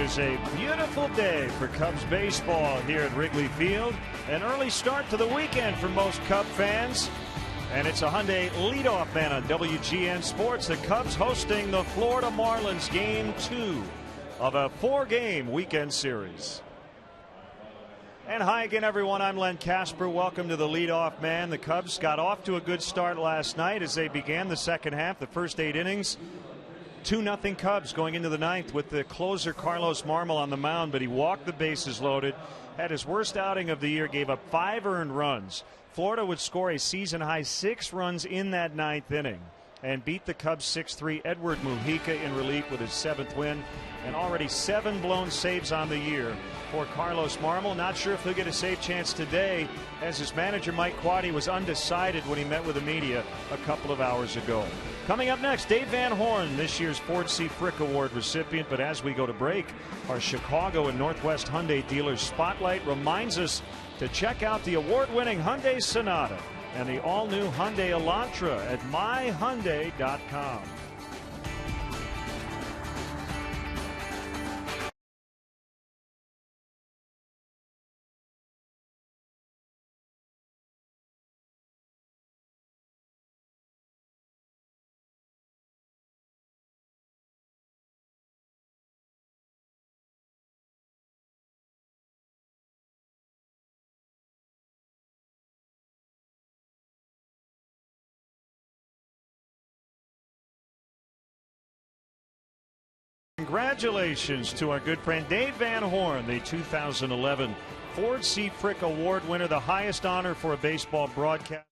is a beautiful day for Cubs baseball here at Wrigley Field. An early start to the weekend for most Cub fans. And it's a Hyundai leadoff man on WGN Sports. The Cubs hosting the Florida Marlins, Game 2 of a 4-game weekend series. And hi again, everyone. I'm Len Casper. Welcome to the leadoff man. The Cubs got off to a good start last night as they began the second half, the first 8 innings. 2-0 Cubs going into the ninth with the closer Carlos Marmol on the mound, but he walked the bases loaded, had his worst outing of the year, gave up 5 earned runs. Florida would score a season-high 6 runs in that ninth inning and beat the Cubs 6-3. Edward Mujica in relief with his 7th win, and already 7 blown saves on the year for Carlos Marmol. Not sure if he'll get a save chance today, as his manager Mike Quade was undecided when he met with the media a couple of hours ago. Coming up next, Dave Van Horn, this year's Ford C. Frick Award recipient. But as we go to break, our Chicago and Northwest Hyundai dealers spotlight reminds us to check out the award-winning Hyundai Sonata and the all-new Hyundai Elantra at myhyundai.com. Congratulations to our good friend Dave Van Horn, the 2011 Ford C. Frick Award winner, the highest honor for a baseball broadcast.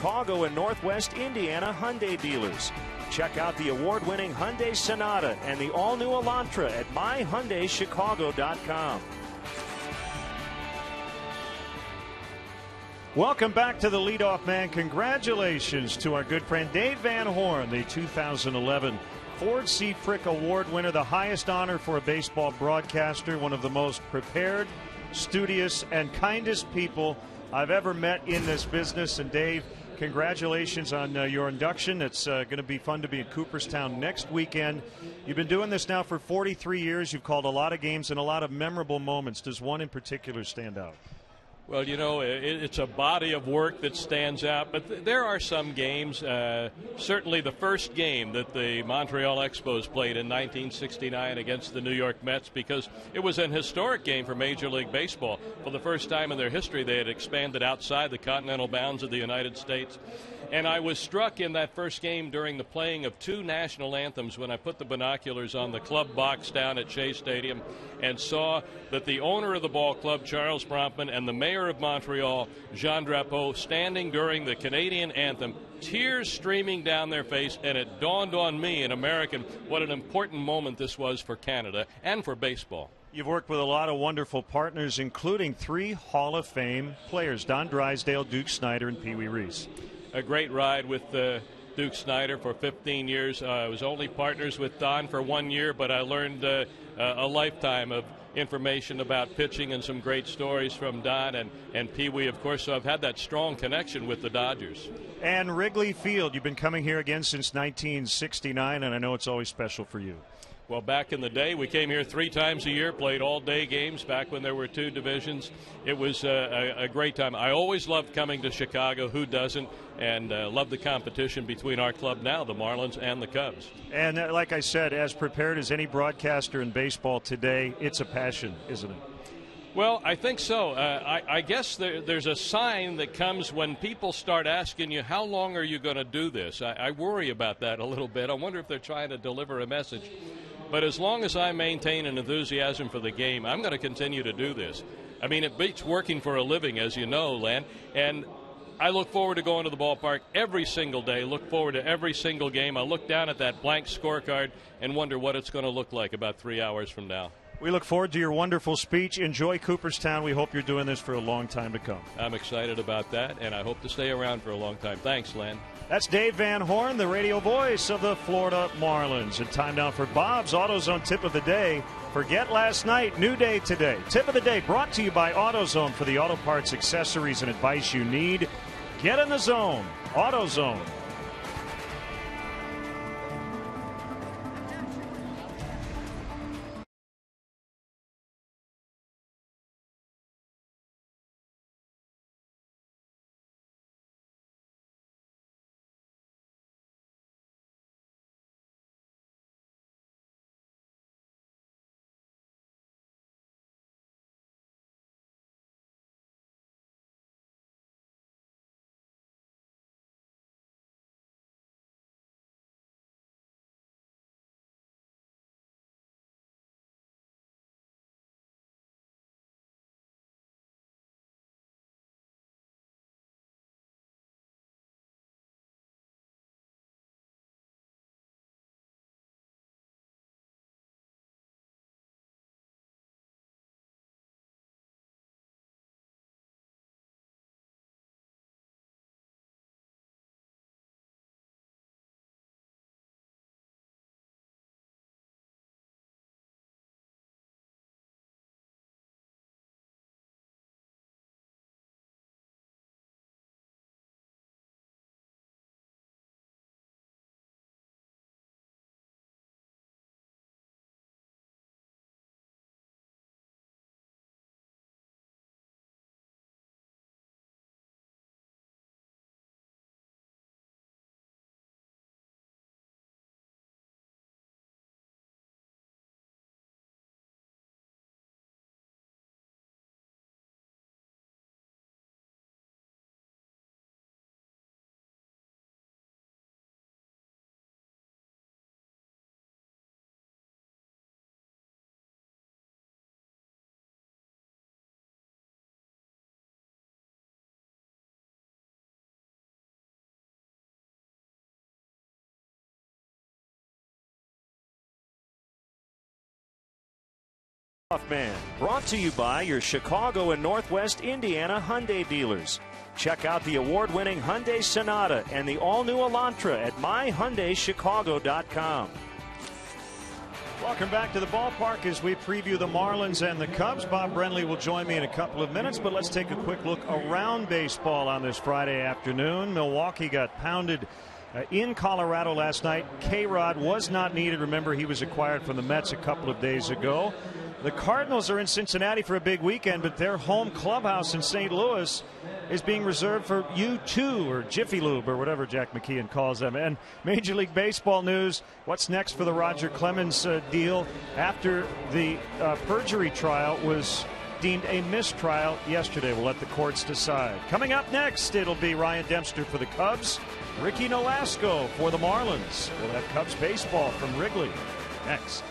Chicago and Northwest Indiana Hyundai dealers. Check out the award-winning Hyundai Sonata and the all-new Elantra at myhyundaichicago.com. Welcome back to the leadoff man. Congratulations to our good friend Dave Van Horn, the 2011 Ford C. Frick Award winner, the highest honor for a baseball broadcaster, one of the most prepared, studious, and kindest people I've ever met in this business. And Dave, congratulations on your induction. It's going to be fun to be in Cooperstown next weekend. You've been doing this now for 43 years. You've called a lot of games and a lot of memorable moments. Does one in particular stand out? Well, you know, it's a body of work that stands out, but there are some games, certainly the first game that the Montreal Expos played in 1969 against the New York Mets, because it was an historic game for Major League Baseball. For the first time in their history, they had expanded outside the continental bounds of the United States. And I was struck in that first game during the playing of 2 national anthems when I put the binoculars on the club box down at Shea Stadium and saw that the owner of the ball club, Charles Bronfman, and the mayor of Montreal, Jean Drapeau, standing during the Canadian anthem, tears streaming down their face, and it dawned on me, an American, what an important moment this was for Canada and for baseball. You've worked with a lot of wonderful partners, including 3 Hall of Fame players, Don Drysdale, Duke Snider, and Pee Wee Reese. A great ride with Duke Snider for 15 years. I was only partners with Don for 1 year, but I learned a lifetime of information about pitching and some great stories from Don and Pee Wee, of course. So I've had that strong connection with the Dodgers. And Wrigley Field, you've been coming here again since 1969, and I know it's always special for you. Well, back in the day, we came here 3 times a year, played all-day games back when there were 2 divisions. It was a great time. I always loved coming to Chicago. Who doesn't? And love the competition between our club now, the Marlins and the Cubs. And like I said, as prepared as any broadcaster in baseball today, it's a passion, isn't it? Well, I think so. I guess there's a sign that comes when people start asking you, how long are you going to do this? I worry about that a little bit. I wonder if they're trying to deliver a message. But as long as I maintain an enthusiasm for the game, I'm going to continue to do this. I mean, it beats working for a living, as you know, Len. And I look forward to going to the ballpark every single day, look forward to every single game. I look down at that blank scorecard and wonder what it's going to look like about 3 hours from now. We look forward to your wonderful speech. Enjoy Cooperstown. We hope you're doing this for a long time to come. I'm excited about that, and I hope to stay around for a long time. Thanks, Len. That's Dave Van Horn, the radio voice of the Florida Marlins. And time now for Bob's AutoZone Tip of the Day. Forget last night, new day today. Tip of the day brought to you by AutoZone for the auto parts, accessories, and advice you need. Get in the zone. AutoZone. Man, brought to you by your Chicago and Northwest Indiana Hyundai dealers. Check out the award-winning Hyundai Sonata and the all-new Elantra at myhyundaichicago.com. Welcome back to the ballpark as we preview the Marlins and the Cubs. Bob Brenly will join me in a couple of minutes, but let's take a quick look around baseball on this Friday afternoon. Milwaukee got pounded in Colorado last night. K-Rod was not needed. Remember, he was acquired from the Mets a couple of days ago. The Cardinals are in Cincinnati for a big weekend, but their home clubhouse in St. Louis is being reserved for U2 or Jiffy Lube or whatever Jack McKeon calls them. And Major League Baseball news, what's next for the Roger Clemens deal after the perjury trial was deemed a mistrial yesterday. We'll let the courts decide. Coming up next, it'll be Ryan Dempster for the Cubs, Ricky Nolasco for the Marlins. We'll have Cubs baseball from Wrigley next.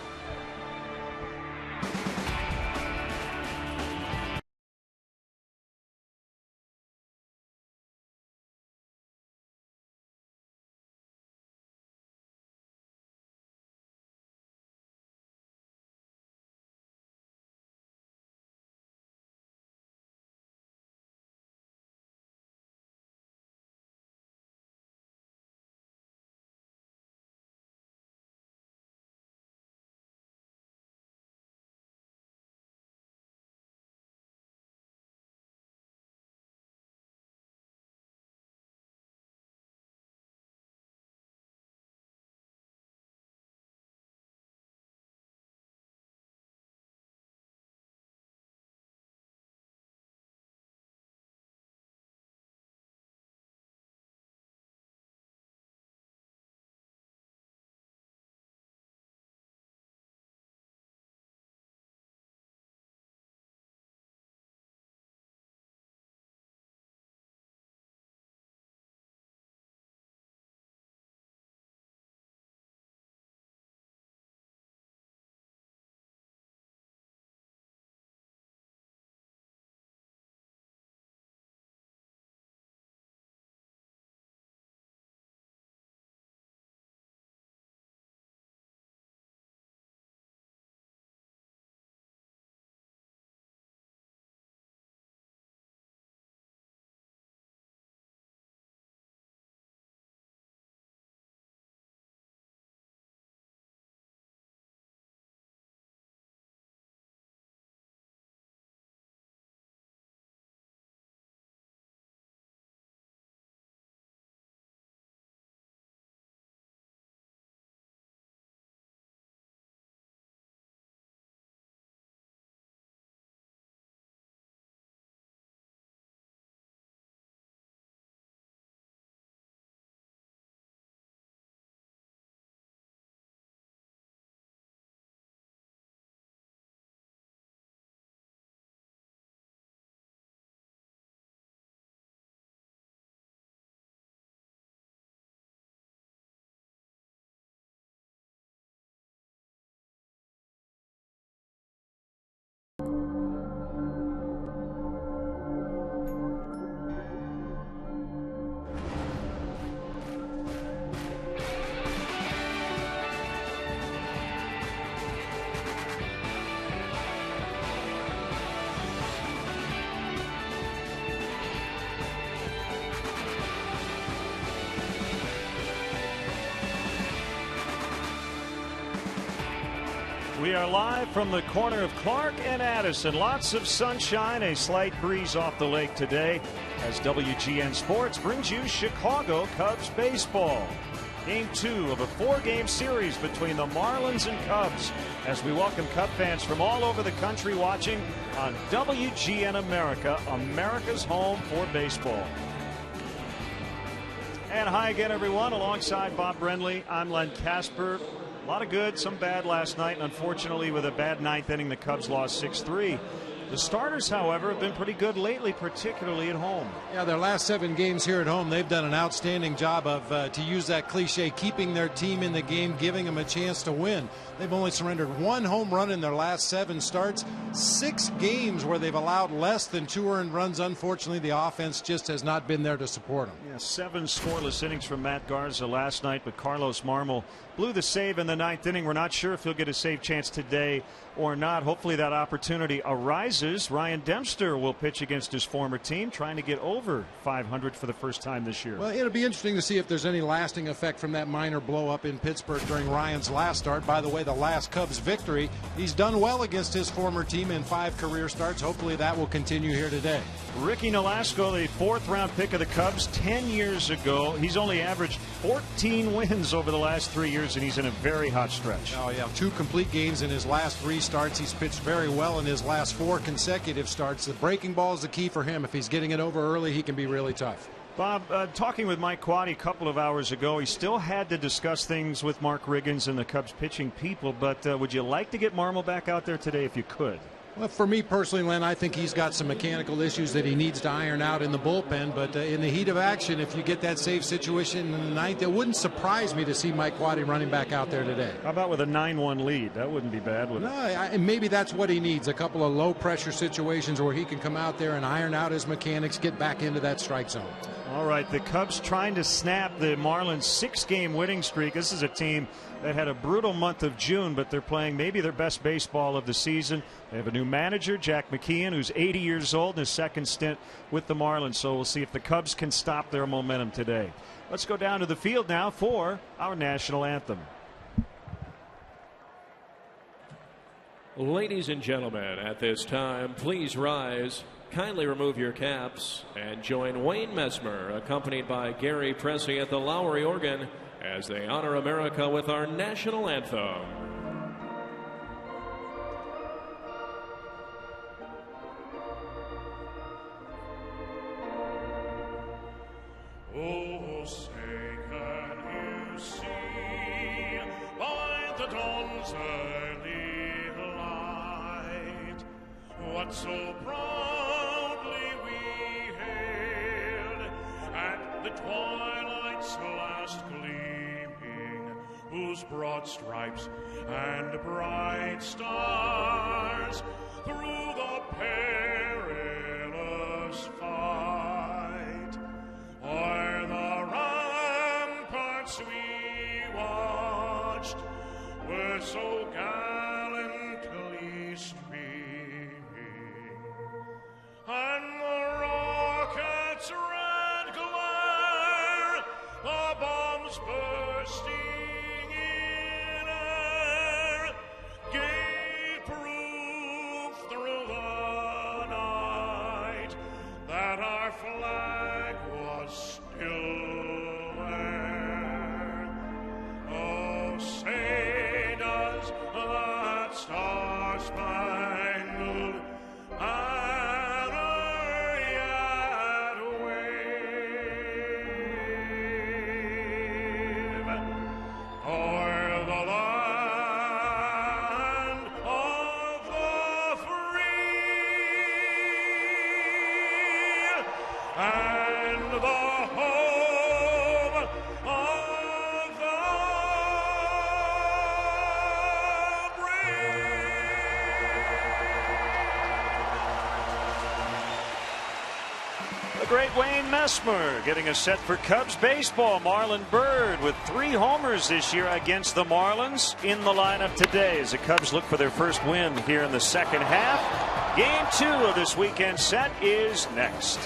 We are live from the corner of Clark and Addison. Lots of sunshine, a slight breeze off the lake today as WGN Sports brings you Chicago Cubs baseball. Game 2 of a 4-game series between the Marlins and Cubs as we welcome Cub fans from all over the country watching on WGN America, America's home for baseball. And hi again, everyone. Alongside Bob Brenly, I'm Len Casper. A lot of good, some bad last night, and unfortunately with a bad ninth inning, the Cubs lost 6-3. The starters, however, have been pretty good lately, particularly at home. Yeah, their last 7 games here at home, they've done an outstanding job of, to use that cliche, keeping their team in the game, giving them a chance to win. They've only surrendered 1 home run in their last 7 starts. 6 games where they've allowed less than 2 earned runs. Unfortunately, the offense just has not been there to support them. Yeah, 7 scoreless innings from Matt Garza last night, but Carlos Marmol blew the save in the 9th inning. We're not sure if he'll get a save chance today or not. Hopefully that opportunity arises. Ryan Dempster will pitch against his former team, trying to get over 500 for the first time this year. Well, it'll be interesting to see if there's any lasting effect from that minor blow up in Pittsburgh during Ryan's last start. By the way, the last Cubs victory, he's done well against his former team in 5 career starts. Hopefully that will continue here today. Ricky Nolasco, the 4th round pick of the Cubs 10 years ago. He's only averaged 14 wins over the last 3 years, and he's in a very hot stretch. Oh yeah, 2 complete games in his last 3 starts. He's pitched very well in his last 4 consecutive starts. The breaking ball is the key for him. If he's getting it over early, he can be really tough. Bob, talking with Mike Quade a couple of hours ago, he still had to discuss things with Mark Riggins and the Cubs pitching people, but would you like to get Marmol back out there today if you could? Well, for me personally, Len, I think he's got some mechanical issues that he needs to iron out in the bullpen. But in the heat of action, if you get that save situation in the 9th, it wouldn't surprise me to see Mike Quade running back out there today. How about with a 9-1 lead? That wouldn't be bad, would it? No, maybe that's what he needs. A couple of low-pressure situations where he can come out there and iron out his mechanics, get back into that strike zone. All right, the Cubs trying to snap the Marlins 6-game winning streak. This is a team that had a brutal month of June, but they're playing maybe their best baseball of the season. They have a new manager, Jack McKeon, who's 80 years old in his 2nd stint with the Marlins. So we'll see if the Cubs can stop their momentum today. Let's go down to the field now for our national anthem. Ladies and gentlemen, at this time, please rise. Kindly remove your caps and join Wayne Mesmer, accompanied by Gary Pressey at the Lowry organ, as they honor America with our national anthem. Oh, say can you see by the dawn's early light what so proudly we hailed at the twilight's last gleaming, whose broad stripes and bright stars through the perilous fight o'er the ramparts we watched were so gallantly streaming, and the rocket's red glare, the bombs bursting in air, gave proof through the night that our flag was still there. Oh, say does that star-spangled banner yet wave o'er the land of the free and the home of the brave. The great Wayne Mesmer getting us set for Cubs baseball. Marlon Byrd with 3 homers this year against the Marlins in the lineup today as the Cubs look for their first win here in the 2nd half. Game 2 of this weekend set is next.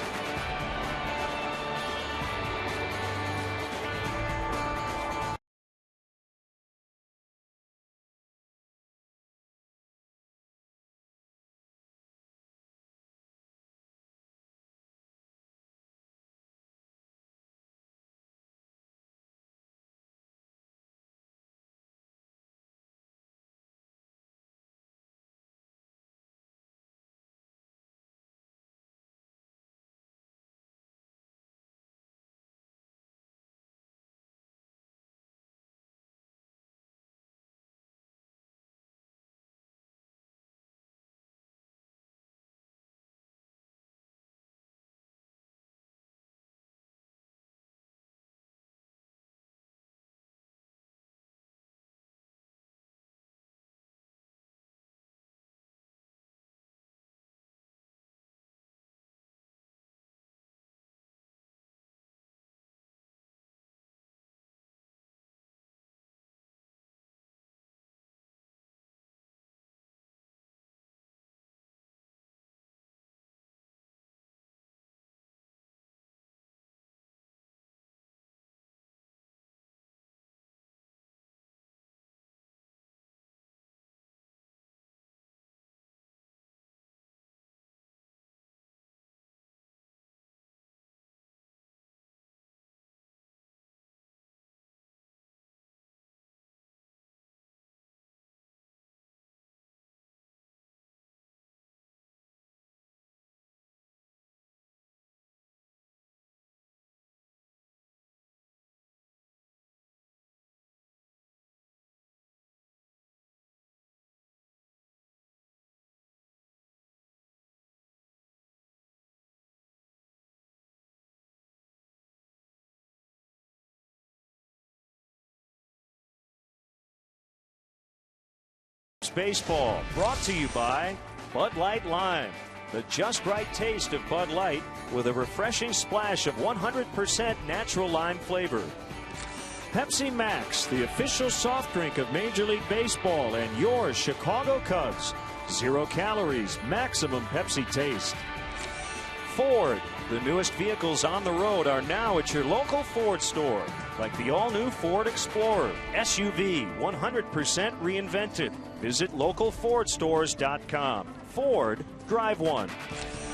Cubs baseball, brought to you by Bud Light Lime. The just right taste of Bud Light with a refreshing splash of 100% natural lime flavor. Pepsi Max, the official soft drink of Major League Baseball and your Chicago Cubs. 0 calories, maximum Pepsi taste. Ford, the newest vehicles on the road are now at your local Ford store, like the all-new Ford Explorer, SUV, 100% reinvented. Visit localfordstores.com. Ford, drive one.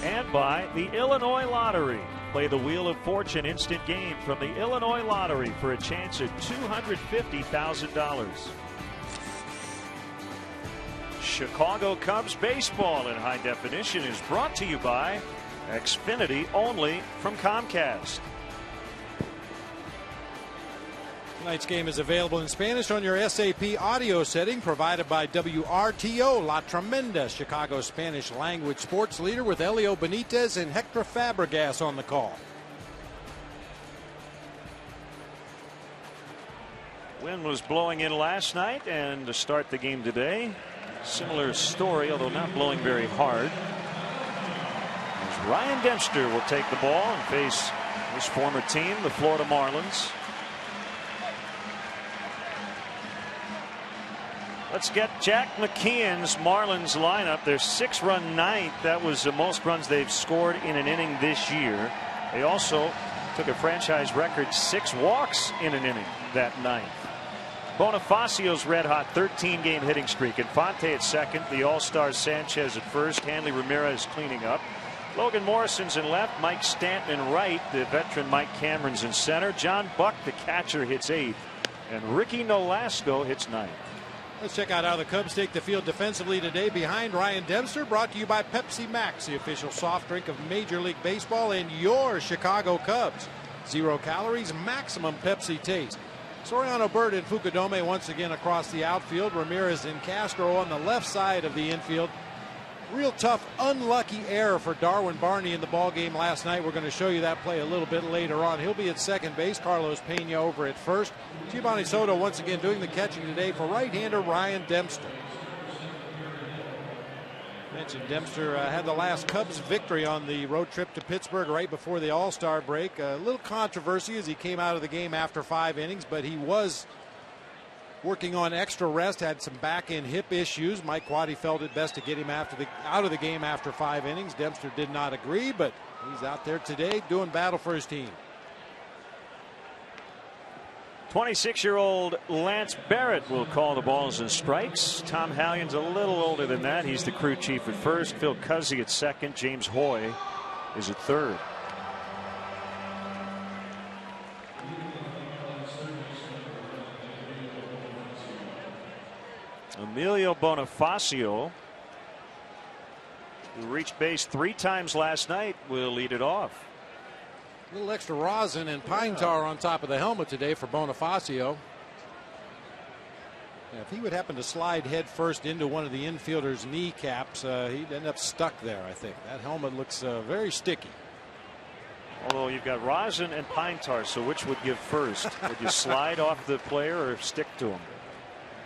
And by the Illinois Lottery. Play the Wheel of Fortune instant game from the Illinois Lottery for a chance at $250,000. Chicago Cubs baseball in high definition is brought to you by Xfinity only from Comcast. Tonight's game is available in Spanish on your SAP audio setting provided by WRTO La Tremenda, Chicago's Spanish language sports leader, with Elio Benitez and Hector Fabregas on the call. Wind was blowing in last night, and to start the game today, similar story, although not blowing very hard. As Ryan Dempster will take the ball and face his former team, the Florida Marlins. Let's get Jack McKeon's Marlins lineup. Their 6-run ninth. That was the most runs they've scored in an inning this year. They also took a franchise record 6 walks in an inning that ninth. Bonifacio's red hot 13-game hitting streak. Infante at second. The All-Star Sanchez at first. Hanley Ramirez cleaning up. Logan Morrison's in left. Mike Stanton in right. The veteran Mike Cameron's in center. John Buck, the catcher, hits 8th. And Ricky Nolasco hits 9th. Let's check out how the Cubs take the field defensively today. Behind Ryan Dempster, brought to you by Pepsi Max, the official soft drink of Major League Baseball and your Chicago Cubs. 0 calories, maximum Pepsi taste. Soriano, Bird, and Fukudome once again across the outfield. Ramirez and Castro on the left side of the infield. Real tough, unlucky error for Darwin Barney in the ball game last night. We're going to show you that play a little bit later on. He'll be at second base. Carlos Pena over at first. Giovanni Soto once again doing the catching today for right-hander Ryan Dempster. Mentioned Dempster had the last Cubs victory on the road trip to Pittsburgh right before the All-Star break. A little controversy as he came out of the game after 5 innings, but he was working on extra rest, had some back and hip issues. Mike Quade felt it best to get him out of the game after 5 innings. Dempster did not agree, but he's out there today doing battle for his team. 26-year-old Lance Barrett will call the balls and strikes. Tom Hallion's a little older than that. He's the crew chief at first. Phil Cuzzi at second. James Hoy is at third. Emilio Bonifacio, who reached base 3 times last night, will lead it off. A little extra rosin and pine tar on top of the helmet today for Bonifacio. If he would happen to slide head first into one of the infielders' kneecaps, he'd end up stuck there, I think. That helmet looks very sticky. Although you've got rosin and pine tar, so which would give first? Would you slide off the player or stick to him?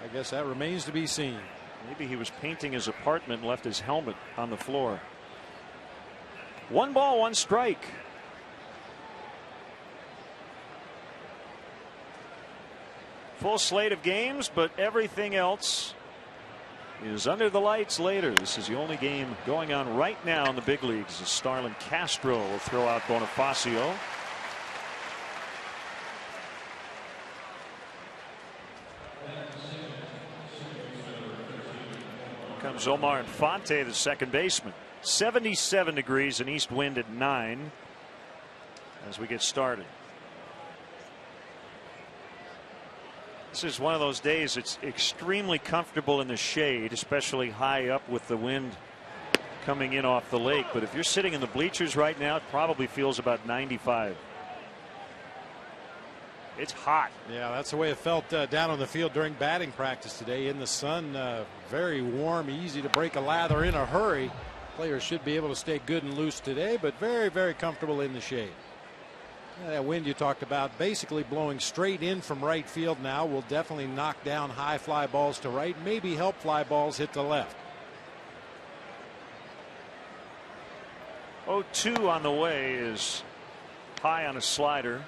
I guess that remains to be seen. Maybe he was painting his apartment and left his helmet on the floor. 1 ball, 1 strike. Full slate of games, but everything else is under the lights later. This is the only game going on right now in the big leagues. As Starlin Castro will throw out Bonifacio. Comes Omar Infante, the second baseman. 77 degrees and east wind at 9 as we get started. This is one of those days it's extremely comfortable in the shade, especially high up with the wind coming in off the lake. But if you're sitting in the bleachers right now, it probably feels about 95. It's hot. Yeah, that's the way it felt down on the field during batting practice today in the sun. Very warm, easy to break a lather in a hurry. Players should be able to stay good and loose today, but very, very comfortable in the shade. That wind you talked about basically blowing straight in from right field now will definitely knock down high fly balls to right, maybe help fly balls hit the left. 0-2 on the way is high on a slider.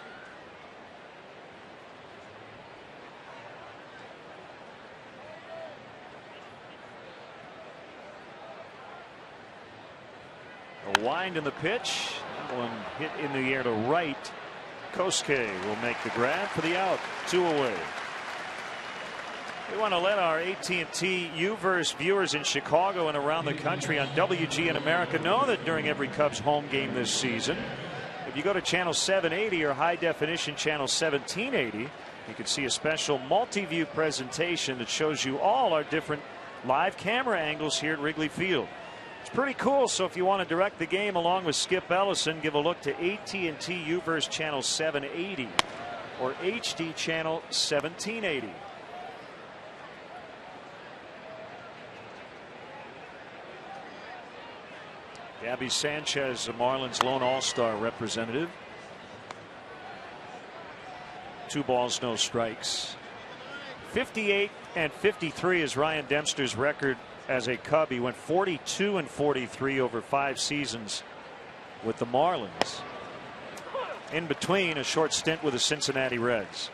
A wind in the pitch. That one hit in the air to right. Kosuke will make the grab for the out. 2 away. We want to let our AT&T U-verse viewers in Chicago and around the country on WGN America know that during every Cubs home game this season, if you go to channel 780 or high definition channel 1780, you can see a special multi-view presentation that shows you all our different live camera angles here at Wrigley Field. It's pretty cool. So if you want to direct the game along with Skip Ellison, give a look to AT&T U-verse channel 780 or HD channel 1780. Gabby Sanchez, the Marlins lone all-star representative. 2 balls, no strikes. 58 and 53 is Ryan Dempster's record as a Cub. He went 42 and 43 over 5 seasons with the Marlins. In between, a short stint with the Cincinnati Reds.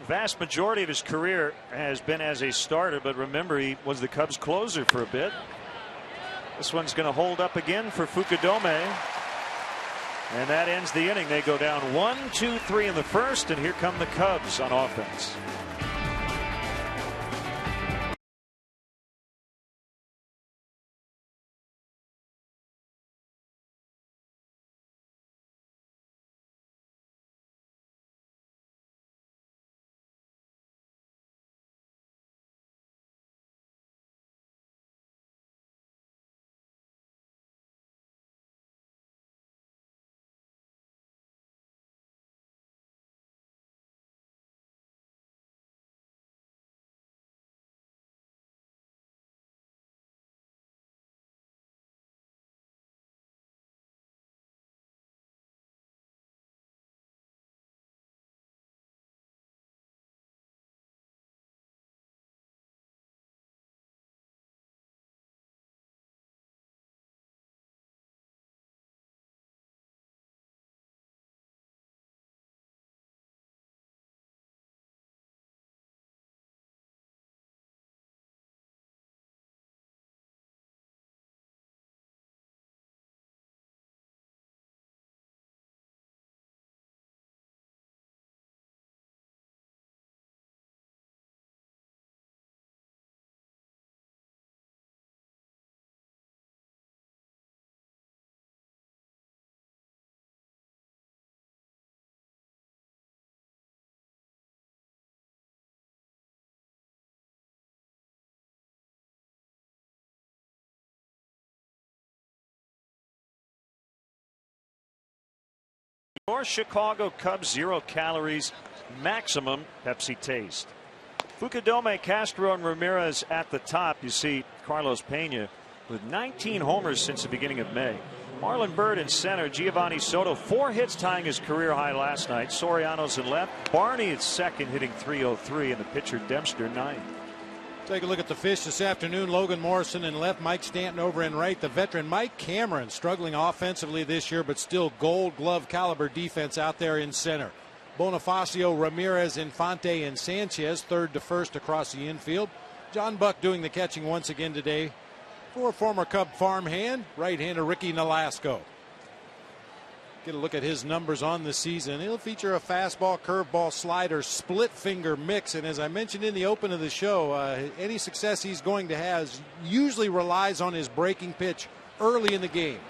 Vast majority of his career has been as a starter, but remember, he was the Cubs closer for a bit. This one's going to hold up again for Fukudome, and that ends the inning. They go down 1-2-3 in the first, and here come the Cubs on offense. Your Chicago Cubs 0 calories maximum Pepsi taste. Fukudome, Castro, and Ramirez at the top. You see Carlos Pena with 19 homers since the beginning of May. Marlon Byrd in center. Giovanni Soto 4 hits, tying his career high last night. Soriano's in left. Barney at second, hitting .303, and the pitcher Dempster 9th. Take a look at the fish this afternoon. Logan Morrison in left, Mike Stanton over in right. The veteran Mike Cameron struggling offensively this year, but still gold glove caliber defense out there in center. Bonifacio, Ramirez, Infante, and Sanchez third to first across the infield. John Buck doing the catching once again today for former Cub farmhand, right-hander Ricky Nolasco. Get a look at his numbers on the season. He'll feature a fastball, curveball, slider, split finger mix. And as I mentioned in the open of the show, any success he's going to have usually relies on his breaking pitch early in the game.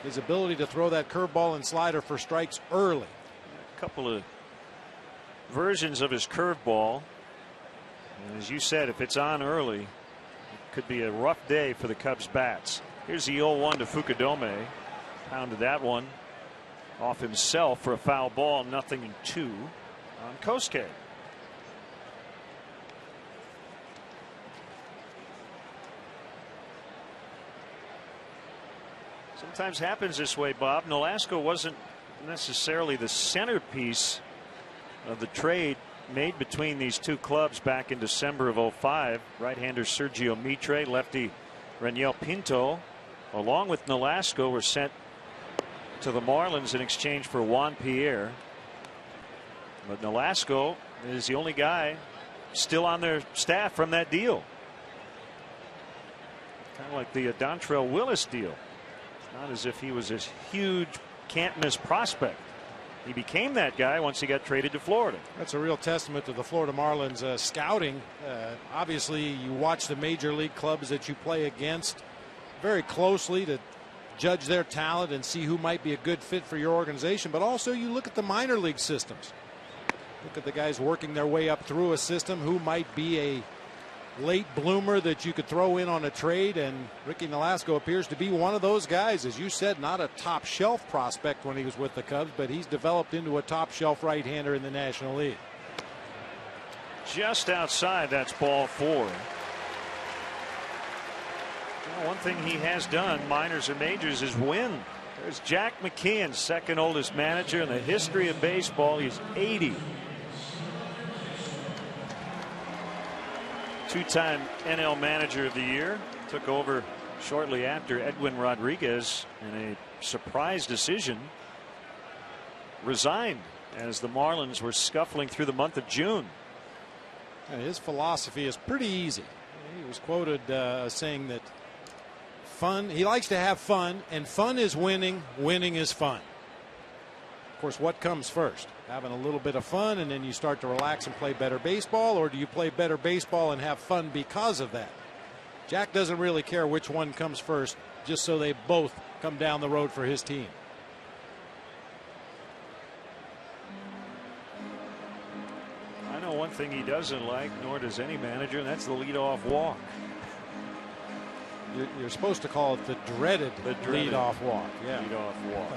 His ability to throw that curveball and slider for strikes early. A couple of versions of his curveball. And as you said, if it's on early, it could be a rough day for the Cubs bats. Here's the 0-1 to Fukudome. Pounded that one off himself for a foul ball. 0-2 on Kosuke. Sometimes happens this way, Bob. Nolasco wasn't necessarily the centerpiece of the trade made between these two clubs back in December of '05. Right-hander Sergio Mitre, lefty Raniel Pinto, along with Nolasco, were sent to the Marlins in exchange for Juan Pierre. But Nolasco is the only guy still on their staff from that deal. Kind of like the Dontrelle Willis deal. It's not as if he was this huge can't miss prospect. He became that guy once he got traded to Florida. That's a real testament to the Florida Marlins scouting. Obviously, you watch the major league clubs that you play against very closely to judge their talent and see who might be a good fit for your organization. But also you look at the minor league systems. Look at the guys working their way up through a system who might be a late bloomer that you could throw in on a trade, and Ricky Nolasco appears to be one of those guys. As you said, not a top shelf prospect when he was with the Cubs, but he's developed into a top shelf right-hander in the National League. Just outside, that's ball 4. Well, one thing he has done, minors and majors, is win. There's Jack McKeon, second oldest manager in the history of baseball. He's 80. Two-time NL Manager of the Year. Took over shortly after Edwin Rodriguez in a surprise decision. Resigned as the Marlins were scuffling through the month of June. And his philosophy is pretty easy. He was quoted saying that he likes to have fun, and fun is winning. Winning is fun. Of course, what comes first? Having a little bit of fun and then you start to relax and play better baseball, or do you play better baseball and have fun because of that? Jack doesn't really care which one comes first, just so they both come down the road for his team. I know one thing he doesn't like, nor does any manager, and that's the leadoff walk. You're supposed to call it the dreaded leadoff walk. Yeah. Leadoff walk.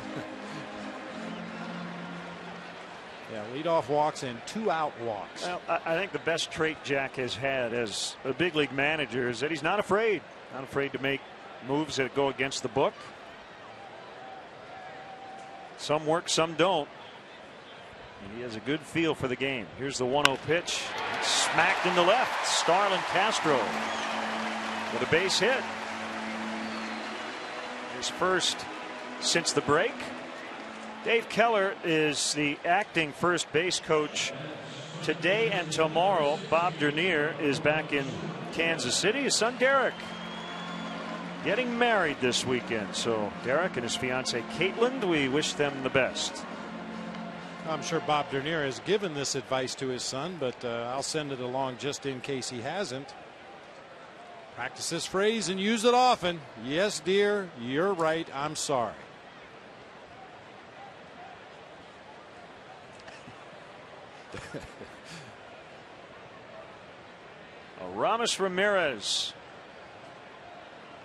Yeah, leadoff walks and 2-out walks. Well, I think the best trait Jack has had as a big league manager is that he's not afraid. Not afraid to make moves that go against the book. Some work, some don't. And he has a good feel for the game. Here's the 1-0 pitch. Smacked into left. Starlin Castro with a base hit. His first since the break. Dave Keller is the acting first base coach today and tomorrow. Bob Dernier is back in Kansas City. His son Derek getting married this weekend. So Derek and his fiancee Caitlin, we wish them the best. I'm sure Bob Dernier has given this advice to his son, but I'll send it along just in case he hasn't. Practice this phrase and use it often. Yes, dear, you're right. I'm sorry. Aramis Ramirez,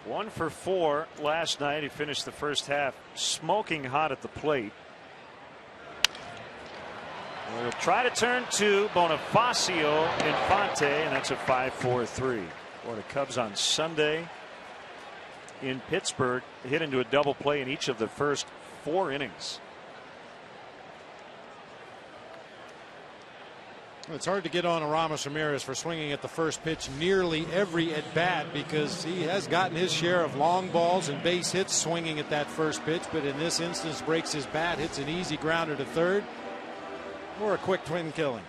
1 for 4 last night. He finished the first half smoking hot at the plate. We'll try to turn to Bonifacio Infante, and that's a 5-4-3. For the Cubs on Sunday in Pittsburgh hit into a double play in each of the first 4 innings. It's hard to get on Aramis Ramirez for swinging at the first pitch nearly every at bat, because he has gotten his share of long balls and base hits swinging at that first pitch, but in this instance breaks his bat, hits an easy grounder to third, or a quick twin killing.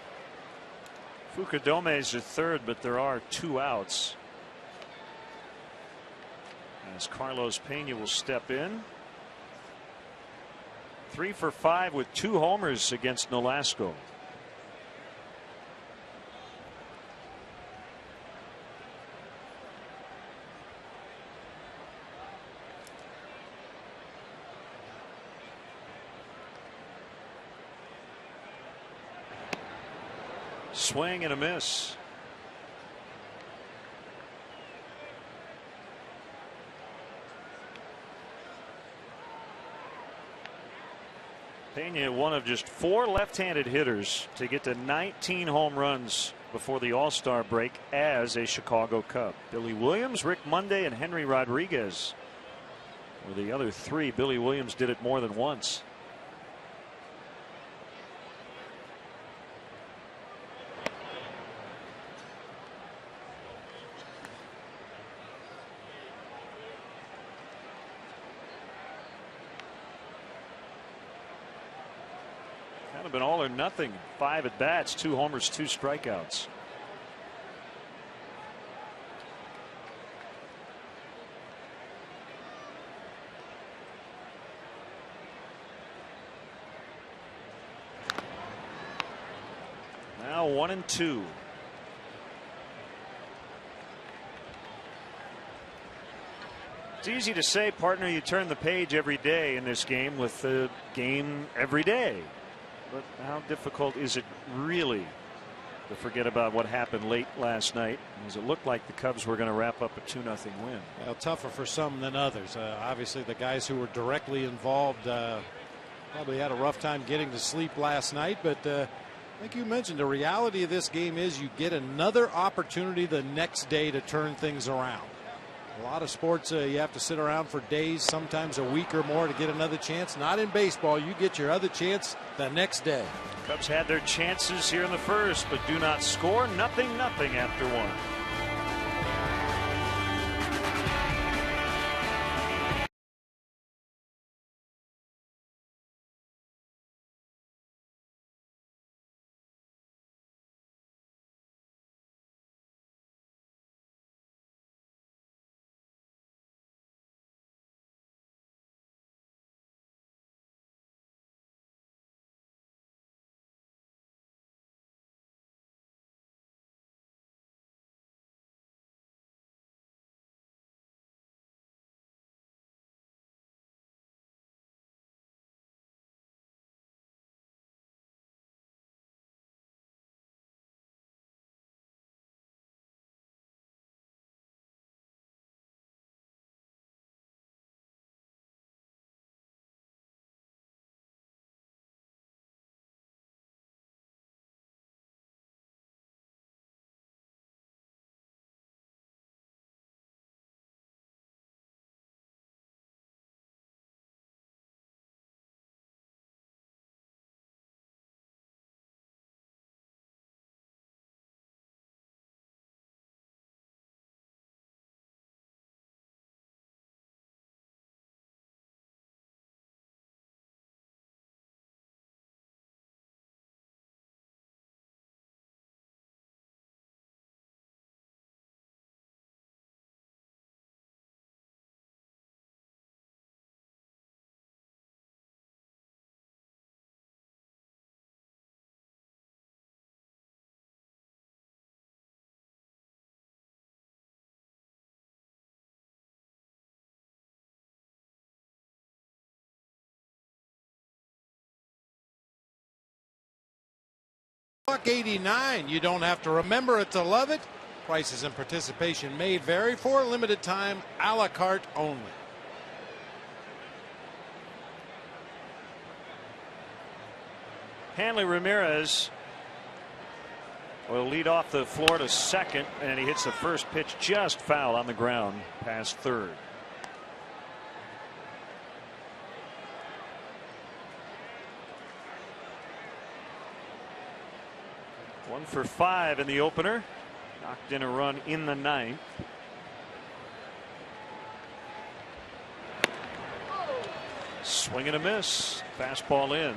Fukudome is the third, but there are 2 outs as Carlos Pena will step in. 3 for 5 with 2 homers against Nolasco. Swing and a miss. Pena, one of just 4 left-handed hitters to get to 19 home runs before the All-Star break as a Chicago Cub. Billy Williams, Rick Monday, and Henry Rodriguez With the other three, Billy Williams did it more than once. Kind of been all or nothing. 5 at bats, 2 homers, 2 strikeouts. Now 1-2. It's easy to say, partner, you turn the page every day in this game with the game every day. But how difficult is it really to forget about what happened late last night, as it looked like the Cubs were going to wrap up a 2-0 win? Well, tougher for some than others. Obviously, the guys who were directly involved probably had a rough time getting to sleep last night. But like you mentioned, the reality of this game is you get another opportunity the next day to turn things around. A lot of sports, you have to sit around for days, sometimes a week or more, to get another chance. Not in baseball. You get your other chance the next day. Cubs had their chances here in the first, but do not score. 0-0 after 1. $1.89. You don't have to remember it to love it. Prices and participation may vary. For a limited time, a la carte only. Hanley Ramirez will lead off the floor to second, and he hits the first pitch just foul on the ground past third. One for 5 in the opener. Knocked in a run in the 9th. Swing and a miss. Fastball in.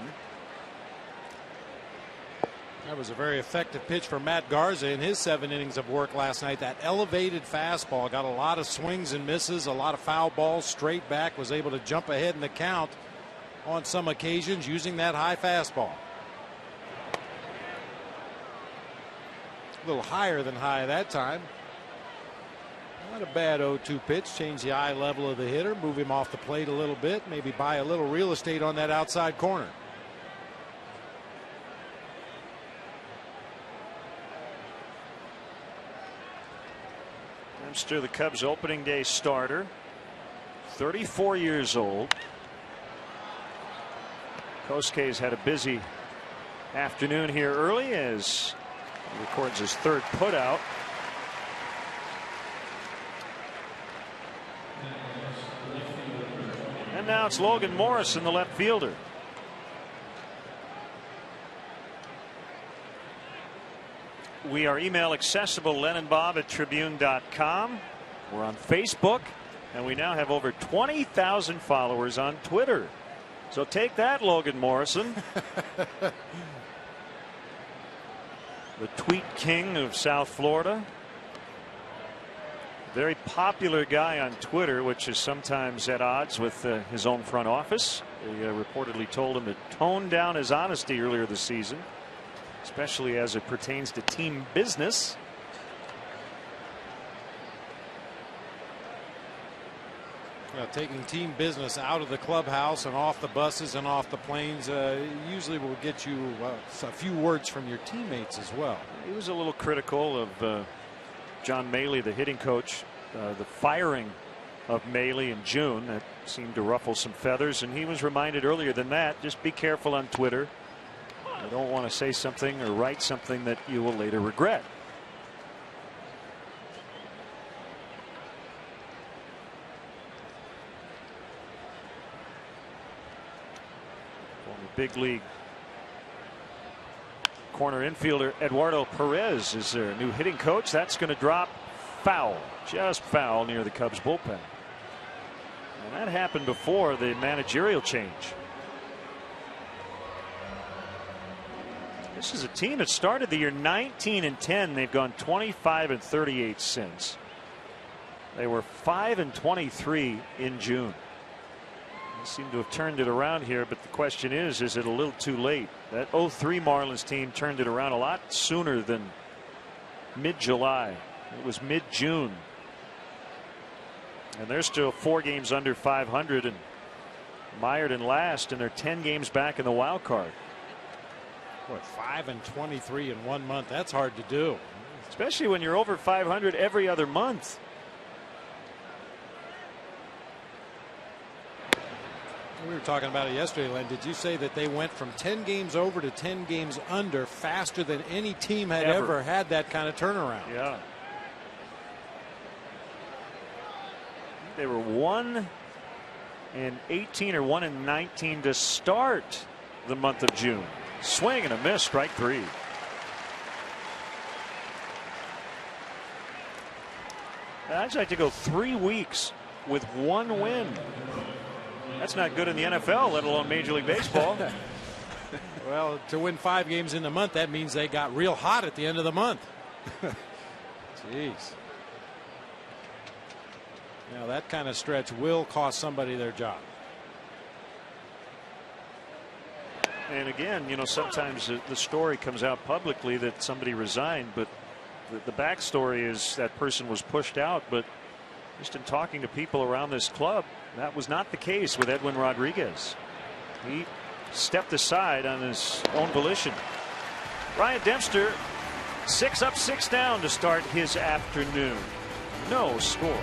That was a very effective pitch for Matt Garza in his 7 innings of work last night. That elevated fastball got a lot of swings and misses, a lot of foul balls straight back, was able to jump ahead in the count on some occasions using that high fastball. A little higher than high that time. Not a bad 0-2 pitch. Change the eye level of the hitter, move him off the plate a little bit, maybe buy a little real estate on that outside corner. Dempster, the Cubs opening day starter, 34 years old. Kosuke's had a busy afternoon here early as he records his 3rd putout. now it's Logan Morrison, the left fielder. We are email accessible, LennonBob@Tribune.com. We're on Facebook, and we now have over 20,000 followers on Twitter. So take that, Logan Morrison. The tweet king of South Florida. Very popular guy on Twitter, which is sometimes at odds with his own front office. They reportedly told him to tone down his honesty earlier this season, especially as it pertains to team business. Taking team business out of the clubhouse and off the buses and off the planes usually will get you a few words from your teammates as well. He was a little critical of John Maley, the hitting coach. The firing of Maley in June, that seemed to ruffle some feathers, and he was reminded earlier than that, just be careful on Twitter. You don't want to say something or write something that you will later regret. Big league corner infielder Eduardo Perez is their new hitting coach. That's going to drop foul, just foul near the Cubs bullpen. And that happened before the managerial change. This is a team that started the year 19-10. They've gone 25-38 since. They were 5-23 in June. They seem to have turned it around here, but the question is it a little too late? That 03 Marlins team turned it around a lot sooner than mid-July. It was mid-June. And they're still 4 games under 500 and mired in last, and they're 10 games back in the wild card. What, 5-23 in 1 month? That's hard to do. Especially when you're over 500 every other month. We were talking about it yesterday, Len. Did you say that they went from 10 games over to 10 games under faster than any team had ever had that kind of turnaround? Yeah. They were 1-18 or 1-19 to start the month of June. Swing and a miss, strike 3. I'd like to go 3 weeks with 1 win. That's not good in the NFL, let alone Major League Baseball. Well, to win 5 games in the month, that means they got real hot at the end of the month. Jeez. Now that kind of stretch will cost somebody their job. And again, sometimes the story comes out publicly that somebody resigned, but the backstory is that person was pushed out. But just in talking to people around this club, that was not the case with Edwin Rodriguez. He stepped aside on his own volition. Ryan Dempster 6 up 6 down to start his afternoon. No score.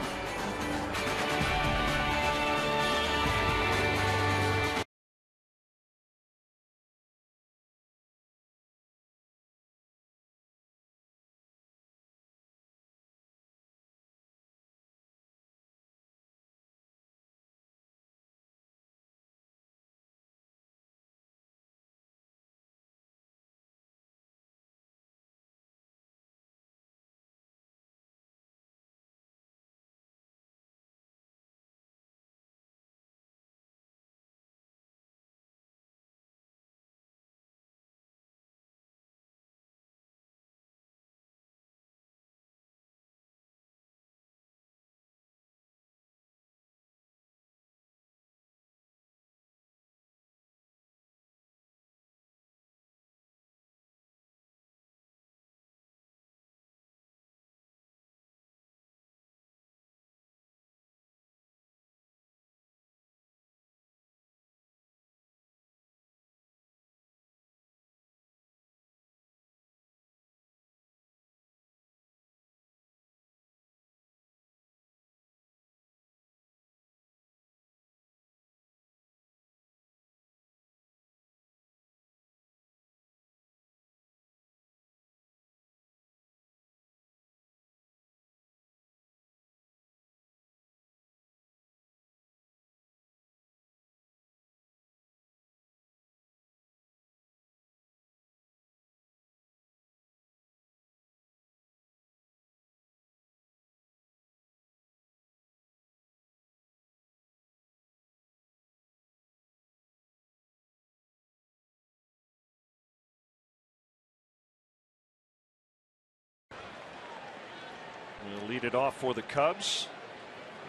will lead it off for the Cubs.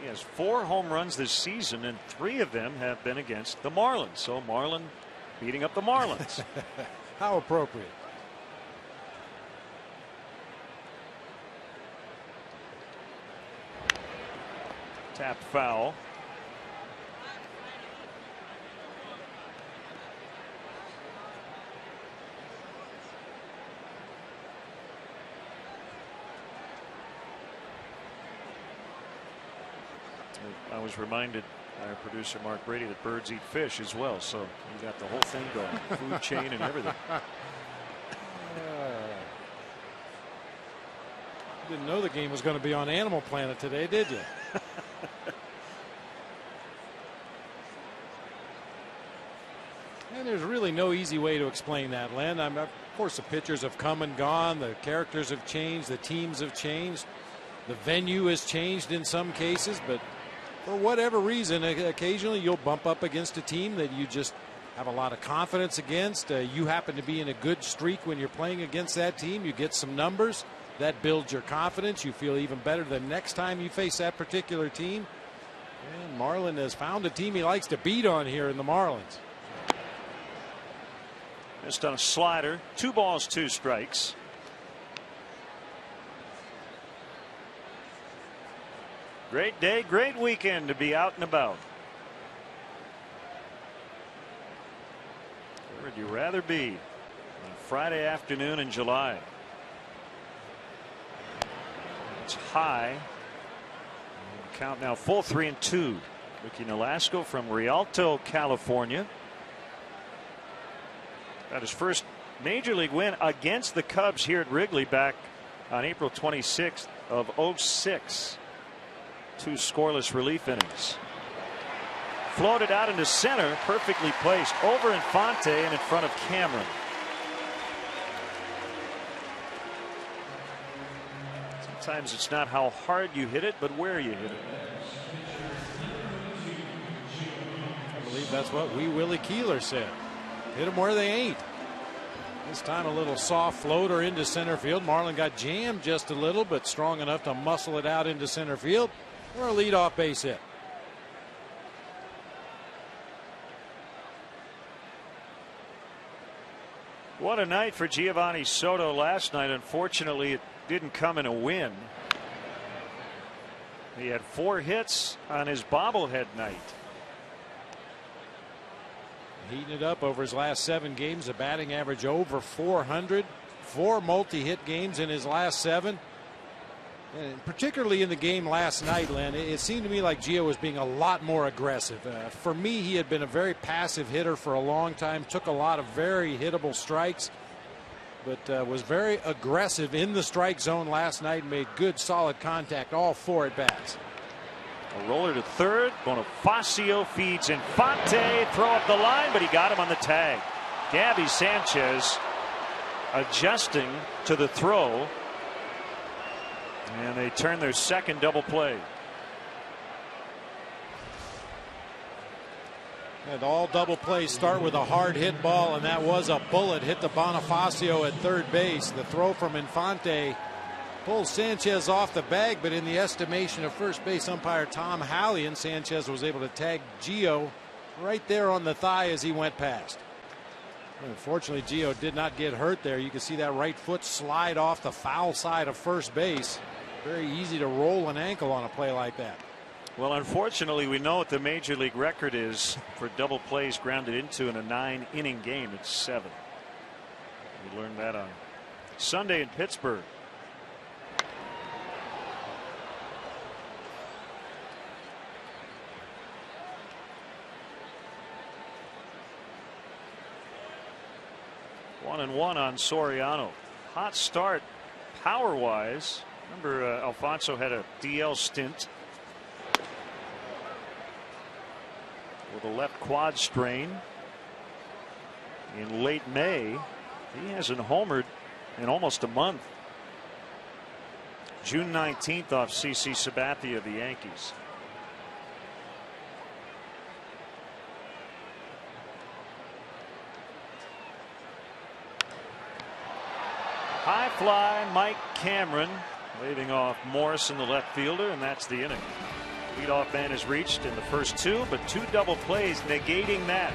He has 4 home runs this season, and 3 of them have been against the Marlins. So Marlin beating up the Marlins. How appropriate. Tapped foul. I was reminded by our producer Mark Brady that birds eat fish as well, so you got the whole thing going, food chain and everything. Didn't know the game was going to be on Animal Planet today, did you? And there's really no easy way to explain that, Len. Of course, the pitchers have come and gone, the characters have changed, the teams have changed, the venue has changed in some cases, but for whatever reason, occasionally you'll bump up against a team that you just have a lot of confidence against. You happen to be in a good streak when you're playing against that team. You get some numbers that builds your confidence. You feel even better the next time you face that particular team. And Marlin has found a team he likes to beat on here in the Marlins. Just on a slider. 2 balls, 2 strikes. Great day, great weekend to be out and about. Where would you rather be on Friday afternoon in July? It's high. Count now full 3-2. Ricky Nolasco from Rialto, California. Got his first major league win against the Cubs here at Wrigley back on April 26th of '06. 2 scoreless relief innings. Floated out into center, perfectly placed over Infante and in front of Cameron. Sometimes it's not how hard you hit it, but where you hit it. I believe that's what Wee Willie Keeler said. Hit them where they ain't. This time a little soft floater into center field. Marlin got jammed just a little, but strong enough to muscle it out into center field for a leadoff base hit. What a night for Giovanni Soto last night. Unfortunately, it didn't come in a win. He had 4 hits on his bobblehead night. Heating it up over his last 7 games, a batting average over 400, 4 multi-hit games in his last 7. And particularly in the game last night, Len, it seemed to me like Gio was being a lot more aggressive. For me, he had been a very passive hitter for a long time, took a lot of very hittable strikes, but was very aggressive in the strike zone last night and made good solid contact all 4 at bats. A roller to third. Bonifacio feeds Infante. Throw up the line, but he got him on the tag. Gabby Sanchez adjusting to the throw. And they turn their second double play. And all double plays start with a hard hit ball, and that was a bullet. Hit the Bonifacio at third base. The throw from Infante pulls Sanchez off the bag, but in the estimation of first base umpire Tom Hallion, Sanchez was able to tag Gio right there on the thigh as he went past. Unfortunately, Gio did not get hurt there. You can see that right foot slide off the foul side of first base. Very easy to roll an ankle on a play like that. Well, unfortunately, we know what the major league record is for double plays grounded into in a 9-inning game. It's 7. We learned that on Sunday in Pittsburgh. One and one on Soriano. Hot start power wise. Remember Alfonso had a DL stint with a left quad strain in late May. He hasn't homered in almost a month. June 19th off CC Sabathia of the Yankees. High fly, Mike Cameron, Leading off Morrison, the left fielder, and that's the inning. Leadoff man is reached in the first two, but 2 double plays negating that.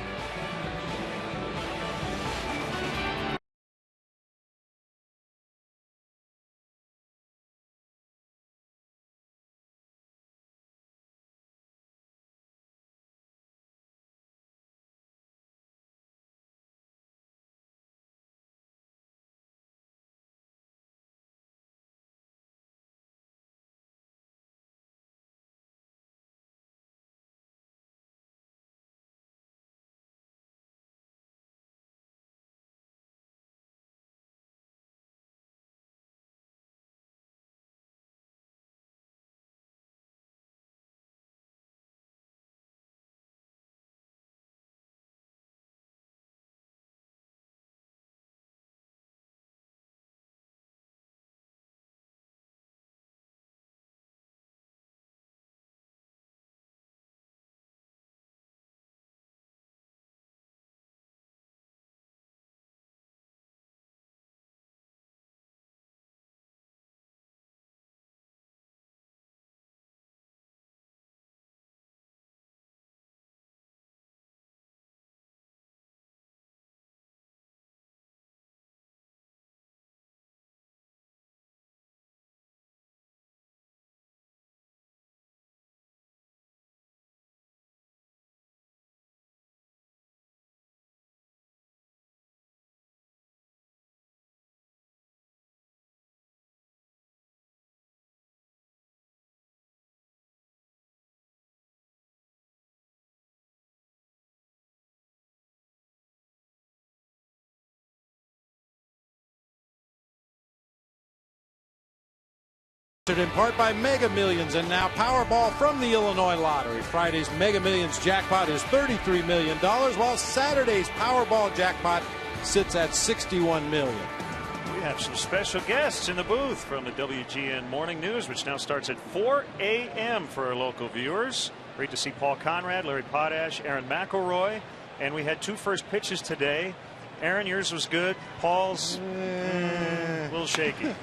In part by Mega Millions, and now Powerball from the Illinois Lottery. Friday's Mega Millions jackpot is $33 million, while Saturday's Powerball jackpot sits at $61 million. We have some special guests in the booth from the WGN Morning News, which now starts at 4 a.m. for our local viewers. Great to see Paul Conrad, Larry Potash, Aaron McElroy, and we had 2 first pitches today. Aaron, yours was good. Paul's a little shaky.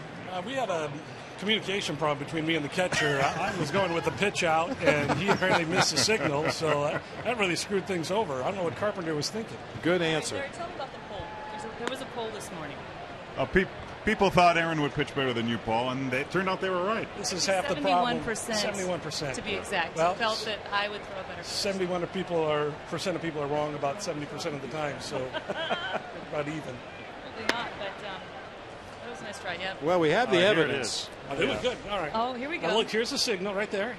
We had a communication problem between me and the catcher. I was going with the pitch out, and he apparently missed the signal, so that really screwed things over. I don't know what Carpenter was thinking. Good answer. Larry, tell me about the poll. There was a poll this morning. People thought Aaron would pitch better than you, Paul, and it turned out they were right. This is half the problem. 71%. To be exact. Well, felt that I would throw a better. 71% of people are wrong about 70% of the time, so about even. Probably not, but that was a nice try. Yeah. Well, we have the evidence. Oh, they look good. All right. Oh, here we go. Now look, here's the signal right there.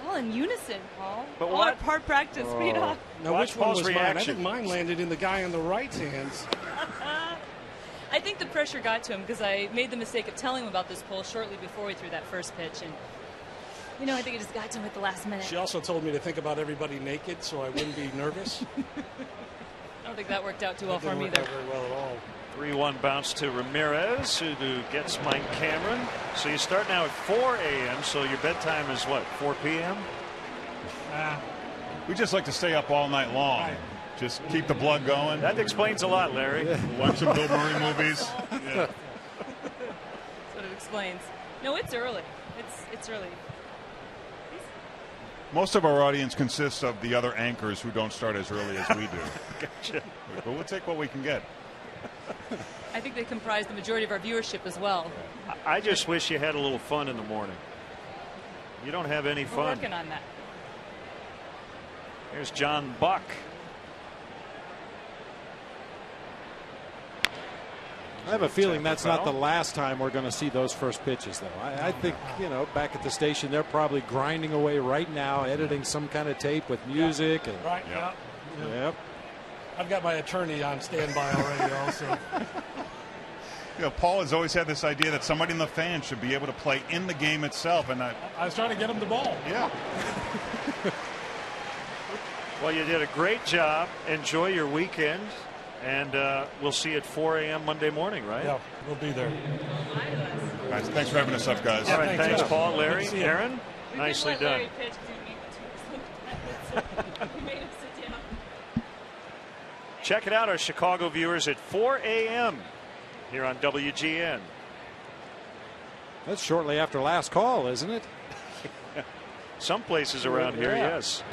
All in unison, Paul. But all what? at part practice. Speed off. Now, Watch which one Paul's was mine? I reaction. think mine landed in the guy on the right's hands. I think the pressure got to him because I made the mistake of telling him about this poll shortly before we threw that first pitch, and I think it just got to him at the last minute. She also told me to think about everybody naked so I wouldn't be nervous. I don't think that worked out too well for him Didn't either. work out very well at all. 3-1 bounce to Ramirez, who gets Mike Cameron. So you start now at 4 a.m., so your bedtime is what, 4 p.m.? We just like to stay up all night long. Right. Just keep the blood going. That explains a lot, Larry. Watch some Bill Murray movies. Yeah. That's what it explains. No, it's early. It's early. Most of our audience consists of the other anchors who don't start as early as we do. Gotcha. But we'll take what we can get. I think they comprise the majority of our viewership as well. I just wish you had a little fun in the morning. You don't have any We're fun. working on that. Here's John Buck. I have a feeling that's not the last time we're going to see those first pitches, though. I think, back at the station, they're probably grinding away right now, editing some kind of tape with music. And, Right, Yeah. Yep. I've got my attorney on standby already also. Paul has always had this idea that somebody in the fans should be able to play in the game itself. And I was trying to get him the ball. yeah. Well, you did a great job. Enjoy your weekend. And we'll see you at 4 a.m. Monday morning, right? Yeah, we'll be there. Guys, thanks for having us up, guys. All right, thanks, Paul, Larry, Good to see you. Aaron. Nicely done. Larry pitch 'cause he made him sit down. Check it out, our Chicago viewers at 4 a.m. here on WGN. That's shortly after last call, isn't it? Some places around here, Yeah. yes.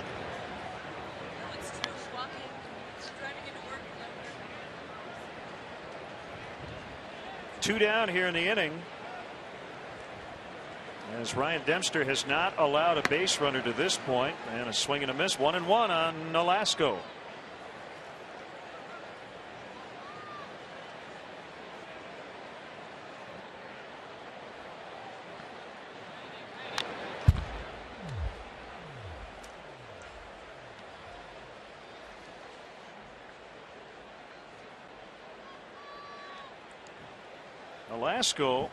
Two down here in the inning, as Ryan Dempster has not allowed a base runner to this point, and a swing and a miss, 1-1 on Nolasco. Nolasco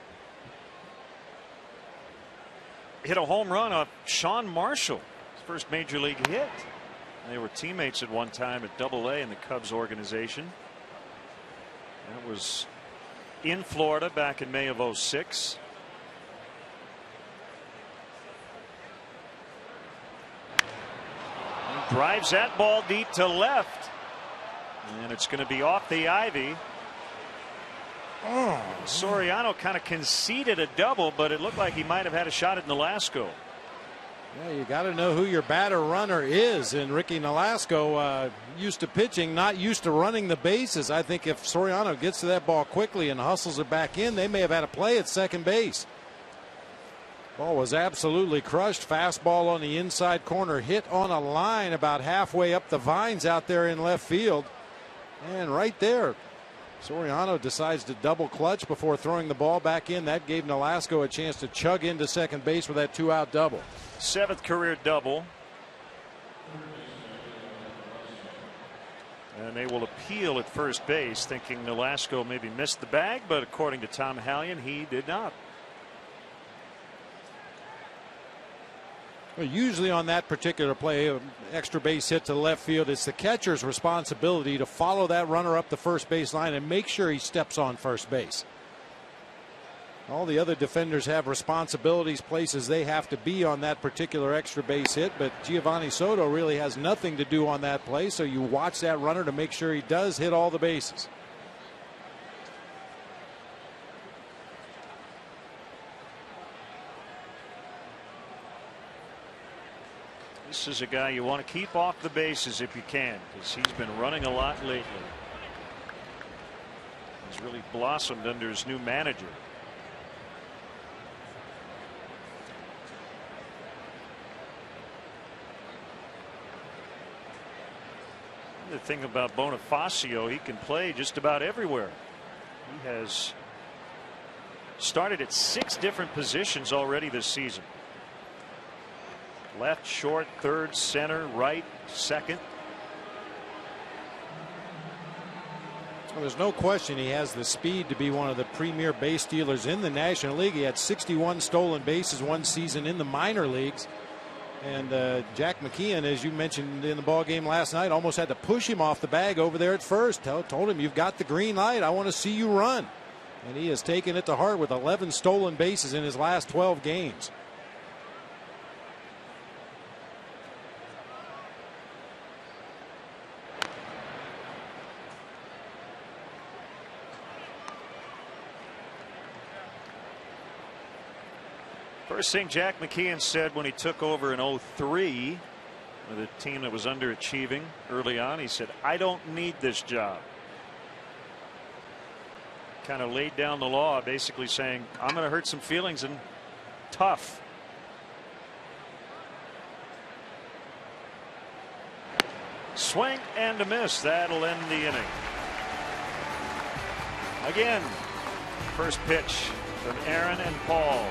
hit a home run off Sean Marshall, his first major league hit. They were teammates at one time at Double-A in the Cubs organization. That was in Florida back in May of '06. Drives that ball deep to left, and it's going to be off the ivy. Soriano kind of conceded a double, but it looked like he might have had a shot at Nolasco. Yeah, you got to know who your batter runner is, and Ricky Nolasco, used to pitching, not used to running the bases. I think if Soriano gets to that ball quickly and hustles it back in, they may have had a play at second base. Ball was absolutely crushed. Fastball on the inside corner, hit on a line about halfway up the vines out there in left field, and right there Soriano decides to double clutch before throwing the ball back in. That gave Nolasco a chance to chug into second base with that 2-out double. 7th career double. And they will appeal at first base, thinking Nolasco maybe missed the bag, but according to Tom Hallion, he did not. Well, usually on that particular play, an extra base hit to left field, it's the catcher's responsibility to follow that runner up the first base line and make sure he steps on first base. All the other defenders have responsibilities, places they have to be on that particular extra base hit, but Giovanni Soto really has nothing to do on that play, so you watch that runner to make sure he does hit all the bases. This is a guy you want to keep off the bases if you can, because he's been running a lot lately. He's really blossomed under his new manager. The thing about Bonifacio, he can play just about everywhere. He has started at 6 different positions already this season. Left, short, third, center, right, second. Well, there's no question he has the speed to be one of the premier base stealers in the National League. He had 61 stolen bases one season in the minor leagues. And Jack McKeon, as you mentioned in the ball game last night, almost had to push him off the bag over there at first. Told him, you've got the green light. I want to see you run. And he has taken it to heart with 11 stolen bases in his last 12 games. First thing Jack McKeon said when he took over in '03 with a team that was underachieving early on, he said, I don't need this job. Kind of laid down the law, basically saying, I'm going to hurt some feelings and tough. Swing and a miss. That'll end the inning. Again, first pitch from Aaron and Paul.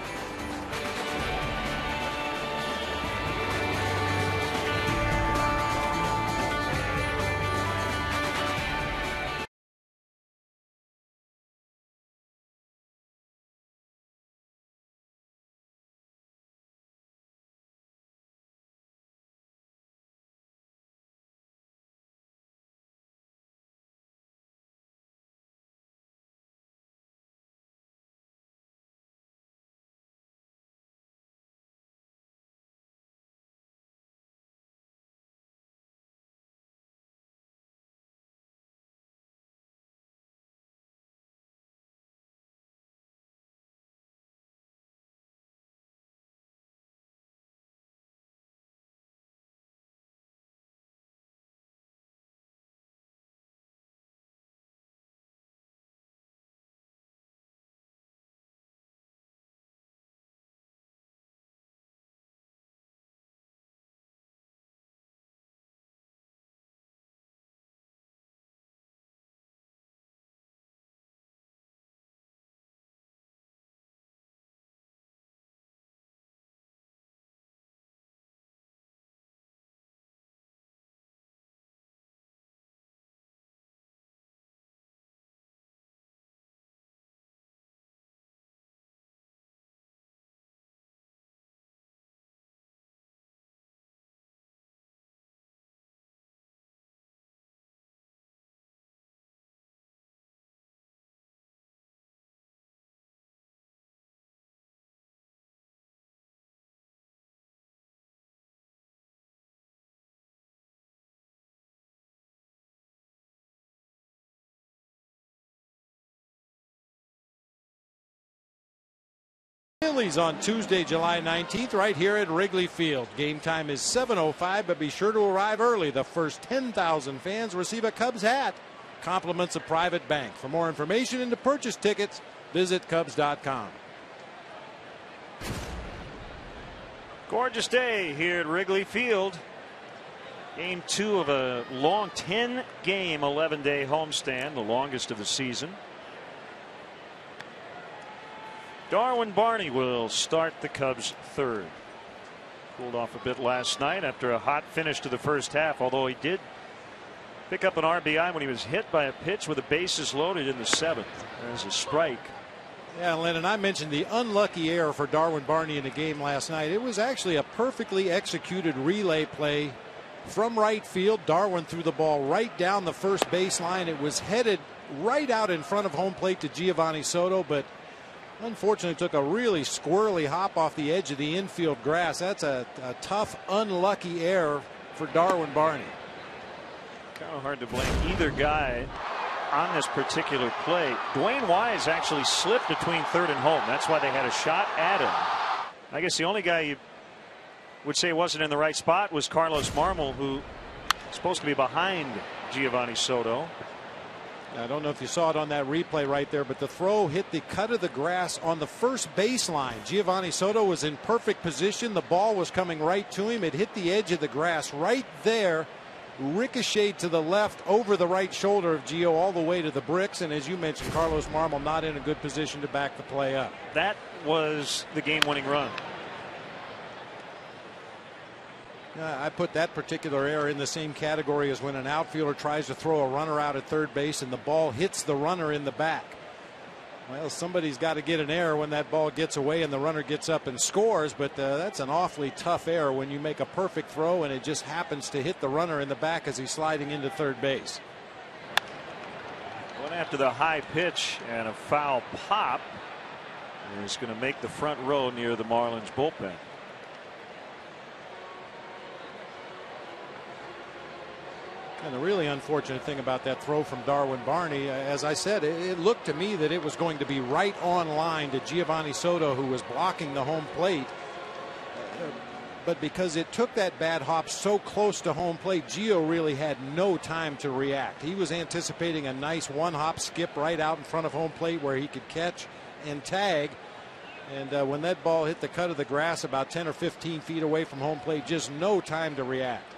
Phillies on Tuesday, July 19th, right here at Wrigley Field. Game time is 7:05, but be sure to arrive early. The first 10,000 fans receive a Cubs hat. Compliments of Private Bank. For more information and to purchase tickets, visit Cubs.com. Gorgeous day here at Wrigley Field. Game 2 of a long 10-game, 11-day homestand, the longest of the season. Darwin Barney will start the Cubs third. Cooled off a bit last night after a hot finish to the first half, although he did pick up an RBI when he was hit by a pitch with the bases loaded in the 7th. There's a strike. Yeah, Lennon, I mentioned the unlucky error for Darwin Barney in the game last night. It was actually a perfectly executed relay play from right field. Darwin threw the ball right down the first baseline. It was headed right out in front of home plate to Giovanni Soto, but unfortunately took a really squirrely hop off the edge of the infield grass. That's a tough, unlucky error for Darwin Barney. Kind of hard to blame either guy on this particular play. Dwayne Wise actually slipped between third and home. That's why they had a shot at him. I guess the only guy you would say wasn't in the right spot was Carlos Marmol, who is supposed to be behind Giovanni Soto. I don't know if you saw it on that replay right there, but the throw hit the cut of the grass on the first baseline. Giovanni Soto was in perfect position. The ball was coming right to him. It hit the edge of the grass right there, ricocheted to the left over the right shoulder of Gio all the way to the bricks. And as you mentioned, Carlos Marmol not in a good position to back the play up. That was the game-winning run. I put that particular error in the same category as when an outfielder tries to throw a runner out at third base and the ball hits the runner in the back. Well, somebody's got to get an error when that ball gets away and the runner gets up and scores, but that's an awfully tough error when you make a perfect throw and it just happens to hit the runner in the back as he's sliding into third base. Went after the high pitch and a foul pop. Is going to make the front row near the Marlins bullpen. And the really unfortunate thing about that throw from Darwin Barney, as I said, it looked to me that it was going to be right on line to Giovanni Soto, who was blocking the home plate. But because it took that bad hop so close to home plate, Gio really had no time to react. He was anticipating a nice one-hop skip right out in front of home plate where he could catch and tag. And when that ball hit the cut of the grass about 10 or 15 feet away from home plate, just no time to react.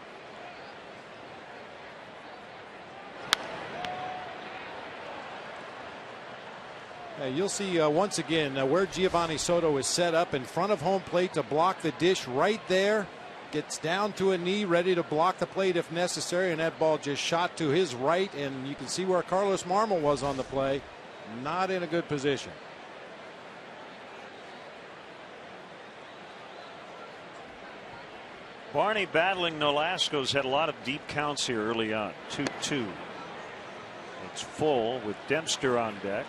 You'll see once again where Giovanni Soto is set up in front of home plate to block the dish right there. Gets down to a knee, ready to block the plate if necessary, and that ball just shot to his right, and you can see where Carlos Marmol was on the play. Not in a good position. Barney battling Nolasco's had a lot of deep counts here early on. 2-2. It's full with Dempster on deck.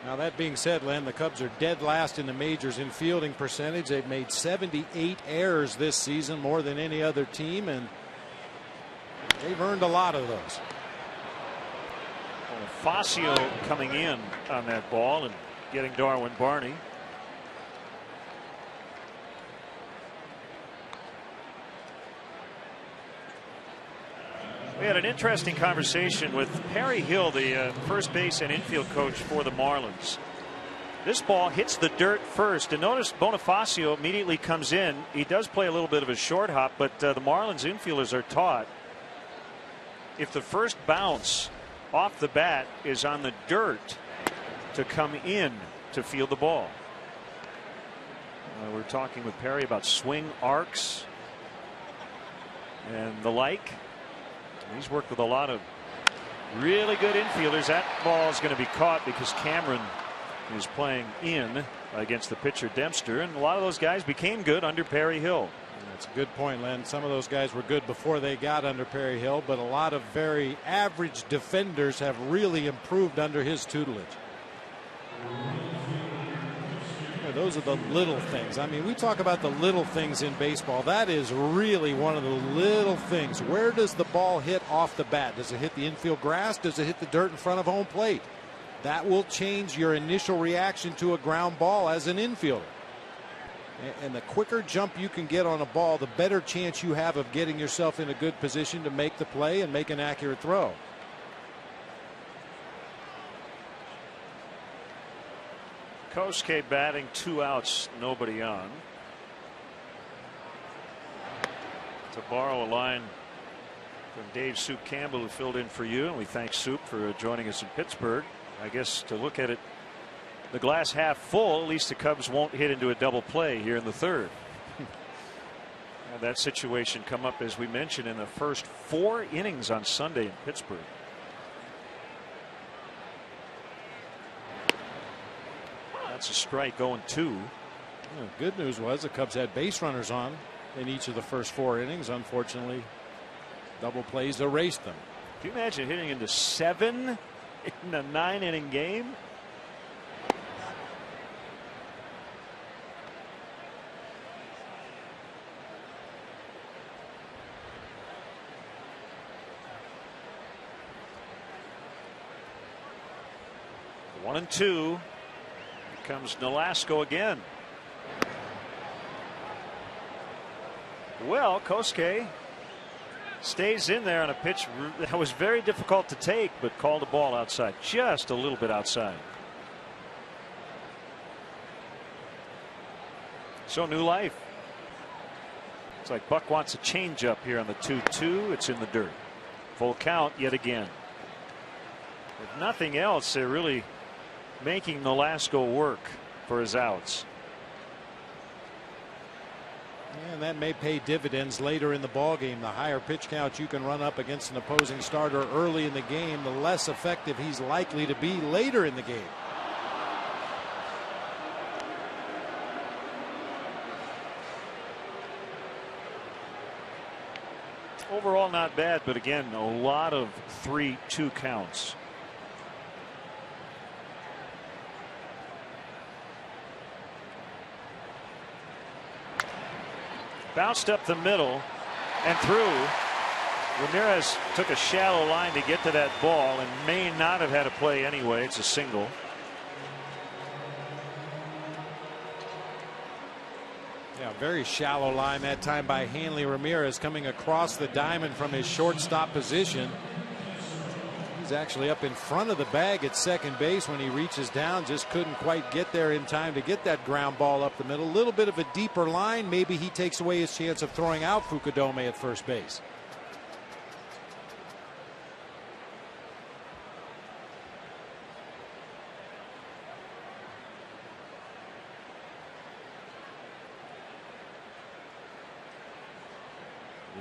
Now, that being said, Len, the Cubs are dead last in the majors in fielding percentage. They've made 78 errors this season, more than any other team, and they've earned a lot of those. Facio coming in on that ball and getting Darwin Barney. We had an interesting conversation with Perry Hill, the first base and infield coach for the Marlins. This ball hits the dirt first, and notice Bonifacio immediately comes in. He does play a little bit of a short hop, but the Marlins infielders are taught if the first bounce off the bat is on the dirt to come in to field the ball. We're talking with Perry about swing arcs and the like. He's worked with a lot of really good infielders. That ball is going to be caught because Cameron is playing in against the pitcher Dempster, and a lot of those guys became good under Perry Hill. That's a good point, Len. Some of those guys were good before they got under Perry Hill, but a lot of very average defenders have really improved under his tutelage. those are the little things. I mean, we talk about the little things in baseball. That is really one of the little things. Where does the ball hit off the bat? Does it hit the infield grass? Does it hit the dirt in front of home plate? That will change your initial reaction to a ground ball as an infielder. And the quicker jump you can get on a ball, the better chance you have of getting yourself in a good position to make the play and make an accurate throw. Kosuke batting, 2 outs, nobody on. To borrow a line from Dave Soup Campbell, who filled in for you, and we thank Soup for joining us in Pittsburgh. I guess to look at it, the glass half full, at least the Cubs won't hit into a double play here in the third. That situation come up, as we mentioned, in the first 4 innings on Sunday in Pittsburgh. That's a strike, going 2. Well, good news was the Cubs had base runners on in each of the first 4 innings. Unfortunately, double plays erased them. Can you imagine hitting into 7 in a 9-inning game? One and 2. Here comes Nolasco again. Well, Kosuke stays in there on a pitch that was very difficult to take, but called a ball outside, just a little bit outside. So new life. It's like Buck wants a changeup here on the 2-2. It's in the dirt. Full count yet again. If nothing else, they're really making Nolasco work for his outs. And that may pay dividends later in the ball game. The higher pitch count you can run up against an opposing starter early in the game, the less effective he's likely to be later in the game. Overall not bad, but again, a lot of 3-2 counts. Bounced up the middle and through. Ramirez took a shallow line to get to that ball and may not have had a play anyway. It's a single. Yeah, very shallow line that time by Hanley Ramirez, coming across the diamond from his shortstop position. He's actually up in front of the bag at second base when he reaches down. Just couldn't quite get there in time to get that ground ball up the middle. A little bit of a deeper line. Maybe he takes away his chance of throwing out Fukudome at first base.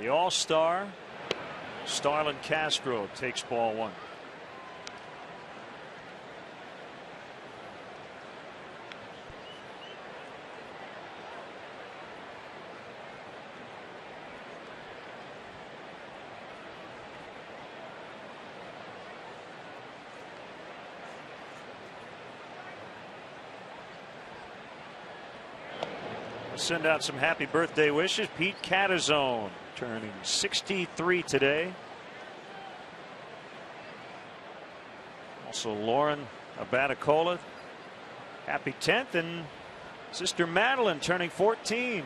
The All-Star Starlin Castro takes ball 1. Send out some happy birthday wishes. Pete Catazone turning 63 today. Also Lauren Abaticola, happy 10th, and sister Madeline turning 14.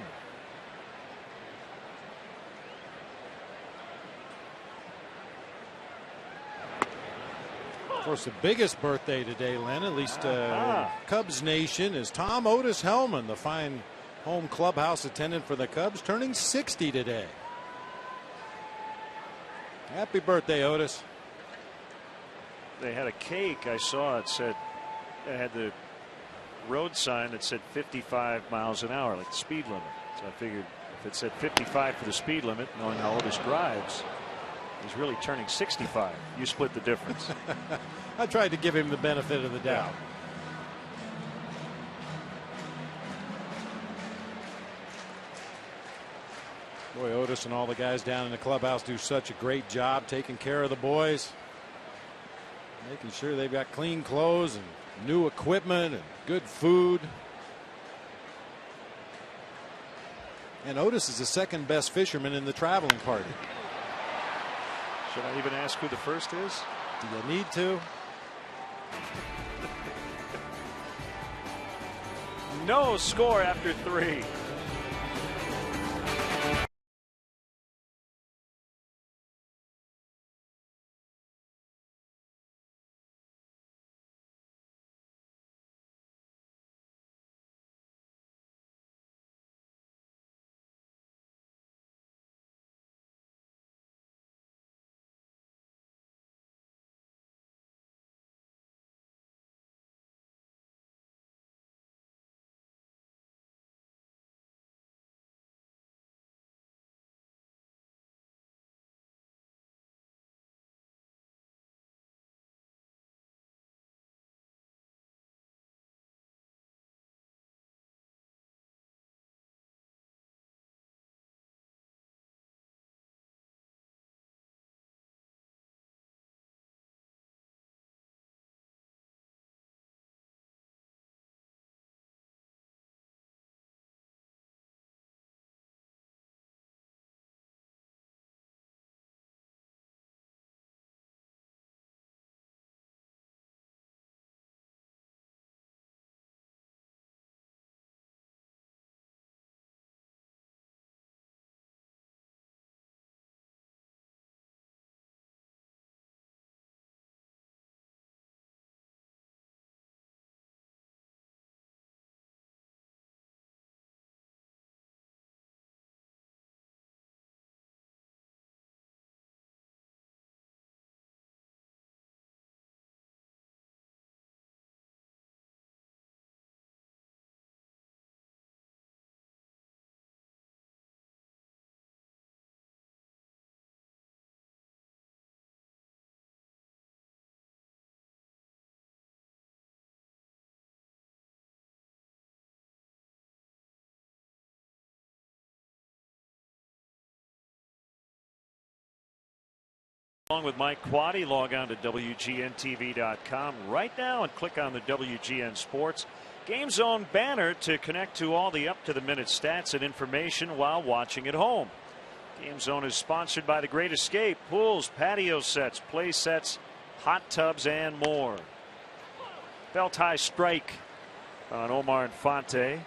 Of course, the biggest birthday today, Len, at least Cubs Nation, is Tom Otis Hellman, the fine home clubhouse attendant for the Cubs, turning 60 today. Happy birthday, Otis. They had a cake I saw. It said, it had the road sign that said 55 miles an hour, like the speed limit. So I figured if it said 55 for the speed limit, knowing how Otis drives, he's really turning 65. You split the difference. I tried to give him the benefit of the doubt. Boy, Otis and all the guys down in the clubhouse do such a great job taking care of the boys, making sure they've got clean clothes and new equipment and good food. And Otis is the second best fisherman in the traveling party. Should I even ask who the first is? Do you need to? No score after 3. Along with Mike Quaddy, log on to WGNTV.com right now and click on the WGN Sports Game Zone banner to connect to all the up-to-the-minute stats and information while watching at home. Game Zone is sponsored by The Great Escape, pools, patio sets, play sets, hot tubs, and more. Belt high strike on Omar Infante.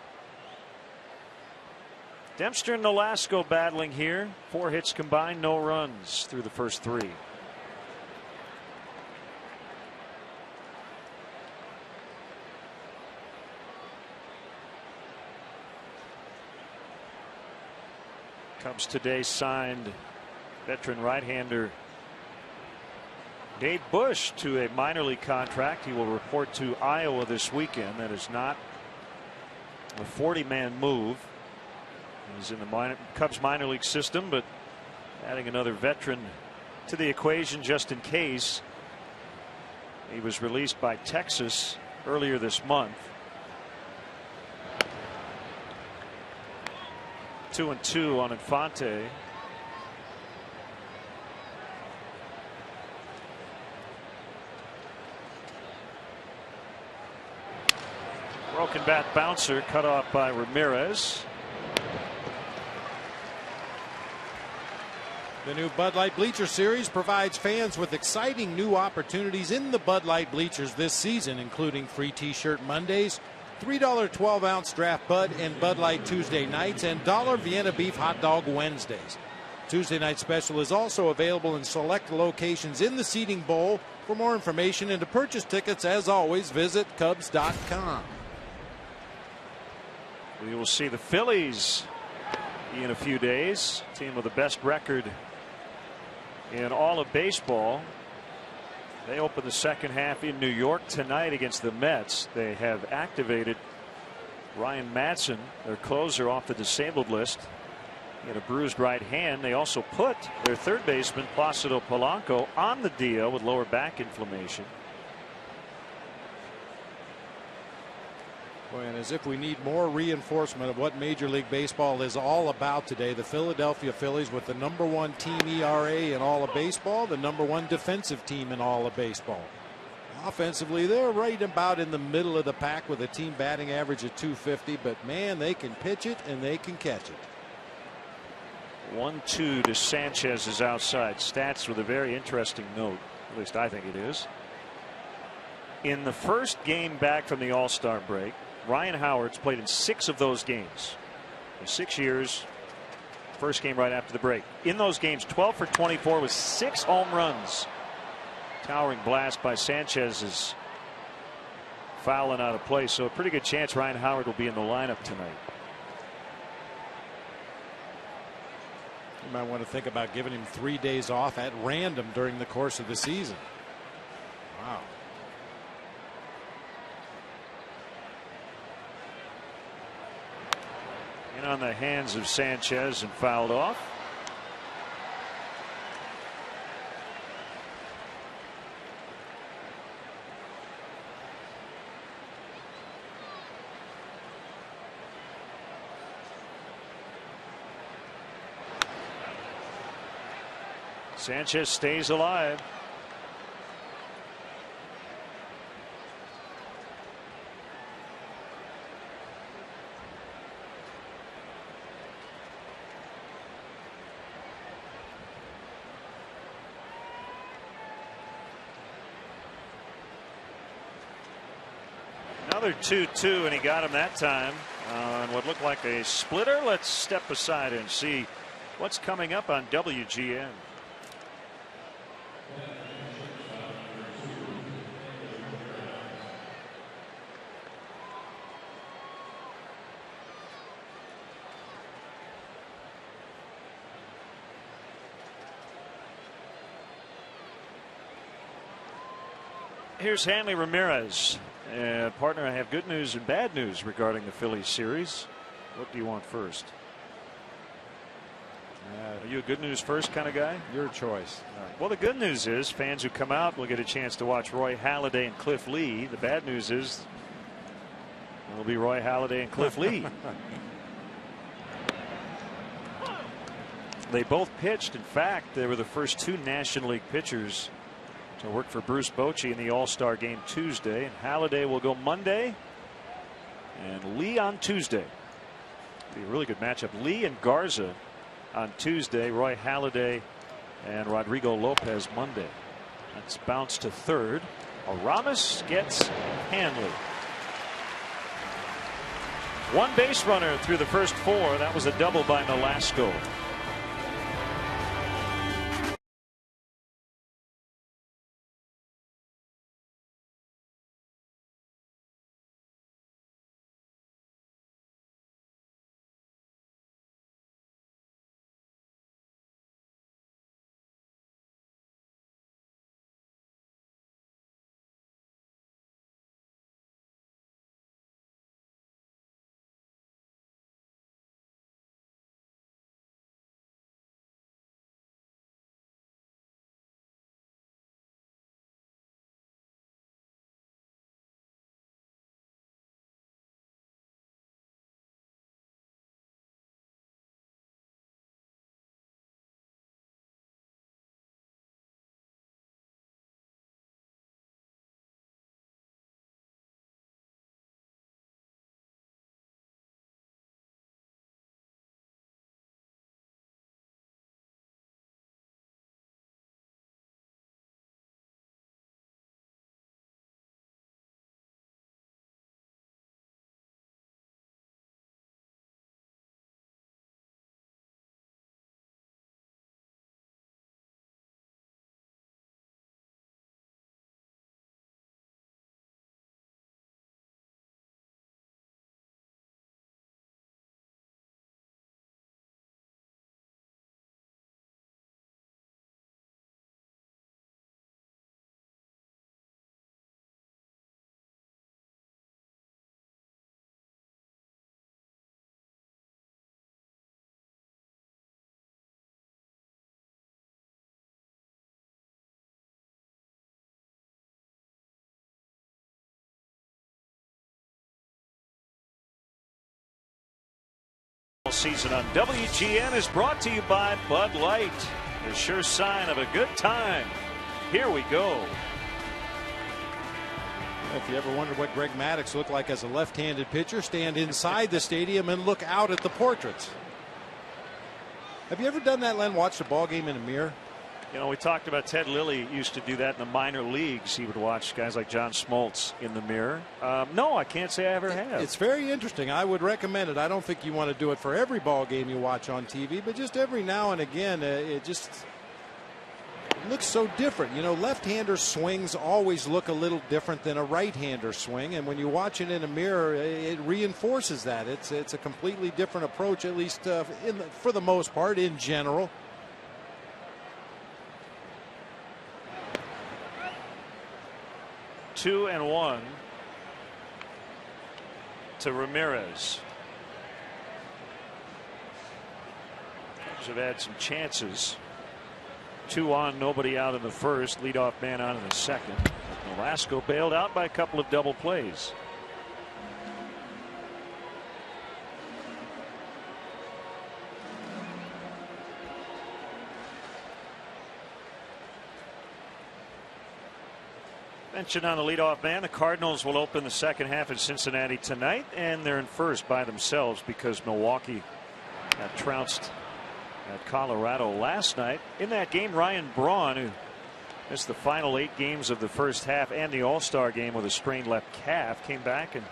Dempster and Nolasco battling here. 4 hits combined, no runs through the first 3. Cubs today signed veteran right-hander Dave Bush to a minor league contract. He will report to Iowa this weekend. That is not a 40-man move. He's in the Cubs minor league system, but adding another veteran to the equation just in case. He was released by Texas earlier this month. 2-2 on Infante. Broken bat bouncer cut off by Ramirez. The new Bud Light Bleacher Series provides fans with exciting new opportunities in the Bud Light bleachers this season, including free T-shirt Mondays, $3 12-ounce draft Bud and Bud Light Tuesday nights, and $1 Vienna beef hot dog Wednesdays. Tuesday night special is also available in select locations in the seating bowl. For more information and to purchase tickets, as always, visit Cubs.com. We will see the Phillies in a few days. Team with the best record in all of baseball. They open the second half in New York tonight against the Mets. They have activated Ryan Madson, their closer, off the disabled list. He had a bruised right hand. They also put their third baseman Placido Polanco on the DL with lower back inflammation. Boy, and as if we need more reinforcement of what Major League Baseball is all about today, the Philadelphia Phillies with the #1 team ERA in all of baseball, the #1 defensive team in all of baseball. Offensively, they're right about in the middle of the pack with a team batting average of .250, but man, they can pitch it and they can catch it. 1-2 to Sanchez's outside. Stats with a very interesting note. At least I think it is. In the first game back from the All-Star break, Ryan Howard's played in 6 of those games. In 6 years, first game right after the break. In those games, 12 for 24 with 6 home runs. Towering blast by Sanchez is fouling out of play, so a pretty good chance Ryan Howard will be in the lineup tonight. You might want to think about giving him 3 days off at random during the course of the season. Wow. In on the hands of Sanchez and fouled off. Sanchez stays alive. Another 2-2, and he got him that time on what looked like a splitter. Let's step aside and see what's coming up on WGN. Here's Hanley Ramirez. Partner, I have good news and bad news regarding the Phillies series. What do you want first? Are you a good news first kind of guy? Your choice. Well, the good news is fans who come out will get a chance to watch Roy Halladay and Cliff Lee. The bad news is it'll be Roy Halladay and Cliff Lee. They both pitched. In fact, they were the first 2 National League pitchers to work for Bruce Bochy in the All-Star game Tuesday. And Halladay will go Monday and Lee on Tuesday. Be a really good matchup. Lee and Garza on Tuesday. Roy Halladay and Rodrigo Lopez Monday. That's bounced to third. Aramis gets Hanley. 1 base runner through the first 4. That was a double by Nolasco. Season on WGN is brought to you by Bud Light. A sure sign of a good time. Here we go. If you ever wondered what Greg Maddux looked like as a left-handed pitcher, stand inside the stadium and look out at the portraits. Have you ever done that, Len? Watched a ball game in a mirror? You know, we talked about Ted Lilly used to do that in the minor leagues. He would watch guys like John Smoltz in the mirror. No, I can't say I ever have. It's very interesting. I would recommend it. I don't think you want to do it for every ball game you watch on TV, but just every now and again, it looks so different. You know, left-hander swings always look a little different than a right-hander swing, and when you watch it in a mirror, it reinforces that. It's a completely different approach, at least for the most part, in general. Two and one to Ramirez. Cubs have had some chances. 2 on, nobody out in the first. Leadoff man on in the second. Velasco bailed out by a couple of double plays. Mention on the leadoff man. The Cardinals will open the second half in Cincinnati tonight, and they're in first by themselves because Milwaukee got trounced at Colorado last night. In that game, Ryan Braun, who missed the final 8 games of the first half and the All-Star game with a sprained left calf, came back and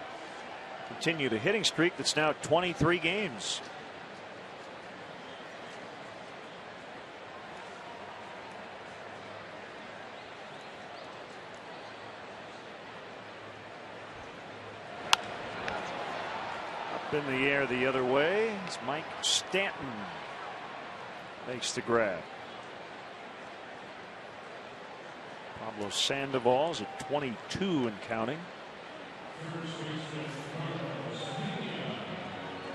continued a hitting streak that's now 23 games. In the air the other way is Mike Stanton. Makes the grab. Pablo Sandoval's at 22 and counting.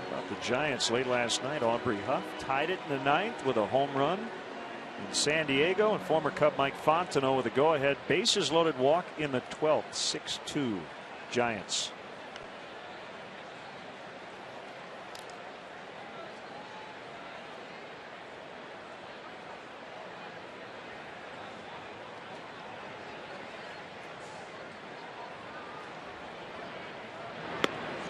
About the Giants late last night, Aubrey Huff tied it in the 9th with a home run in San Diego, and former Cub Mike Fontenot with a go-ahead bases loaded walk in the 12th. 6-2 Giants.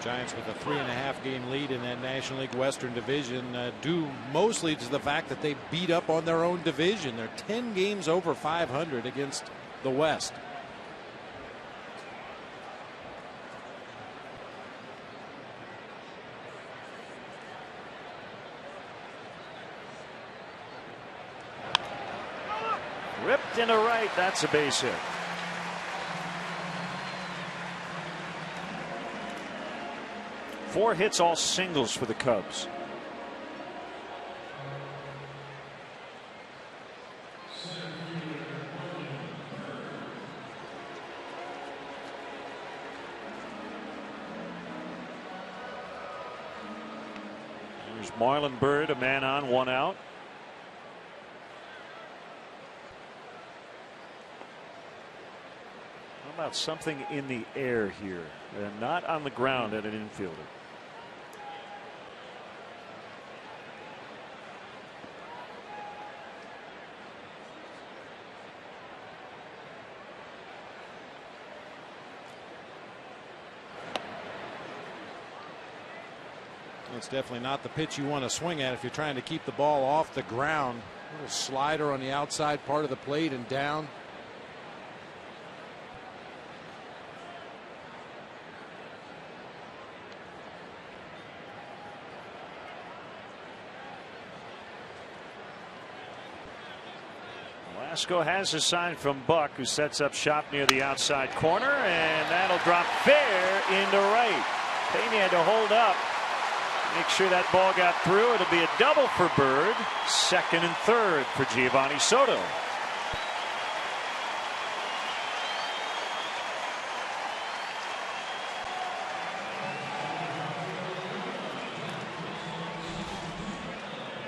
Giants with a 3.5 game lead in that National League Western Division, due mostly to the fact that they beat up on their own division. They're 10 games over 500 against the West. Ripped into right. That's a base hit. Four hits, all singles for the Cubs. There's Marlon Byrd, a man on, 1 out. How about something in the air here and not on the ground at an infielder? It's definitely not the pitch you want to swing at if you're trying to keep the ball off the ground. A little slider on the outside part of the plate and down. Velasco has a sign from Buck, who sets up shop near the outside corner, and that'll drop fair into right. Pena had to hold up, make sure that ball got through. It'll be a double for Byrd, second and third for Giovanni Soto.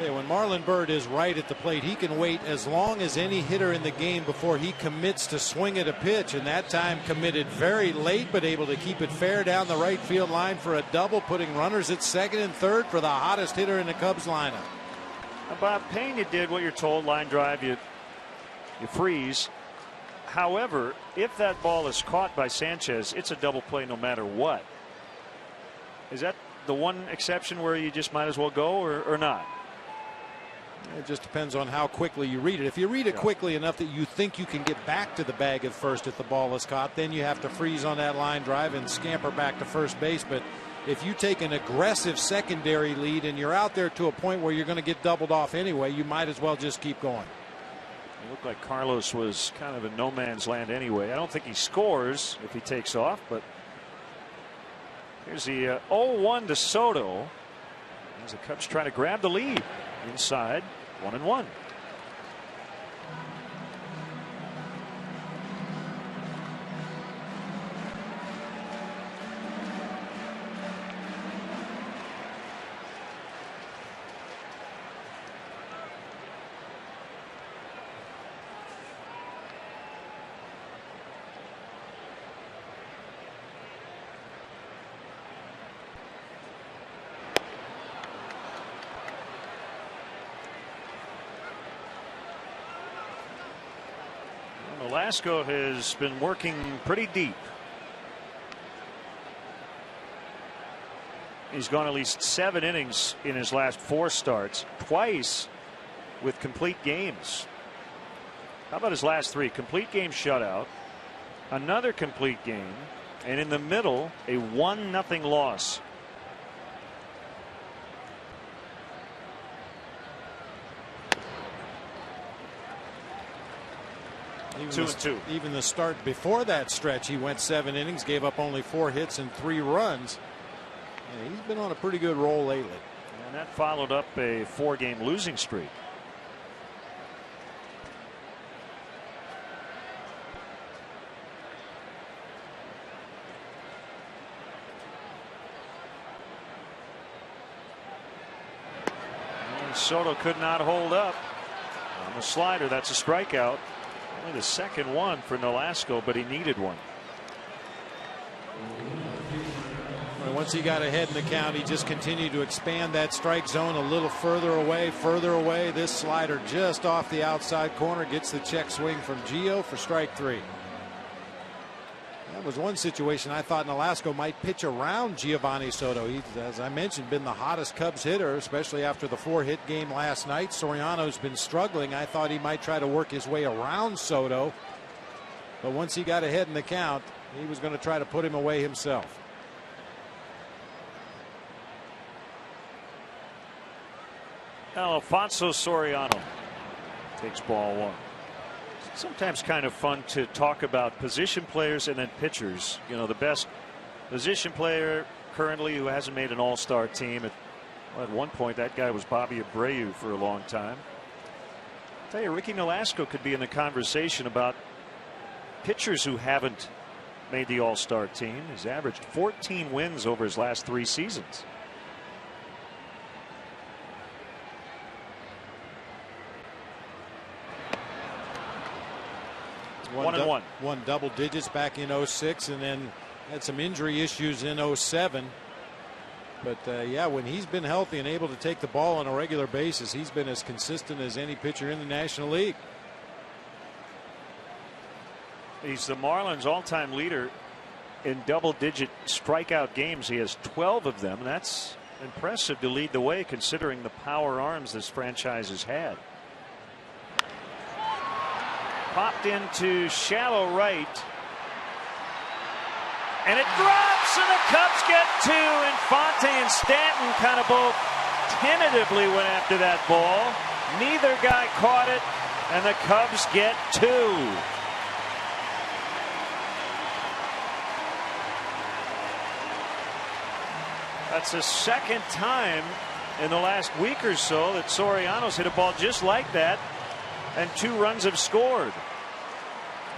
When Marlon Byrd is right at the plate, he can wait as long as any hitter in the game before he commits to swing at a pitch, and that time committed very late, but able to keep it fair down the right field line for a double, putting runners at second and third for the hottest hitter in the Cubs lineup. Bob Pena did what you're told, line drive, you freeze. However, if that ball is caught by Sanchez, it's a double play no matter what. Is that the one exception where you just might as well go, or not? It just depends on how quickly you read it. If you read it quickly enough that you think you can get back to the bag at first if the ball is caught, then you have to freeze on that line drive and scamper back to first base. But if you take an aggressive secondary lead and you're out there to a point where you're going to get doubled off anyway, you might as well just keep going. It looked like Carlos was kind of in no man's land anyway. I don't think he scores if he takes off, but here's the 0-1 to Soto as the Cubs try to grab the lead inside 1-1. Velasco has been working pretty deep. He's gone at least 7 innings in his last 4 starts, twice with complete games. How about his last 3? Complete game shutout, another complete game, and in the middle, a 1-0 loss. Even the start before that stretch, he went 7 innings, gave up only 4 hits and 3 runs. Yeah, he's been on a pretty good roll lately. And that followed up a 4-game losing streak. And Soto could not hold up on the slider. That's a strikeout. Only the second one for Nolasco, but he needed one. Once he got ahead in the count, he just continued to expand that strike zone a little further away, further away. This slider just off the outside corner gets the check swing from Gio for strike 3. That was one situation I thought Nolasco might pitch around Giovanni Soto. He's, as I mentioned, been the hottest Cubs hitter, especially after the 4-hit game last night. Soriano's been struggling. I thought he might try to work his way around Soto. But once he got ahead in the count, he was going to try to put him away himself. Alfonso Soriano takes ball 1. Sometimes kind of fun to talk about position players and then pitchers. You know, the best position player currently who hasn't made an all-star team. At one point, that guy was Bobby Abreu for a long time. I'll tell you, Ricky Nolasco could be in the conversation about pitchers who haven't made the all-star team. He's averaged 14 wins over his last 3 seasons. Won double digits back in 06 and then had some injury issues in 07. But yeah, when he's been healthy and able to take the ball on a regular basis, he's been as consistent as any pitcher in the National League. He's the Marlins all-time leader in double-digit strikeout games. He has 12 of them. That's impressive to lead the way considering the power arms this franchise has had. Popped into shallow right. And it drops, and the Cubs get 2. Infante and Stanton kind of both tentatively went after that ball. Neither guy caught it, and the Cubs get 2. That's the second time in the last week or so that Soriano's hit a ball just like that, and 2 runs have scored.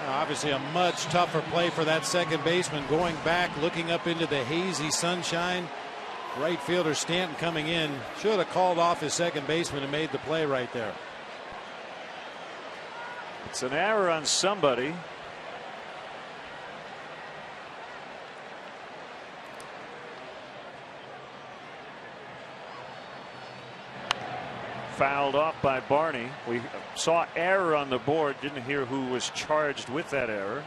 Obviously a much tougher play for that second baseman, going back, looking up into the hazy sunshine. Right fielder Stanton coming in should have called off his second baseman and made the play right there. It's an error on somebody. Fouled off by Barney. We saw error on the board, didn't hear who was charged with that error.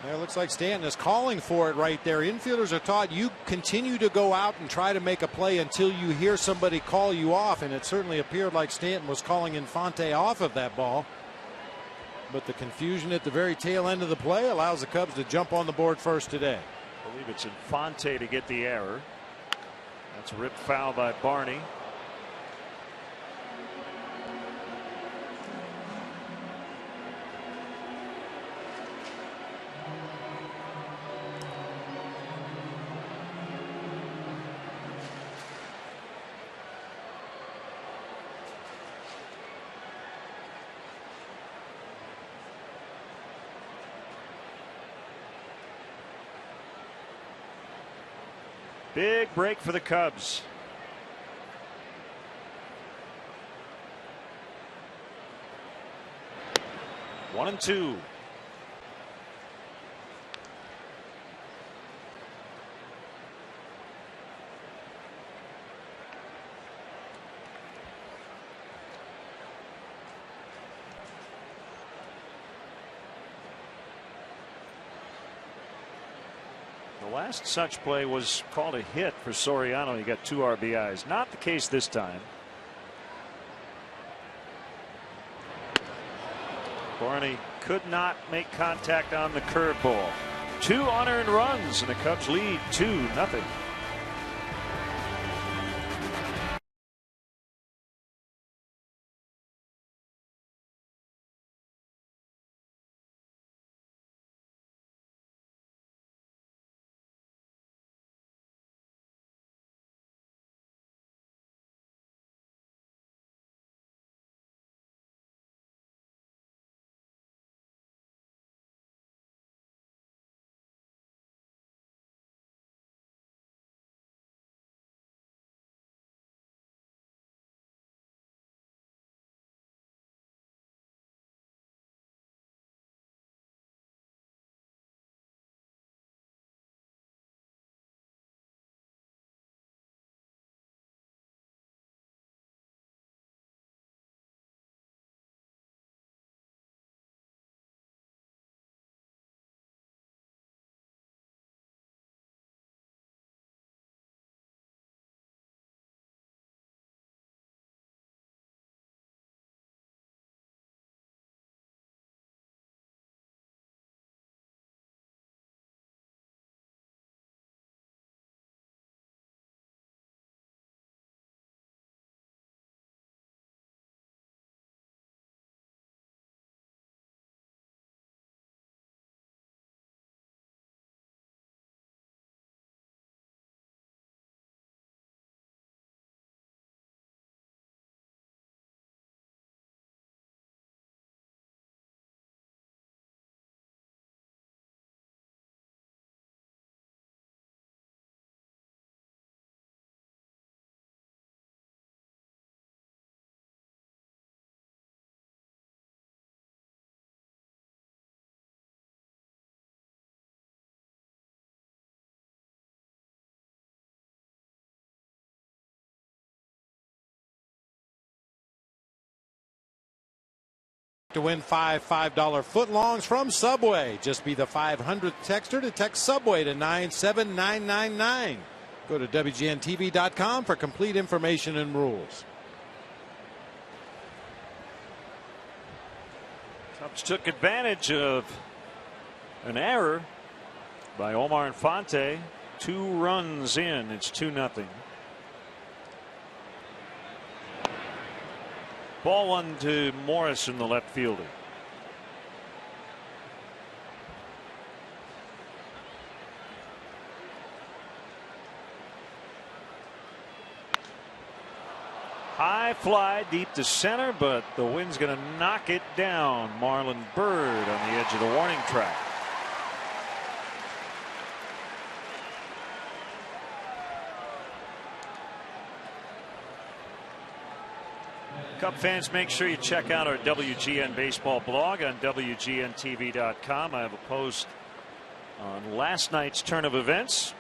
It looks like Stanton is calling for it right there. Infielders are taught you continue to go out and try to make a play until you hear somebody call you off, and it certainly appeared like Stanton was calling Infante off of that ball. But the confusion at the very tail end of the play allows the Cubs to jump on the board first today. I believe it's Infante to get the error. That's a ripped foul by Barney. Big break for the Cubs. One and two. The last such play was called a hit for Soriano. He got 2 RBIs. Not the case this time. Barney could not make contact on the curveball. 2 unearned runs, and the Cubs lead 2-0. To win 5 $5 footlongs from Subway. Just be the 500th texter to text Subway to 97999. Go to WGNTV.com for complete information and rules. Cubs took advantage of an error by Omar Infante. 2 runs in. It's 2-0. Ball 1 to Morrison, the left fielder. High fly deep to center, but the wind's going to knock it down. Marlon Byrd on the edge of the warning track. Cub fans, make sure you check out our WGN Baseball blog on WGNTV.com. I have a post on last night's turn of events.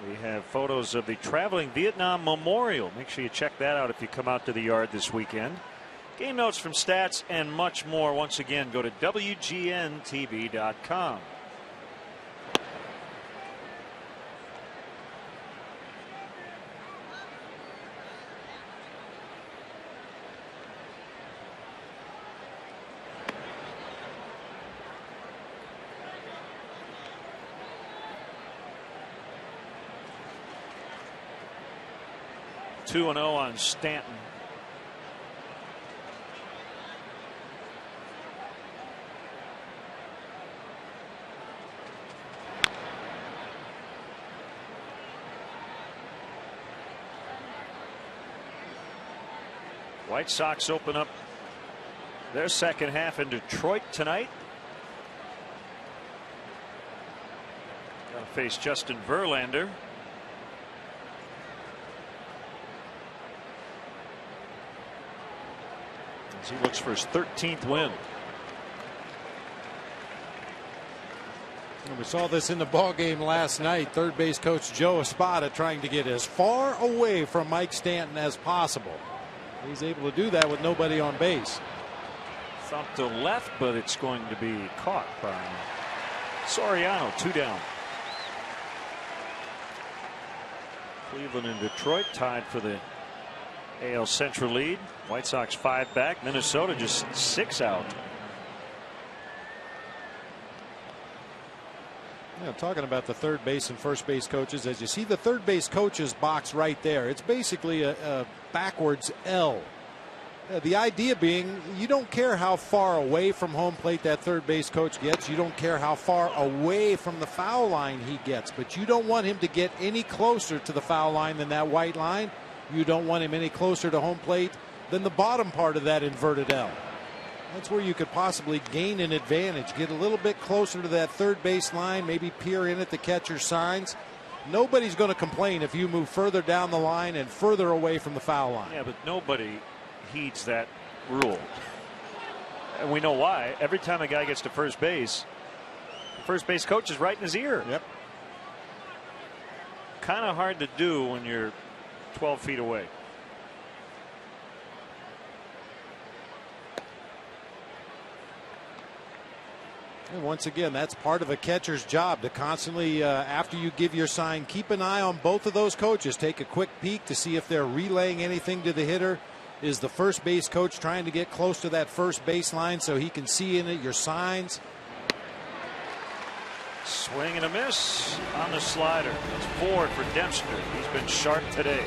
We have photos of the traveling Vietnam Memorial. Make sure you check that out if you come out to the yard this weekend. Game notes from stats and much more. Once again, go to WGNTV.com. 2-0 on Stanton. White Sox open up their second half in Detroit tonight. Going to face Justin Verlander. As he looks for his 13th win. And we saw this in the ball game last night. Third base coach Joe Espada trying to get as far away from Mike Stanton as possible. He's able to do that with nobody on base. Thump to left, but it's going to be caught by Soriano. 2 down. Cleveland and Detroit tied for the AL Central lead. White Sox 5 back. Minnesota just 6 out. Yeah, talking about the third base and first base coaches, as you see the third base coaches box right there, it's basically a backwards L. The idea being you don't care how far away from home plate that third base coach gets. You don't care how far away from the foul line he gets, but you don't want him to get any closer to the foul line than that white line. You don't want him any closer to home plate than the bottom part of that inverted L. That's where you could possibly gain an advantage. Get a little bit closer to that third base line, maybe peer in at the catcher's signs. Nobody's going to complain if you move further down the line and further away from the foul line. Yeah, but nobody heeds that rule. And we know why. Every time a guy gets to first base, the first base coach is right in his ear. Yep. Kind of hard to do when you're 12 feet away. And once again, that's part of a catcher's job to constantly, after you give your sign, keep an eye on both of those coaches. Take a quick peek to see if they're relaying anything to the hitter. Is the first base coach trying to get close to that first baseline so he can see in it your signs? Swing and a miss on the slider. It's Ford for Dempster. He's been sharp today.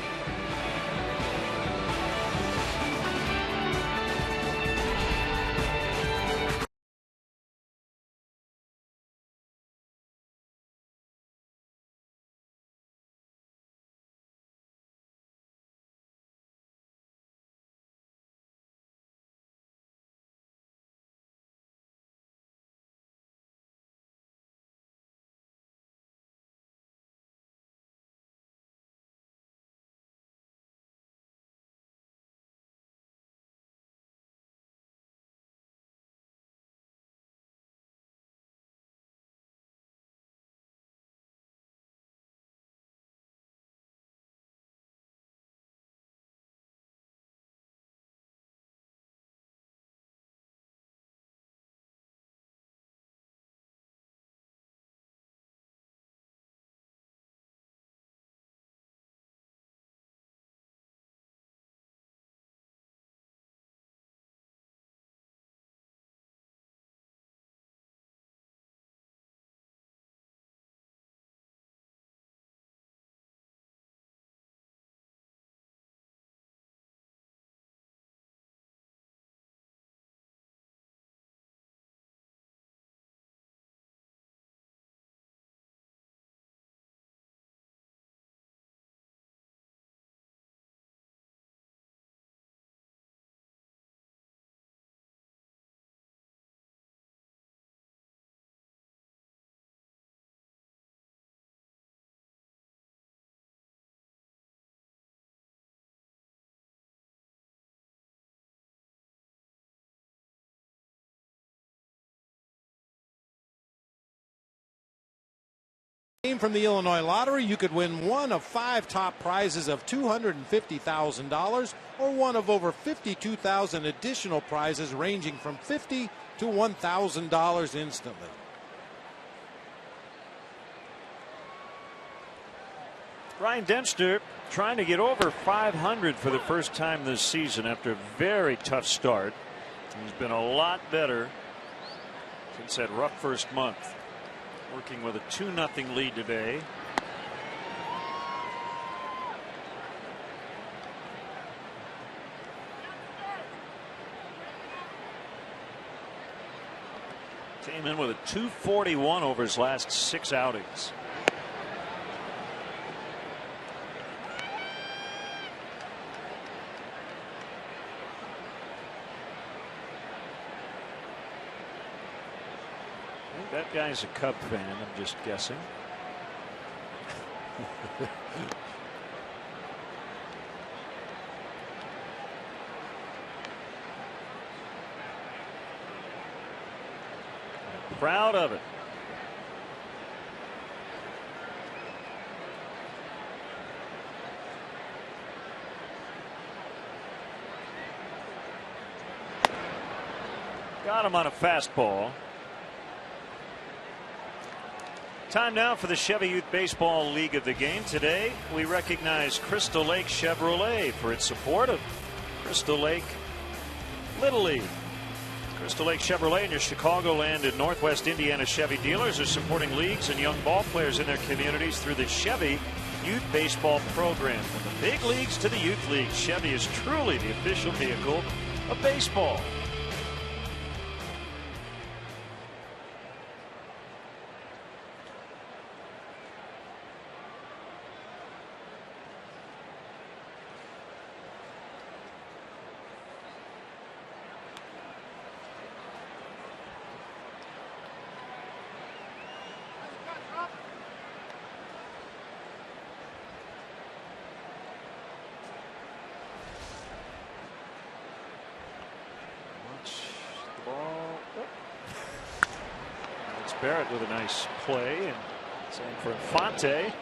From the Illinois Lottery, you could win one of 5 top prizes of $250,000 or one of over 52,000 additional prizes ranging from $50,000 to $1,000 instantly. Ryan Dempster trying to get over 500 for the first time this season after a very tough start. He's been a lot better since that rough first month. Working with a 2-0 lead today. Came in with a 241 over his last 6 outings. I think that guy's a Cub fan. I'm just guessing. Proud of it. Got him on a fastball. Time now for the Chevy Youth Baseball League of the Game. Today we recognize Crystal Lake Chevrolet for its support of Crystal Lake Little League. Crystal Lake Chevrolet and your Chicagoland and Northwest Indiana Chevy dealers are supporting leagues and young ball players in their communities through the Chevy Youth Baseball program. From the big leagues to the youth leagues, Chevy is truly the official vehicle of baseball. Barrett with a nice play, and same for Infante.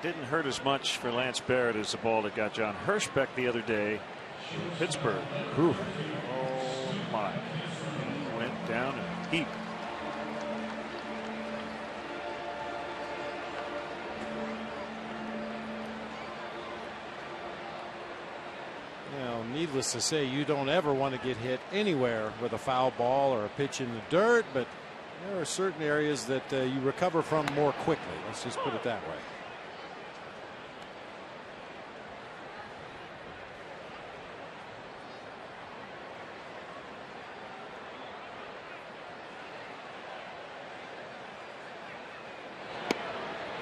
Didn't hurt as much for Lance Barrett as the ball that got John Hirschbeck the other day in Pittsburgh. Whew. Oh my. He went down in a heap. Needless to say, you don't ever want to get hit anywhere with a foul ball or a pitch in the dirt, but there are certain areas that you recover from more quickly. Let's just put it that way.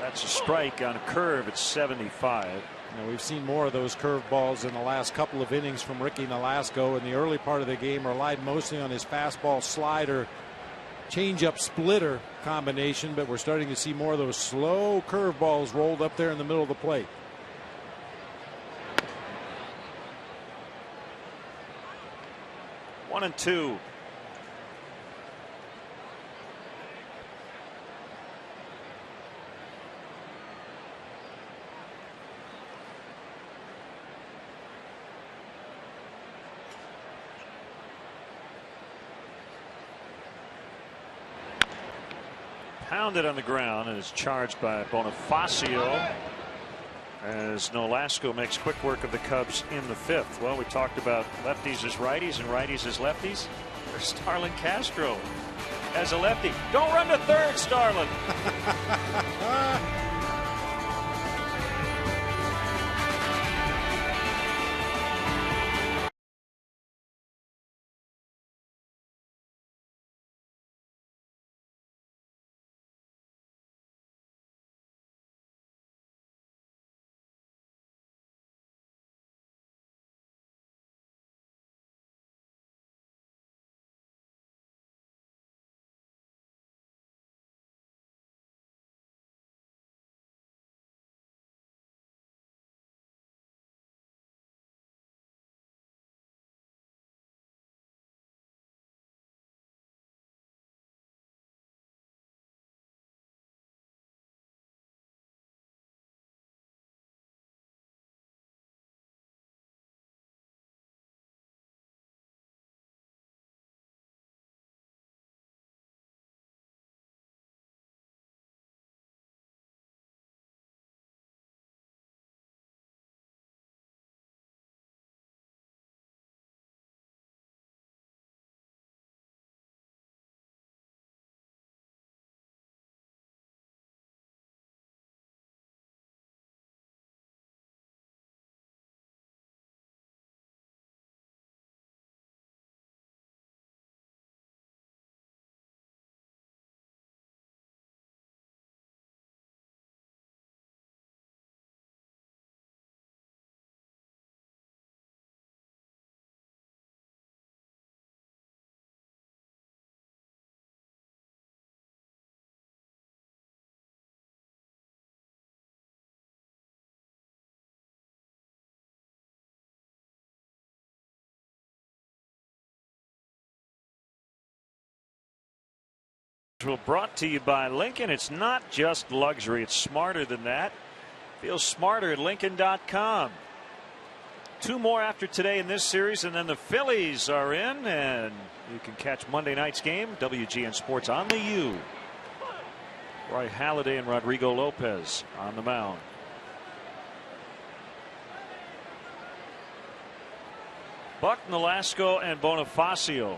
That's a strike on a curve at 75. Now, we've seen more of those curveballs in the last couple of innings from Ricky Nolasco. In the early part of the game, relied mostly on his fastball slider changeup splitter combination, but we're starting to see more of those slow curveballs rolled up there in the middle of the plate. One and two. Pounded on the ground and is charged by Bonifacio as Nolasco makes quick work of the Cubs in the fifth. Well, we talked about lefties as righties and righties as lefties. There's Starlin Castro as a lefty. Don't run to third, Starlin. Brought to you by Lincoln. It's not just luxury, it's smarter than that. Feel smarter at Lincoln.com. 2 more after today in this series, and then the Phillies are in, and you can catch Monday night's game. WGN Sports on the U. Roy Halladay and Rodrigo Lopez on the mound. Buck, Nolasco, and Bonifacio.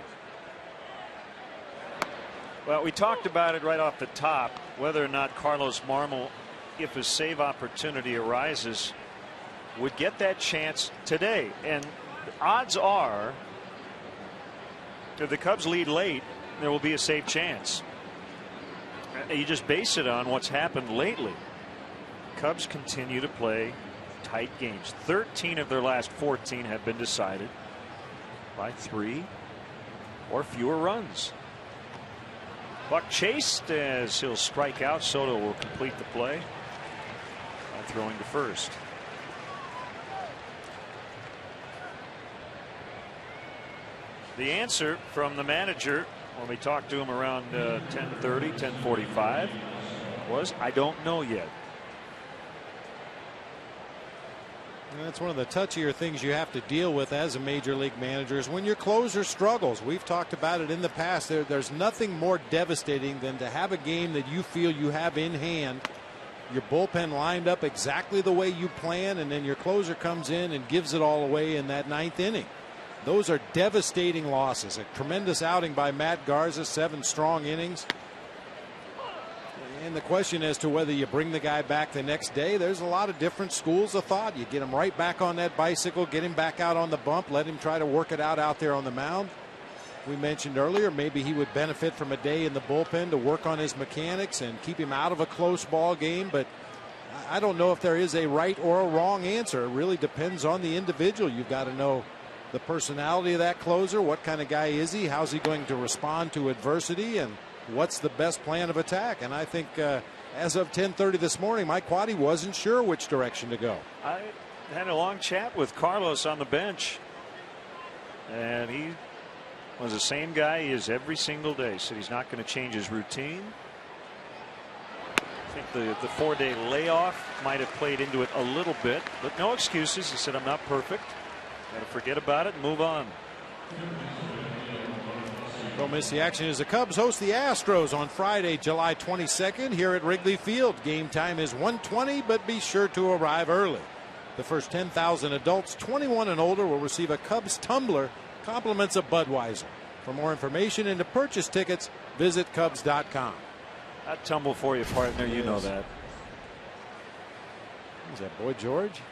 Well, we talked about it right off the top, whether or not Carlos Marmol, if a save opportunity arises, would get that chance today. And odds are, if the Cubs lead late, there will be a save chance. You just base it on what's happened lately. Cubs continue to play tight games. 13 of their last 14 have been decided by 3 or fewer runs. Buck chased as he'll strike out. Soto will complete the play by throwing to first. The answer from the manager when we talked to him around 10:30, 10:45 was, I don't know yet. And that's one of the touchier things you have to deal with as a major league manager is when your closer struggles. We've talked about it in the past. There's nothing more devastating than to have a game that you feel you have in hand, your bullpen lined up exactly the way you plan, and then your closer comes in and gives it all away in that 9th inning. Those are devastating losses. A tremendous outing by Matt Garza, 7 strong innings. And the question as to whether you bring the guy back the next day, there's a lot of different schools of thought. You get him right back on that bicycle, get him back out on the bump, let him try to work it out there on the mound. We mentioned earlier maybe he would benefit from a day in the bullpen to work on his mechanics and keep him out of a close ball game. But I don't know if there is a right or a wrong answer. It really depends on the individual. You've got to know the personality of that closer. What kind of guy is he? How's he going to respond to adversity? And what's the best plan of attack? And I think as of 10:30 this morning, Mike Quade wasn't sure which direction to go. I had a long chat with Carlos on the bench, and he was the same guy he is every single day. Said he's not going to change his routine. I think the 4-day layoff might have played into it a little bit, but no excuses. He said, I'm not perfect. Got to forget about it and move on. Don't miss the action as the Cubs host the Astros on Friday, July 22nd here at Wrigley Field. Game time is 1:20, but be sure to arrive early. The first 10,000 adults 21 and older will receive a Cubs tumbler, compliments of Budweiser. For more information and to purchase tickets, visit Cubs.com. I'd tumble for you, partner. You know that. Is that Boy George?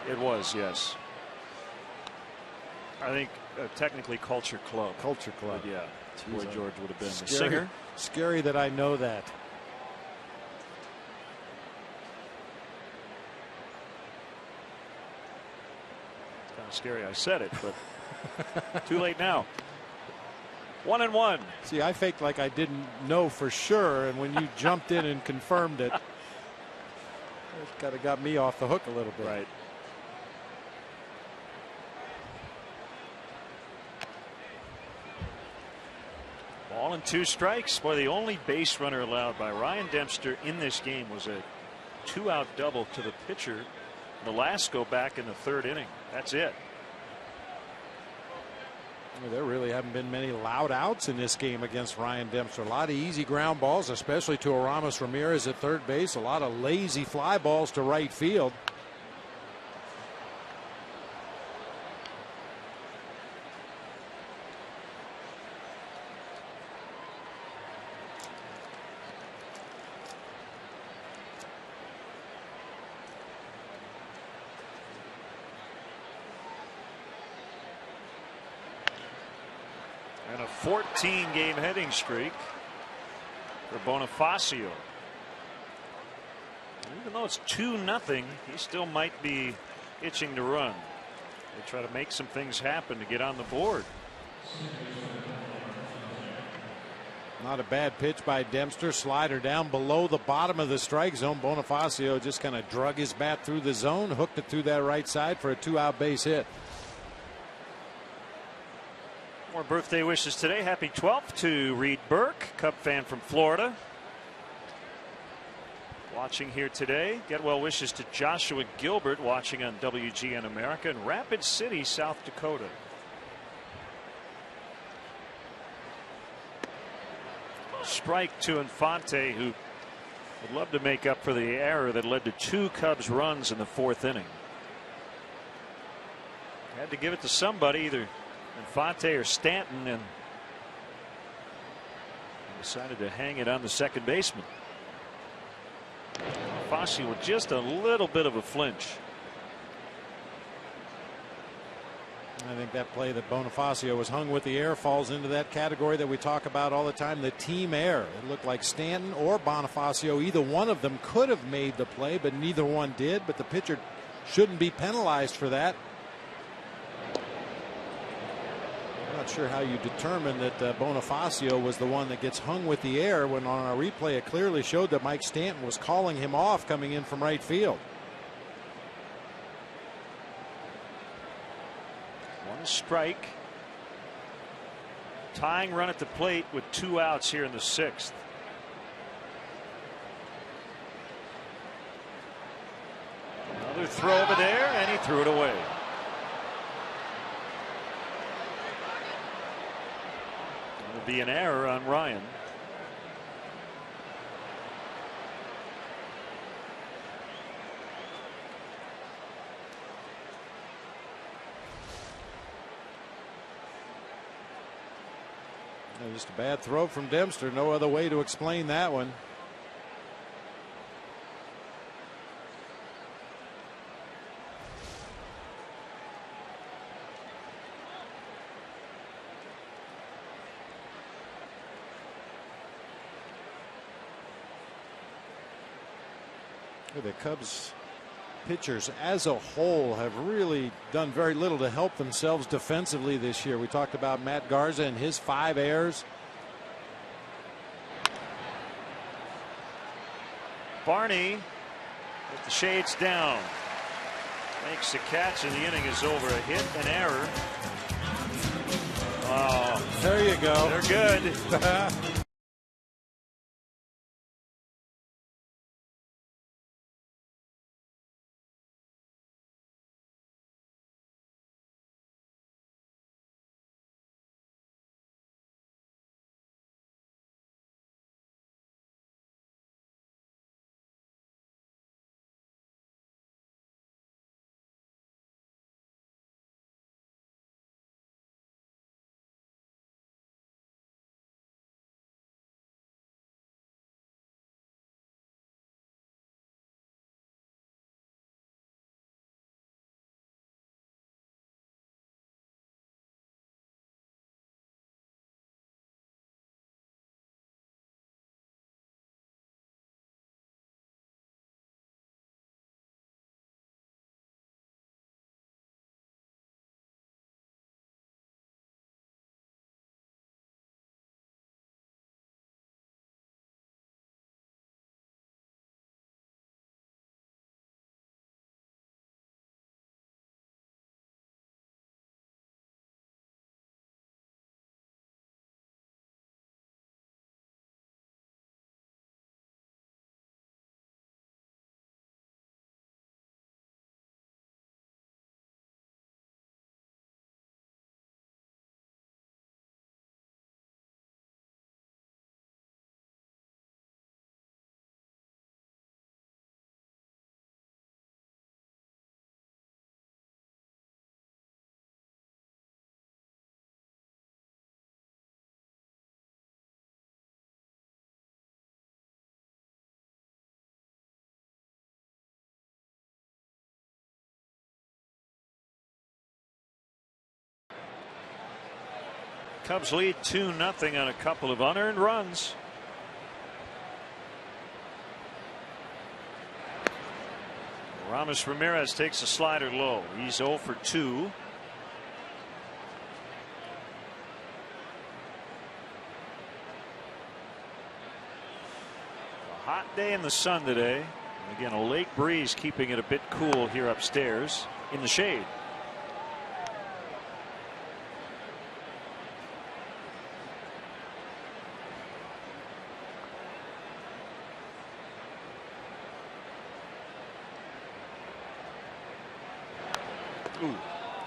It was, yes. I think technically Culture Club. Culture Club. But yeah, Boy George would have been scary, the singer. Scary that I know that. It's kind of scary I said it, but too late now. 1-1. See, I faked like I didn't know for sure, and when you jumped in and confirmed it, it kind of got me off the hook a little bit. Right. Ball and 2 strikes. Boy, the only base runner allowed by Ryan Dempster in this game was a 2-out double to the pitcher. Nolasco back in the 3rd inning. That's it. Well, there really haven't been many loud outs in this game against Ryan Dempster. A lot of easy ground balls, especially to Aramis Ramirez at third base. A lot of lazy fly balls to right field. And a 14-game hitting streak for Bonifacio. Even though it's 2-0, he still might be itching to run. They try to make some things happen to get on the board. Not a bad pitch by Dempster. Slider down below the bottom of the strike zone. Bonifacio just kind of drug his bat through the zone, hooked it through that right side for a 2-out base hit. More birthday wishes today. Happy 12th to Reed Burke, Cub fan from Florida. Watching here today. Get well wishes to Joshua Gilbert, watching on WGN America in Rapid City, South Dakota. Strike to Infante, who would love to make up for the error that led to 2 Cubs runs in the 4th inning. Had to give it to somebody, either Infante or Stanton, and decided to hang it on the second baseman. Bonifacio with just a little bit of a flinch. I think that play that Bonifacio was hung with the air falls into that category that we talk about all the time, the team error. It looked like Stanton or Bonifacio, either one of them could have made the play, but neither one did. But the pitcher shouldn't be penalized for that. I'm not sure how you determine that Bonifacio was the one that gets hung with the air, when on a replay it clearly showed that Mike Stanton was calling him off coming in from right field. One strike. Tying run at the plate with 2 outs here in the 6th. Another throw over there, and he threw it away. It'll be an error on Ryan. Just a bad throw from Dempster. No other way to explain that one. The Cubs pitchers as a whole have really done very little to help themselves defensively this year. We talked about Matt Garza and his 5 errors. Barney with the shades down makes the catch, and the inning is over. A hit, an error. Oh, there you go. They're good. Cubs lead 2-0 on a couple of unearned runs. Ramos Ramirez takes a slider low. He's 0 for 2. A hot day in the sun today. And again, a lake breeze keeping it a bit cool here upstairs in the shade.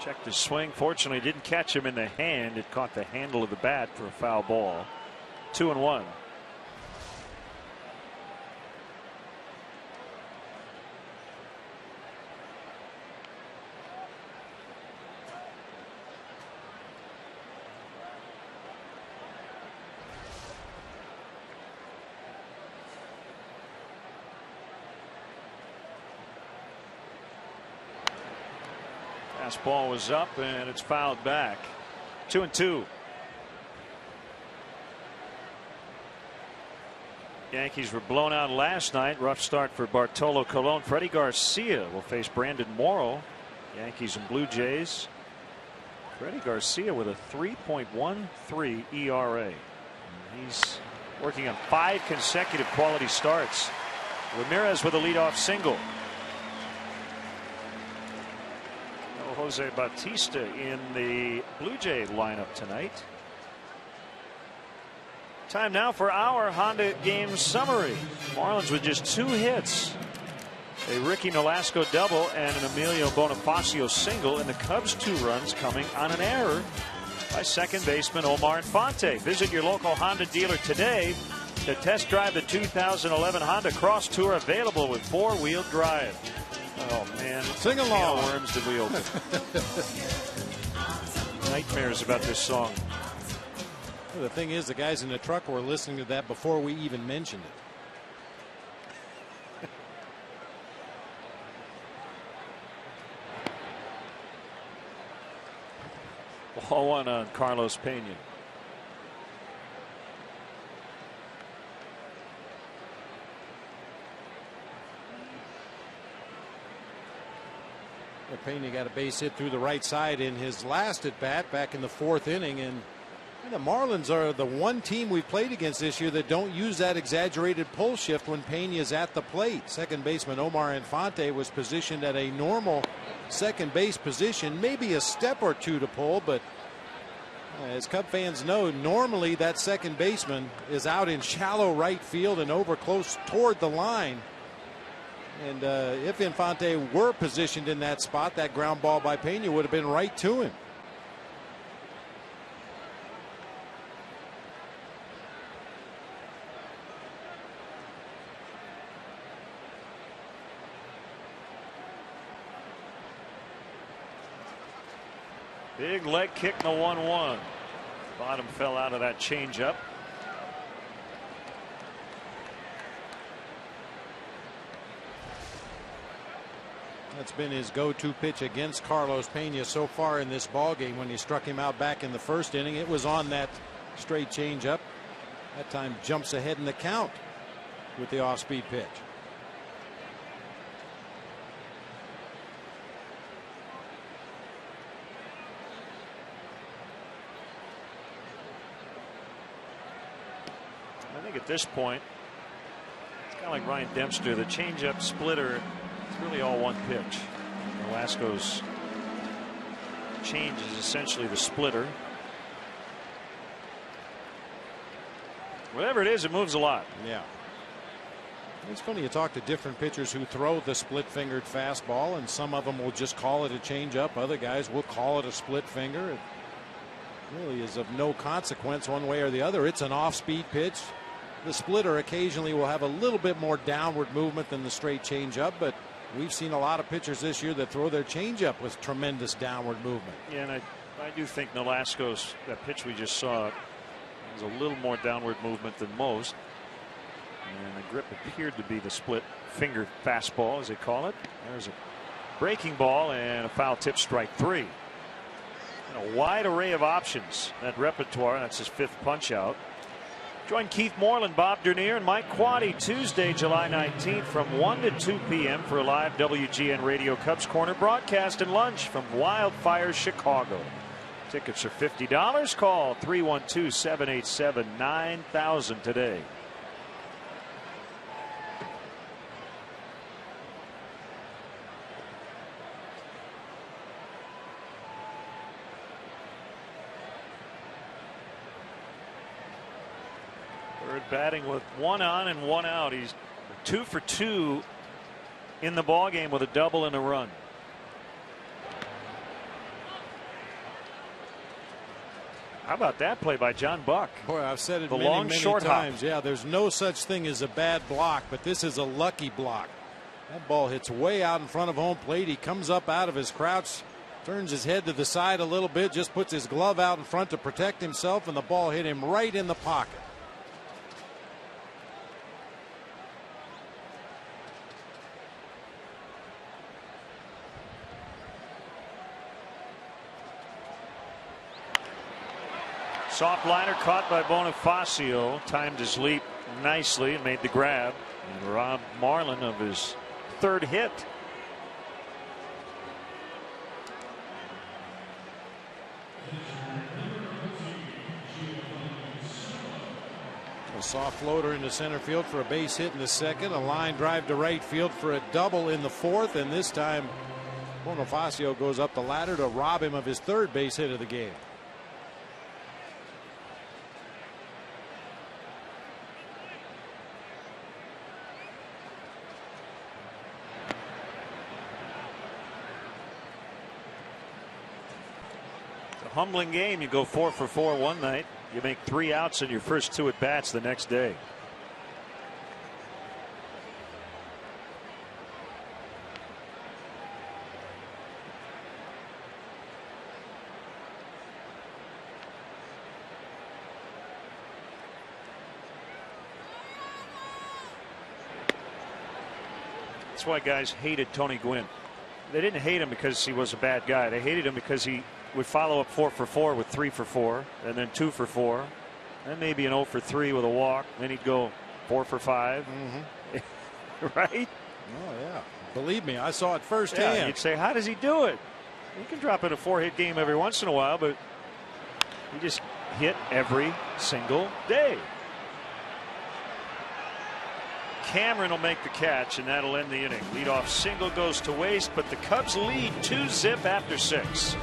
Checked his swing. Fortunately, didn't catch him in the hand. It caught the handle of the bat for a foul ball. 2-1. Fastball was up and it's fouled back. 2-2. Yankees were blown out last night. Rough start for Bartolo Colon. Freddie Garcia will face Brandon Morrow. Yankees and Blue Jays. Freddie Garcia with a 3.13 ERA. He's working on 5 consecutive quality starts. Ramirez with a leadoff single. Jose Bautista in the Blue Jay lineup tonight. Time now for our Honda game summary. Marlins with just 2 hits. A Ricky Nolasco double and an Emilio Bonifacio single, and the Cubs 2 runs coming on an error by second baseman Omar Infante. Visit your local Honda dealer today to test drive the 2011 Honda Cross Tour, available with 4-wheel drive. Oh man, sing along. What worms did we open? Nightmares about this song. Well, the thing is, the guys in the truck were listening to that before we even mentioned it. Ball 1 on Carlos Pena. Pena got a base hit through the right side in his last at bat back in the 4th inning, and the Marlins are the one team we've played against this year that don't use that exaggerated pull shift when Pena is at the plate. Second baseman Omar Infante was positioned at a normal second base position, maybe a step or two to pull, but as Cub fans know, normally that second baseman is out in shallow right field and over close toward the line. And if Infante were positioned in that spot, that ground ball by Pena would have been right to him. Big leg kick in the 1-1. Bottom fell out of that changeup. That's been his go-to pitch against Carlos Pena so far in this ball game. When he struck him out back in the 1st inning, it was on that straight changeup. That time jumps ahead in the count with the off-speed pitch. I think at this point, it's kind of like Ryan Dempster. The changeup splitter, it's really all one pitch. Nolasco's change is essentially the splitter. Whatever it is, it moves a lot. Yeah. It's funny, you talk to different pitchers who throw the split-fingered fastball, and some of them will just call it a changeup. Other guys will call it a split finger. It really is of no consequence one way or the other. It's an off-speed pitch. The splitter occasionally will have a little bit more downward movement than the straight changeup, but we've seen a lot of pitchers this year that throw their changeup with tremendous downward movement. Yeah, and I do think Nolasco's, that pitch we just saw, was a little more downward movement than most. And the grip appeared to be the split finger fastball, as they call it. There's a breaking ball and a foul tip, strike 3. And a wide array of options, that repertoire. That's his 5th punch out. Join Keith Moreland, Bob Dernier, and Mike Quaddy Tuesday, July 19th from 1 to 2 p.m. for a live WGN Radio Cubs Corner broadcast and lunch from Wildfire, Chicago. Tickets are $50. Call 312-787-9000 today. Batting with 1 on and 1 out. He's 2 for 2 in the ball game with a double and a run. How about that play by John Buck? Boy, I've said it the many, long, many short times. hop. Yeah, there's no such thing as a bad block, but this is a lucky block. That ball hits way out in front of home plate. He comes up out of his crouch, turns his head to the side a little bit, just puts his glove out in front to protect himself, and the ball hit him right in the pocket. Soft liner caught by Bonifacio. Timed his leap nicely and made the grab. And robbed Marlin of his third hit. A soft floater into center field for a base hit in the second. A line drive to right field for a double in the fourth. And this time Bonifacio goes up the ladder to rob him of his third base hit of the game. Humbling game. You go 4 for 4 one night. You make 3 outs in your first 2 at bats the next day. That's why guys hated Tony Gwynn. They didn't hate him because he was a bad guy. They hated him because he would follow up 4 for 4 with 3 for 4, and then 2 for 4, and maybe an 0 for 3 with a walk. Then he'd go 4 for 5. Right? Oh yeah, believe me, I saw it firsthand. Yeah, you'd say, how does he do it? He can drop in a 4-hit game every once in a while, but he just hit every single day. Cameron will make the catch, and that'll end the inning. Leadoff single goes to waste, but the Cubs lead 2-0 after 6.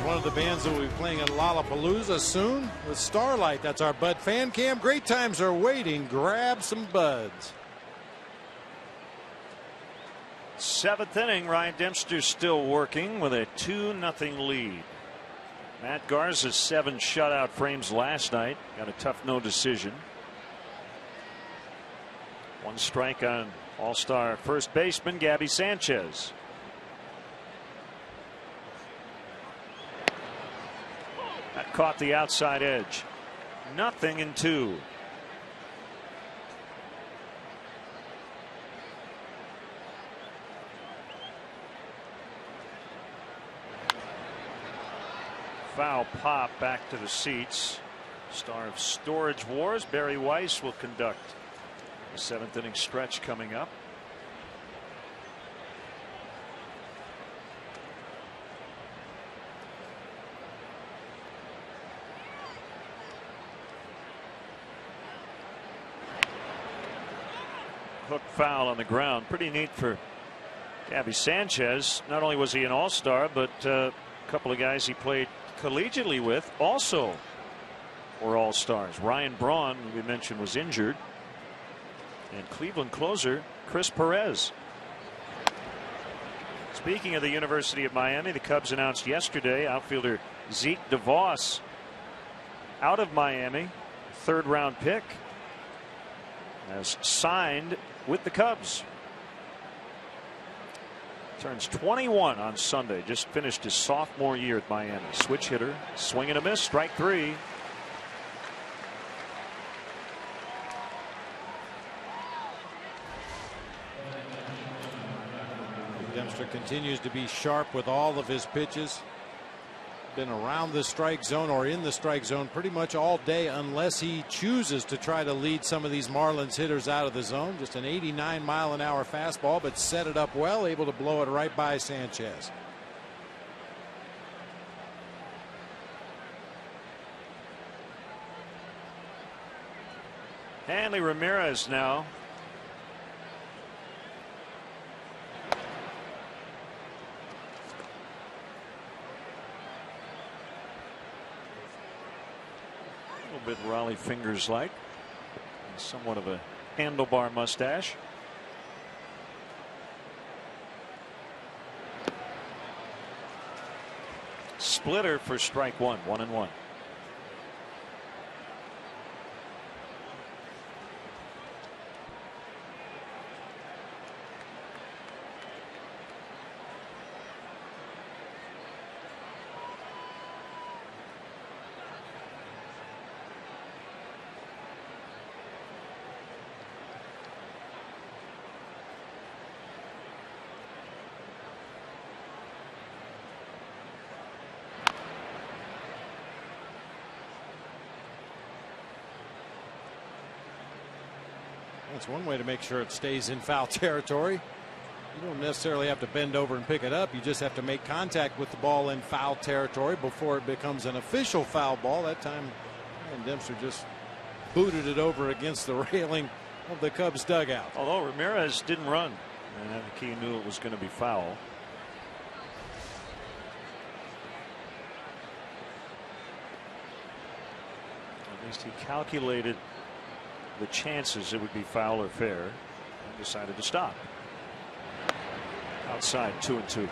One of the bands that will be playing at Lollapalooza soon with Starlight. That's our Bud fan cam. Great times are waiting. Grab some buds. 7th inning. Ryan Dempster still working with a 2-0 lead. Matt Garza's 7 shutout frames last night. Got a tough no decision. One strike on All-Star first baseman Gabby Sanchez. That caught the outside edge. 0-2. Foul pop back to the seats. Star of Storage Wars, Barry Weiss, will conduct the 7th inning stretch coming up. Hook foul on the ground. Pretty neat for Gabby Sanchez. Not only was he an all-star, but a couple of guys he played collegiately with also were all-stars. Ryan Braun, we mentioned, was injured. And Cleveland closer Chris Perez. Speaking of the University of Miami, the Cubs announced yesterday outfielder Zeke DeVos out of Miami, 3rd-round pick, has signed with the Cubs. Turns 21 on Sunday. Just finished his sophomore year at Miami. Switch hitter, swing and a miss, strike 3. Dempster continues to be sharp with all of his pitches. Been around the strike zone or in the strike zone pretty much all day, unless he chooses to try to lead some of these Marlins hitters out of the zone. Just an 89-mile-an-hour fastball, but set it up well, able to blow it right by Sanchez. Hanley Ramirez now. A little bit Raleigh Fingers like. Somewhat of a handlebar mustache. Splitter for strike 1. 1-1. That's one way to make sure it stays in foul territory. You don't necessarily have to bend over and pick it up. You just have to make contact with the ball in foul territory before it becomes an official foul ball. That time, Dempster just booted it over against the railing of the Cubs dugout. Although Ramirez didn't run, and I think he knew it was going to be foul. At least he calculated the chances it would be foul or fair and decided to stop. Outside, 2-2.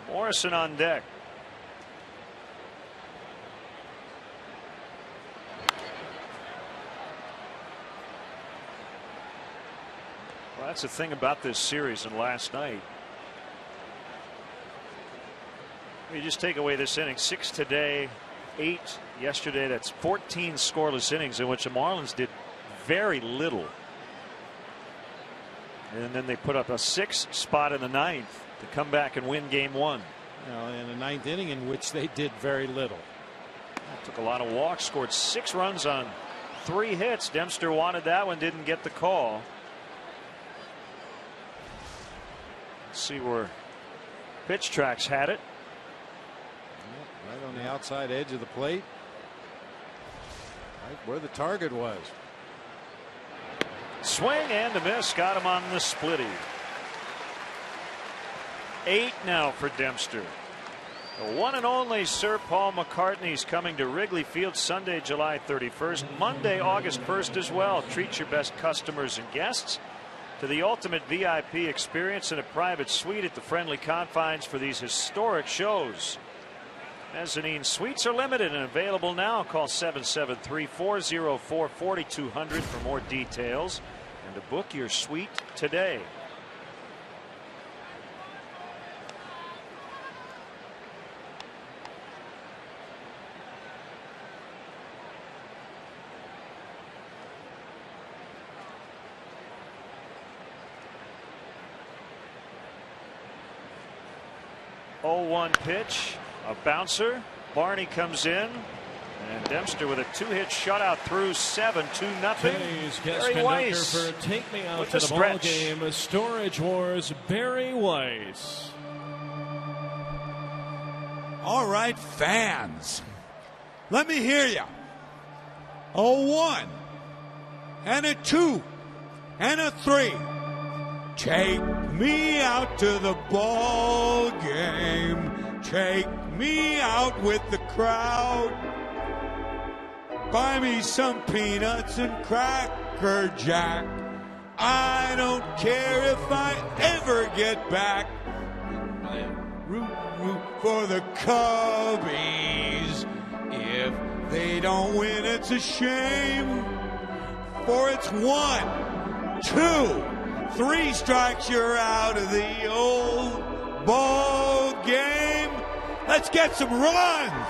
Morrison on deck. Well, that's the thing about this series and last night. You just take away this inning, 6 today, 8 yesterday. That's 14 scoreless innings in which the Marlins did very little. And then they put up a 6th spot in the 9th to come back and win game 1. In the 9th inning in which they did very little. Took a lot of walks, scored 6 runs on 3 hits. Dempster wanted that one, didn't get the call. Let's see where Pitch Tracks had it. Right on the outside edge of the plate. Right where the target was. Swing and a miss. Got him on the splitty. 8 now for Dempster. The one and only Sir Paul McCartney's coming to Wrigley Field Sunday, July 31st. Monday, August 1st as well. Treat your best customers and guests to the ultimate VIP experience in a private suite at the friendly confines for these historic shows. Mezzanine suites are limited and available now. Call 773-404-4200 for more details and to book your suite today. Oh, 1 pitch, a bouncer. Barney comes in, and Dempster with a 2-hit shutout through 7, 2-0. Today's guest conductor for Take Me Out to the Ball Game, Storage Wars, Barry Weiss. All right, fans, let me hear you. A 1 and a 2 and a 3. Take me out to the ball game. Take me out with the crowd. Buy me some peanuts and Cracker Jack. I don't care if I ever get back. Root for the Cubbies. If they don't win, it's a shame. For it's 1, 2, 3 strikes, you're out of the old ball game. Let's get some runs.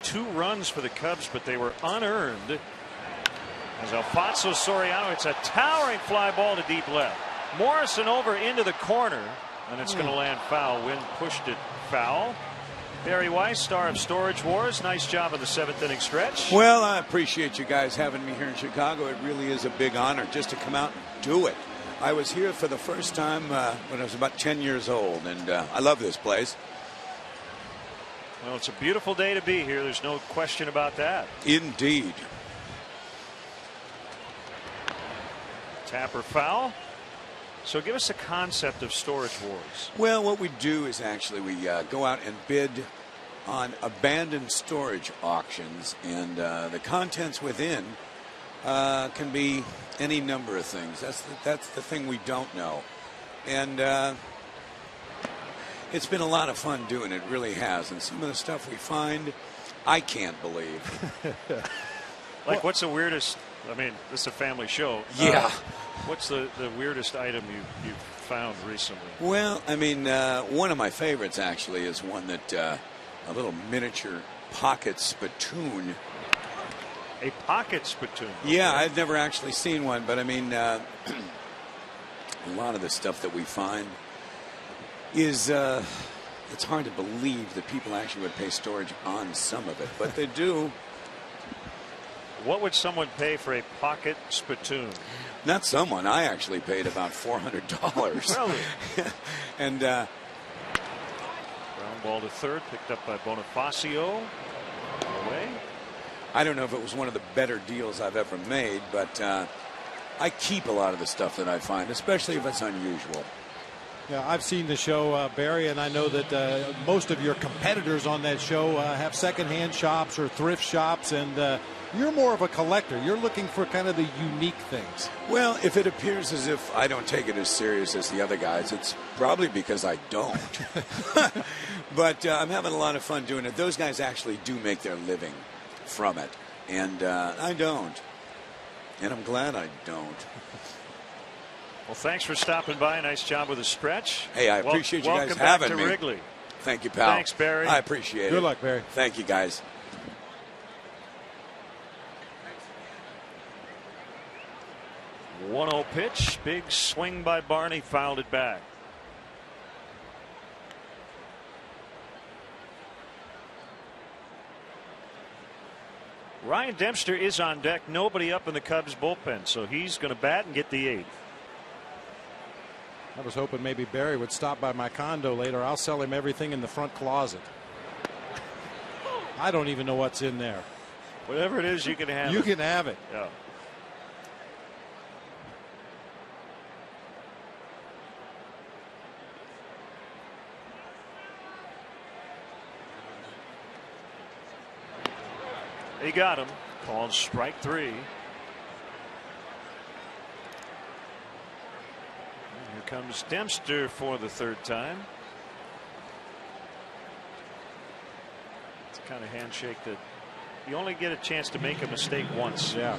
Two runs for the Cubs, but they were unearned. As Alfonso Soriano, it's a towering fly ball to deep left. Morrison over into the corner, and it's going to land foul. Wind pushed it foul. Barry Weiss, star of Storage Wars. Nice job of the 7th inning stretch. Well, I appreciate you guys having me here in Chicago. It really is a big honor just to come out and do it. I was here for the first time when I was about 10 years old, and I love this place. Well, it's a beautiful day to be here. There's no question about that. Indeed. Tapper foul. So give us a concept of Storage Wars. Well, what we do is actually we go out and bid on abandoned storage auctions, and the contents within can be any number of things. That's the thing we don't know. And it's been a lot of fun doing it, really has. And some of the stuff we find, I can't believe. Like, what's the weirdest? I mean, this is a family show. Yeah. What's the weirdest item you've found recently? Well, I mean, one of my favorites actually is one that a little miniature pocket spittoon. A pocket spittoon? Yeah, okay. I've never actually seen one, but I mean, a lot of the stuff that we find is it's hard to believe that people actually would pay storage on some of it, but they do. What would someone pay for a pocket spittoon? Not someone. I actually paid about $400. Really? And ground ball to third, picked up by Bonifacio. Away. I don't know if it was one of the better deals I've ever made, but I keep a lot of the stuff that I find, especially if it's unusual. Yeah, I've seen the show, Barry, and I know that most of your competitors on that show have secondhand shops or thrift shops, and you're more of a collector. You're looking for kind of the unique things. Well, if it appears as if I don't take it as serious as the other guys, it's probably because I don't. But I'm having a lot of fun doing it. Those guys actually do make their living from it, and I don't. And I'm glad I don't. Well, thanks for stopping by. Nice job with the stretch. Hey, I appreciate you guys having me. Welcome back to Wrigley. Thank you, pal. Thanks, Barry. I appreciate it. Good luck, Barry. Thank you, guys. 1-0 pitch. Big swing by Barney. Fouled it back. Ryan Dempster is on deck. Nobody up in the Cubs bullpen, so he's going to bat and get the 8th. I was hoping maybe Barry would stop by my condo later. I'll sell him everything in the front closet. I don't even know what's in there. Whatever it is, you can have it. You can have it. Yeah. He got him. Called strike 3. Here comes Dempster for the 3rd time. It's the kind of handshake that you only get a chance to make a mistake once. Yeah.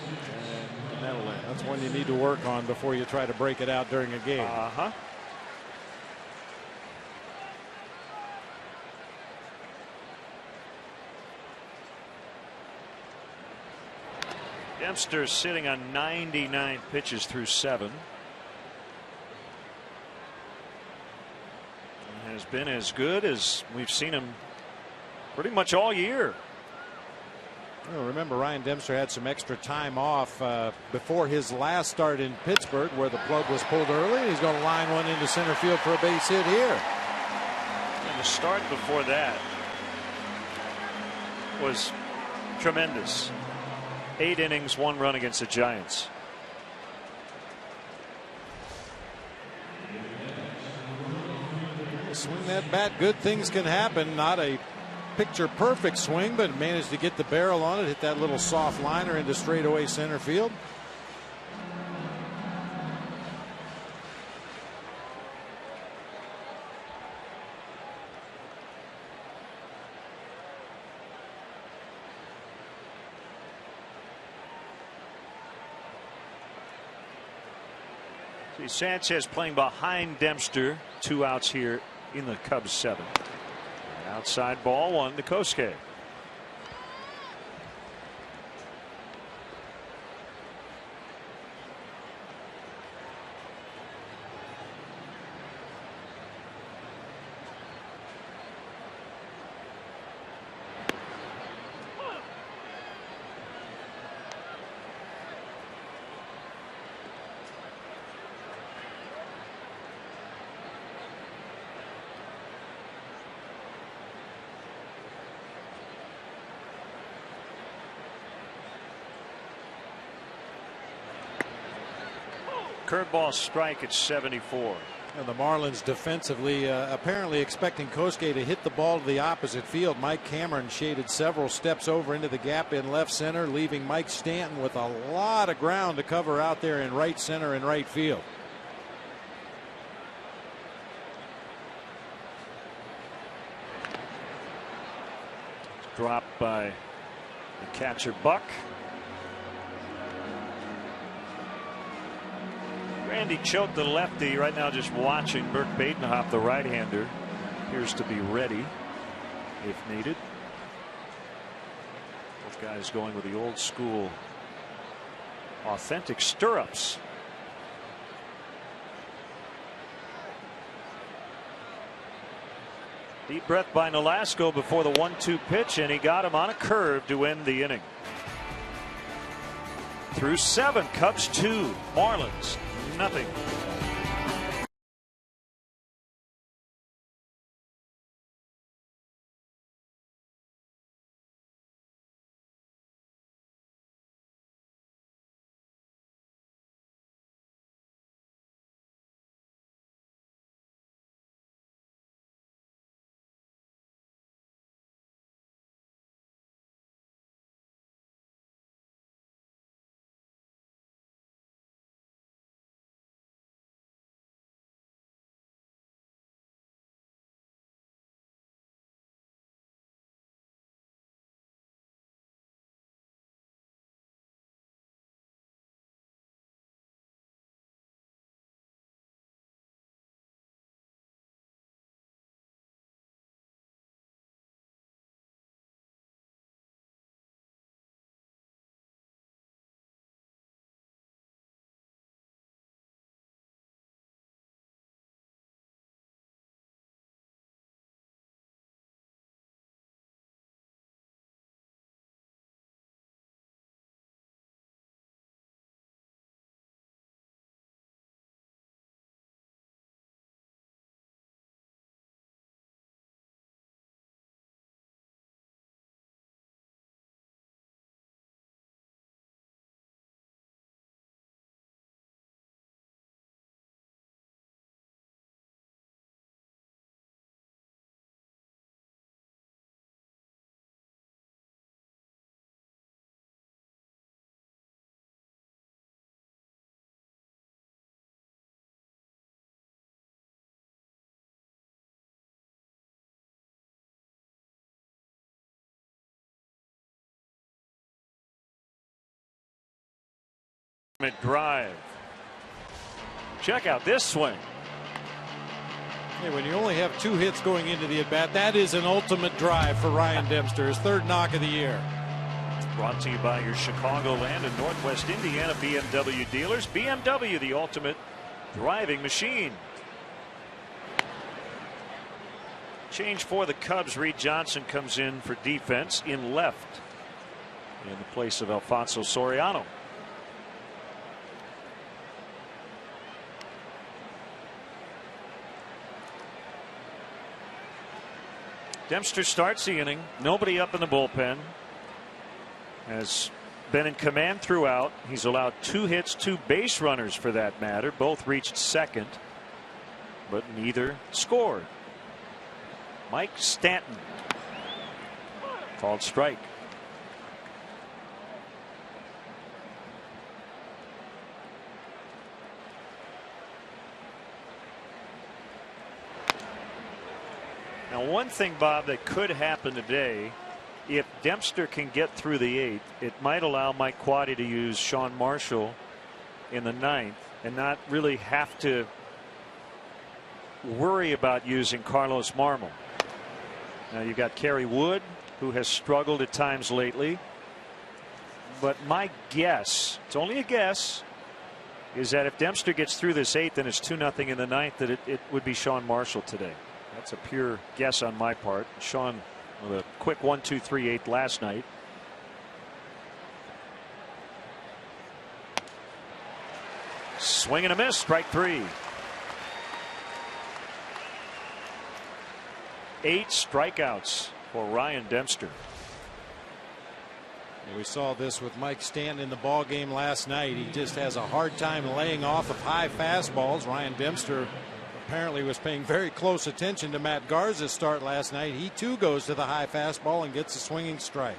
And that's one you need to work on before you try to break it out during a game. Uh-huh. Dempster sitting on 99 pitches through 7. And has been as good as we've seen him pretty much all year. Well, remember, Ryan Dempster had some extra time off before his last start in Pittsburgh, where the plug was pulled early. He's going to line one into center field for a base hit here. And the start before that was tremendous. 8 innings, 1 run against the Giants. Swing that bat, good things can happen. Not a picture perfect swing, but managed to get the barrel on it, hit that little soft liner into straightaway center field. See, Sanchez playing behind Dempster. 2 outs here in the Cubs 7th. Outside ball 1 to Kosuke. Curveball strike at 74. And the Marlins defensively apparently expecting Kosuke to hit the ball to the opposite field. Mike Cameron shaded several steps over into the gap in left center, leaving Mike Stanton with a lot of ground to cover out there in right center and right field. Dropped by the catcher Buck. Randy choked the lefty. Right now just watching Burke Badenhop, the right-hander, appears to be ready if needed. Both guys going with the old school authentic stirrups. Deep breath by Nolasco before the 1-2 pitch, and he got him on a curve to end the inning. Through 7, Cubs 2, Marlins nothing. Drive. Check out this swing. Hey, when you only have 2 hits going into the at-bat, that is an ultimate drive for Ryan Dempster, his 3rd knock of the year. Brought to you by your Chicagoland and Northwest Indiana BMW dealers. BMW, the ultimate driving machine. Change for the Cubs. Reed Johnson comes in for defense in left in the place of Alfonso Soriano. Dempster starts the inning. Nobody up in the bullpen. Has been in command throughout. He's allowed 2 hits, 2 base runners for that matter. Both reached second, but neither scored. Mike Stanton called strike. Now, one thing, Bob, that could happen today, if Dempster can get through the 8th, it might allow Mike Quade to use Sean Marshall in the 9th and not really have to worry about using Carlos Marmol. Now you've got Kerry Wood, who has struggled at times lately. But my guess, it's only a guess, is that if Dempster gets through this 8th and it's 2-0 in the 9th, that it would be Sean Marshall today. That's a pure guess on my part. Sean with a quick 1-2-3 8th last night. Swing and a miss, strike 3. 8 strikeouts for Ryan Dempster. We saw this with Mike Stanton in the ball game last night. He just has a hard time laying off of high fastballs. Ryan Dempster apparently was paying very close attention to Matt Garza's start last night. He too goes to the high fastball and gets a swinging strike.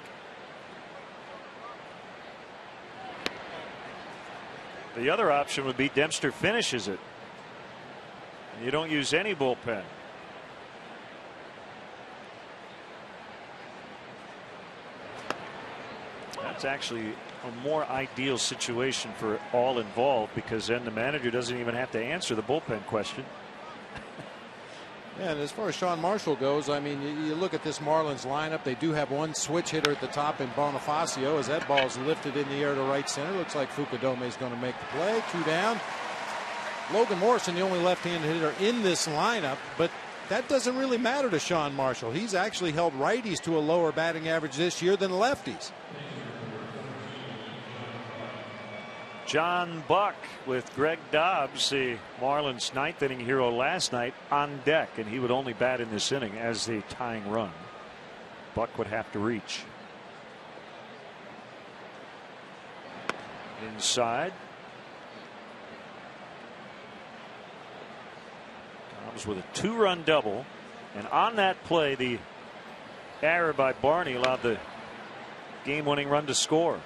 The other option would be Dempster finishes it. You don't use any bullpen. That's actually a more ideal situation for all involved, because then the manager doesn't even have to answer the bullpen question. Yeah, and as far as Sean Marshall goes, I mean, you look at this Marlins lineup. They do have one switch hitter at the top in Bonifacio. As that ball is lifted in the air to right center, looks like Fukudome is going to make the play. 2 down. Logan Morrison, the only left-handed hitter in this lineup, but that doesn't really matter to Sean Marshall. He's actually held righties to a lower batting average this year than lefties. John Buck with Greg Dobbs, the Marlins 9th inning hero last night, on deck, and he would only bat in this inning as the tying run. Buck would have to reach. Inside. Dobbs with a 2-run double, and on that play, the error by Barney allowed the game-winning run to score.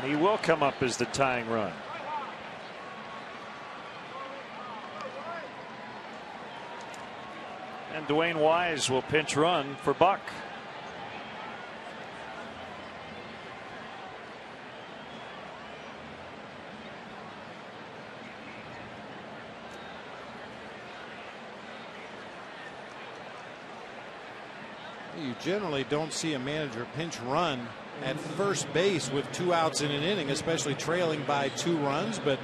He will come up as the tying run. And Dwayne Wise will pinch run for Buck. You generally don't see a manager pinch run at first base with 2 outs in an inning, especially trailing by 2 runs. But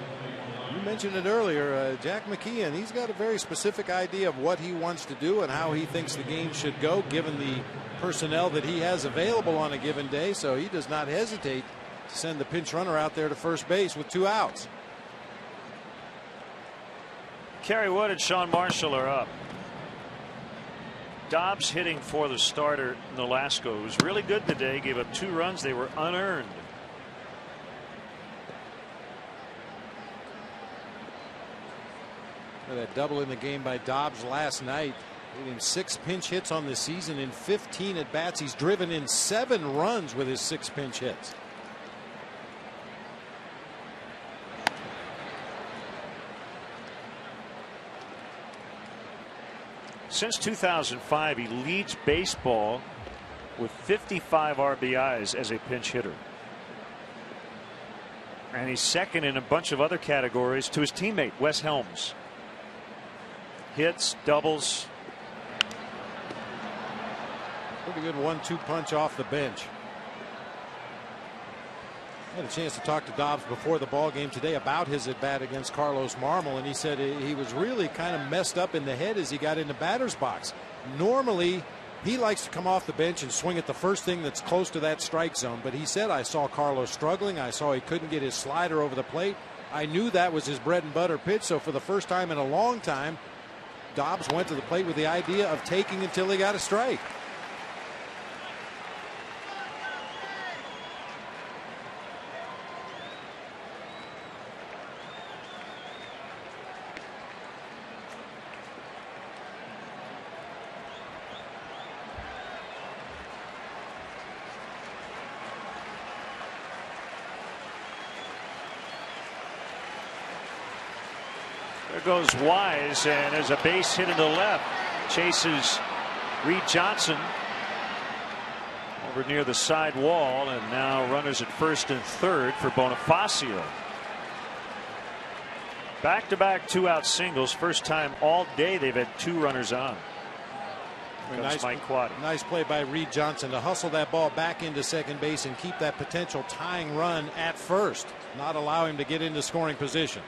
you mentioned it earlier, Jack McKeon, he's got a very specific idea of what he wants to do and how he thinks the game should go given the personnel that he has available on a given day. So he does not hesitate to send the pinch runner out there to first base with 2 outs. Kerry Wood and Sean Marshall are up. Dobbs hitting for the starter Nolasco, was really good today, gave up 2 runs. They were unearned. That double in the game by Dobbs last night Gave him 6 pinch hits on the season in 15 at bats. He's driven in 7 runs with his 6 pinch hits. Since 2005, he leads baseball with 55 RBIs as a pinch hitter. And he's second in a bunch of other categories to his teammate, Wes Helms. Hits, doubles. Pretty good 1-2 punch off the bench. I had a chance to talk to Dobbs before the ball game today about his at bat against Carlos Marmol, and he said he was really kind of messed up in the head as he got in the batter's box. Normally he likes to come off the bench and swing at the first thing that's close to that strike zone, but he said, I saw Carlos struggling. I saw he couldn't get his slider over the plate. I knew that was his bread and butter pitch, so for the first time in a long time, Dobbs went to the plate with the idea of taking until he got a strike. There goes Wise, and there's a base hit into left. Chases Reed Johnson over near the side wall, and now runners at first and third for Bonifacio. Back-to-back 2-out singles. First time all day they've had 2 runners on. Nice, Mike Quade. Nice play by Reed Johnson to hustle that ball back into second base and keep that potential tying run at first, not allow him to get into scoring position.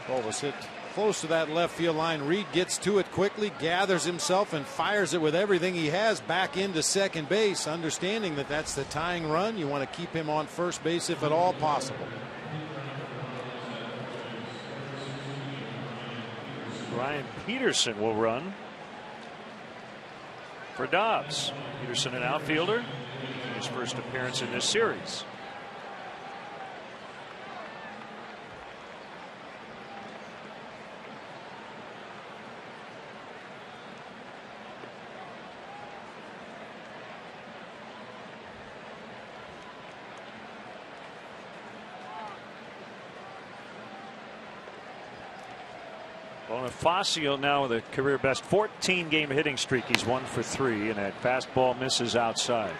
Ball was hit close to that left field line. Reed gets to it quickly, gathers himself, and fires it with everything he has back into second base, understanding that that's the tying run. You want to keep him on first base if at all possible. Ryan Peterson will run for Dobbs. Peterson, an outfielder, his first appearance in this series. Bonifacio now with a career best 14-game hitting streak. He's 1 for 3, and that fastball misses outside.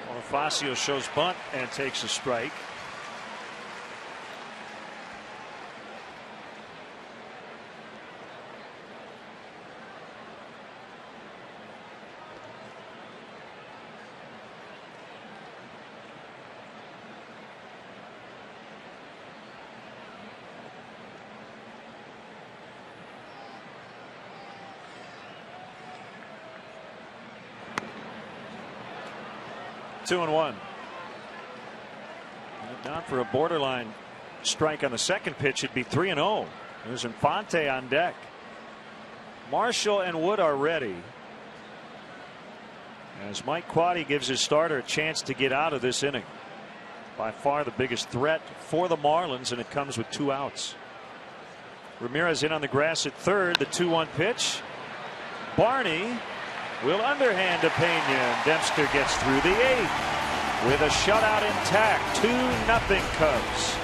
Bonifacio shows bunt and takes a strike. Two and one. Down for a borderline strike on the second pitch. It'd be 3-0. There's Infante on deck. Marshall and Wood are ready, as Mike Quade gives his starter a chance to get out of this inning. By far the biggest threat for the Marlins, and it comes with 2 outs. Ramirez in on the grass at third. The 2-1 pitch. Barney will underhand to Pena, and Dempster gets through the 8th with a shutout intact. 2-0 Cubs.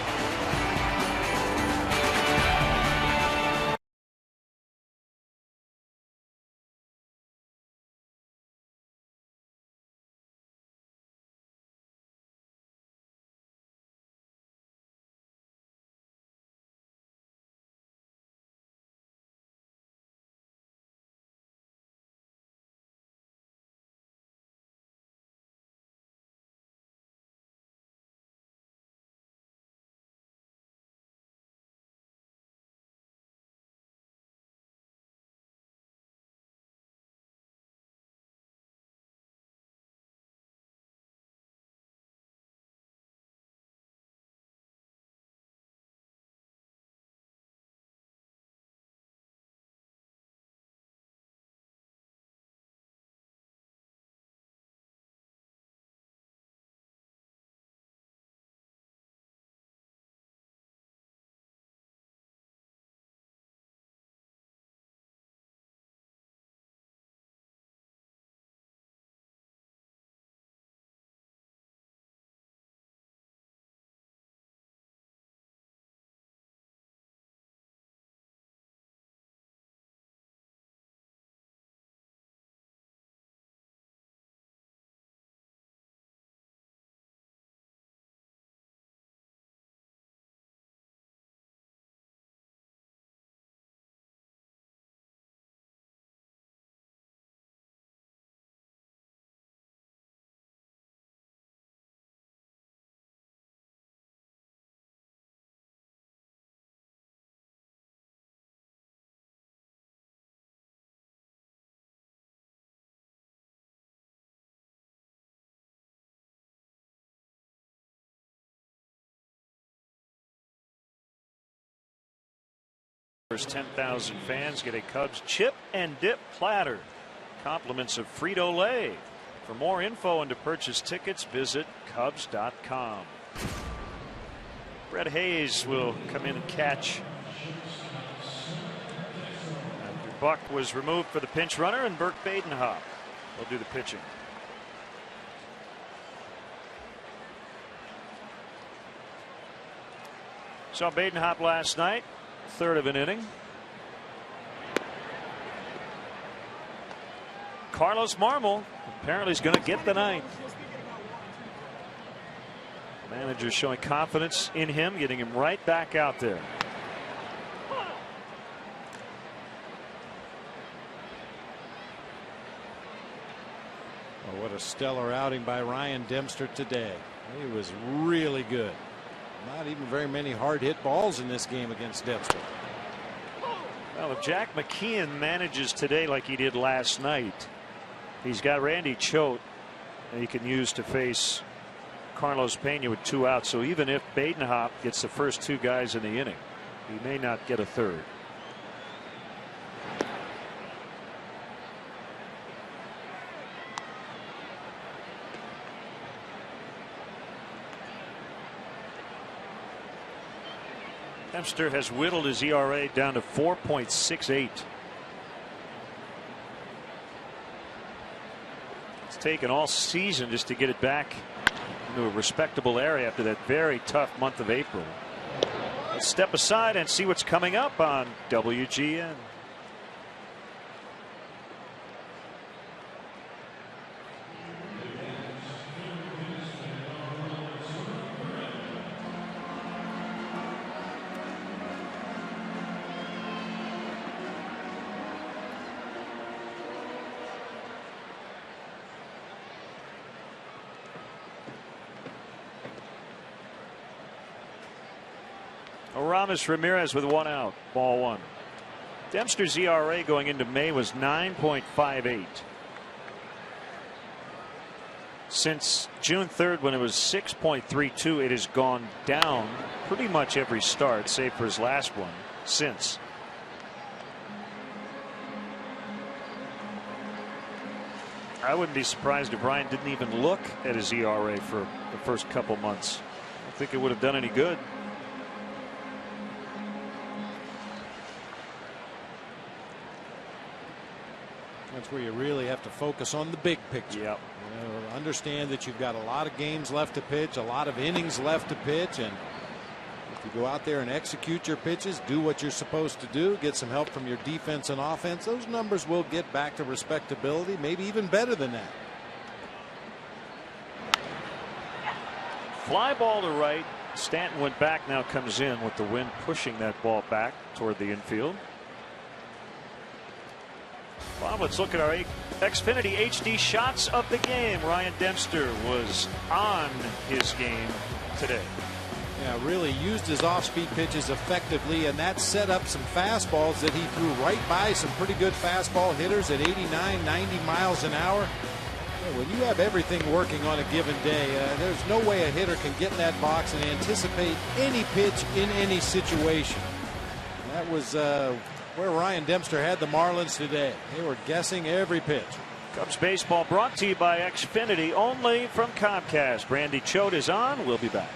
First 10,000 fans get a Cubs chip and dip platter. Compliments of Frito-Lay. For more info and to purchase tickets, visit Cubs.com. Brett Hayes will come in and catch. Andrew Buck was removed for the pinch runner, and Burke Badenhop will do the pitching. Saw Badenhop last night, third of an inning. Carlos Marmol apparently is going to get the ninth. The manager showing confidence in him, getting him right back out there. Oh, what a stellar outing by Ryan Dempster today. He was really good. Not even very many hard hit balls in this game against Dempster. Well, if Jack McKeon manages today like he did last night, he's got Randy Choate and he can use to face Carlos Pena with 2 outs. So even if Badenhop gets the first 2 guys in the inning, he may not get a third. Dempster has whittled his ERA down to 4.68. It's taken all season just to get it back into a respectable area after that very tough month of April. Let's step aside and see what's coming up on WGN. Aramis Ramirez with 1 out, ball 1. Dempster's ERA going into May was 9.58. Since June 3rd, when it was 6.32, it has gone down pretty much every start, save for his last one, since. I wouldn't be surprised if Ryan didn't even look at his ERA for the first couple months. I don't think it would have done any good. That's where you really have to focus on the big picture. Yep. You know, understand that you've got a lot of games left to pitch, a lot of innings left to pitch, and if you go out there and execute your pitches, do what you're supposed to do, get some help from your defense and offense, those numbers will get back to respectability, maybe even better than that. Fly ball to right. Stanton went back, now comes in with the wind pushing that ball back toward the infield. Well, let's look at our Xfinity HD shots of the game. Ryan Dempster was on his game today. Yeah, really used his off-speed pitches effectively, and that set up some fastballs that he threw right by some pretty good fastball hitters at 89, 90 miles an hour. Yeah, when you have everything working on a given day, there's no way a hitter can get in that box and anticipate any pitch in any situation. That was where Ryan Dempster had the Marlins today. They were guessing every pitch. Cubs baseball brought to you by Xfinity, only from Comcast. Randy Choate is on. We'll be back.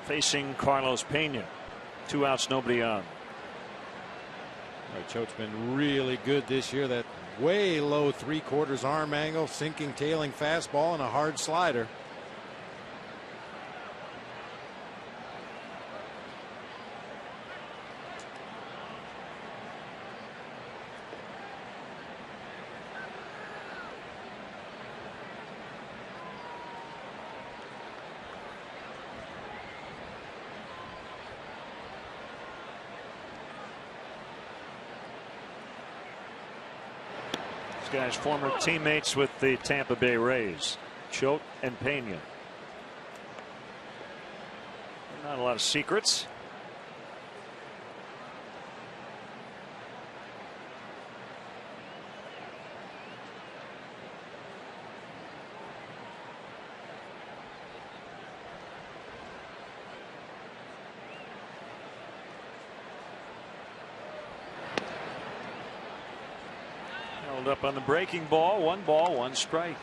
facing Carlos Pena. 2 outs, nobody on. Choate's been really good this year. That way low 3/4 arm angle, sinking, tailing fastball, and a hard slider. These guys former teammates with the Tampa Bay Rays, Choate and Pena. Not a lot of secrets. Held up on the breaking ball. 1 ball, 1 strike.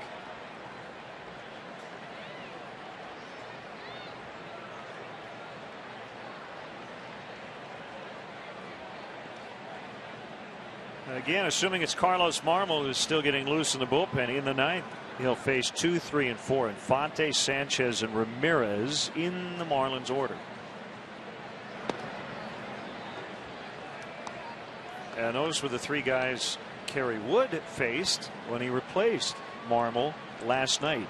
And again, assuming it's Carlos Marmol who's still getting loose in the bullpen in the 9th, he'll face 2, 3, and 4. Infante, Sanchez, and Ramirez in the Marlins order. And those were the 3 guys Kerry Wood faced when he replaced Marmol last night.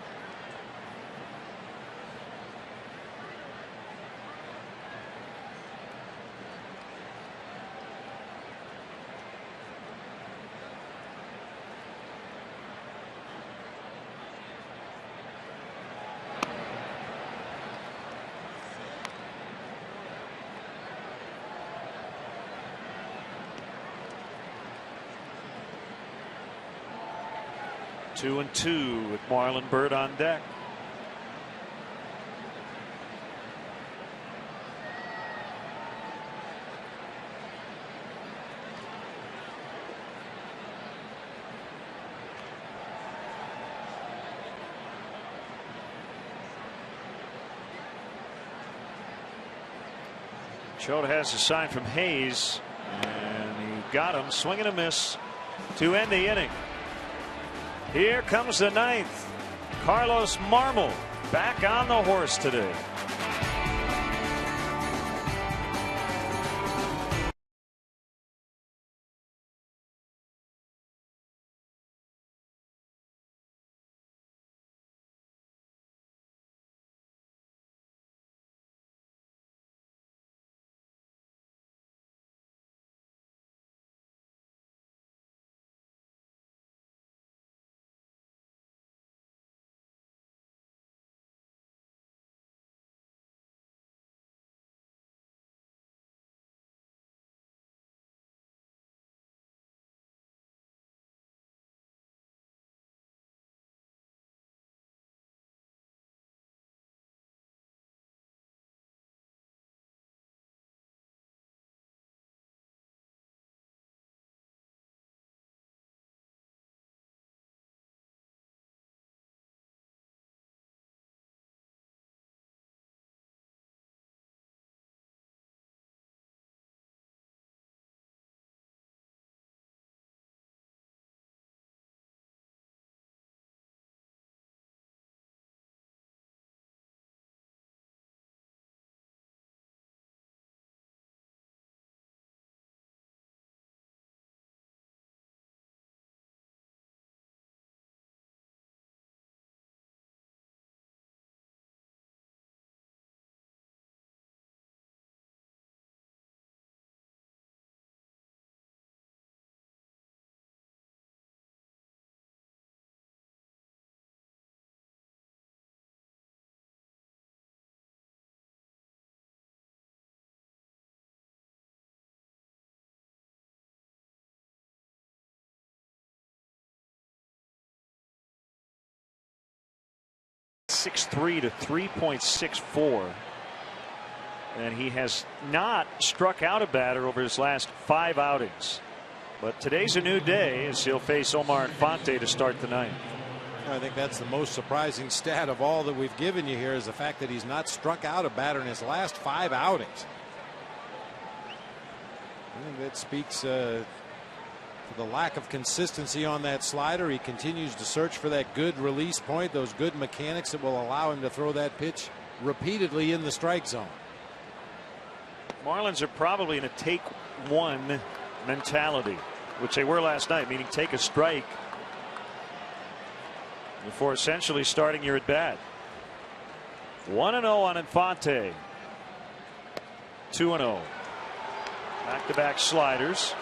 Two and 2 with Marlon Byrd on deck. Choate has a sign from Hayes, and he got him. Swing and a miss to end the inning. Here comes the 9th. Carlos Marmol back on the horse today. .63 to 3.64, and he has not struck out a batter over his last 5 outings. But today's a new day as he'll face Omar Infante to start the 9th. I think that's the most surprising stat of all that we've given you here, is the fact that he's not struck out a batter in his last 5 outings. I think that speaks to the lack of consistency on that slider. He continues to search for that good release point, those good mechanics that will allow him to throw that pitch repeatedly in the strike zone. Marlins are probably in a take one mentality, which they were last night, meaning take a strike before essentially starting your at bat. 1-0 on Infante. 2-0. Back-to-back sliders.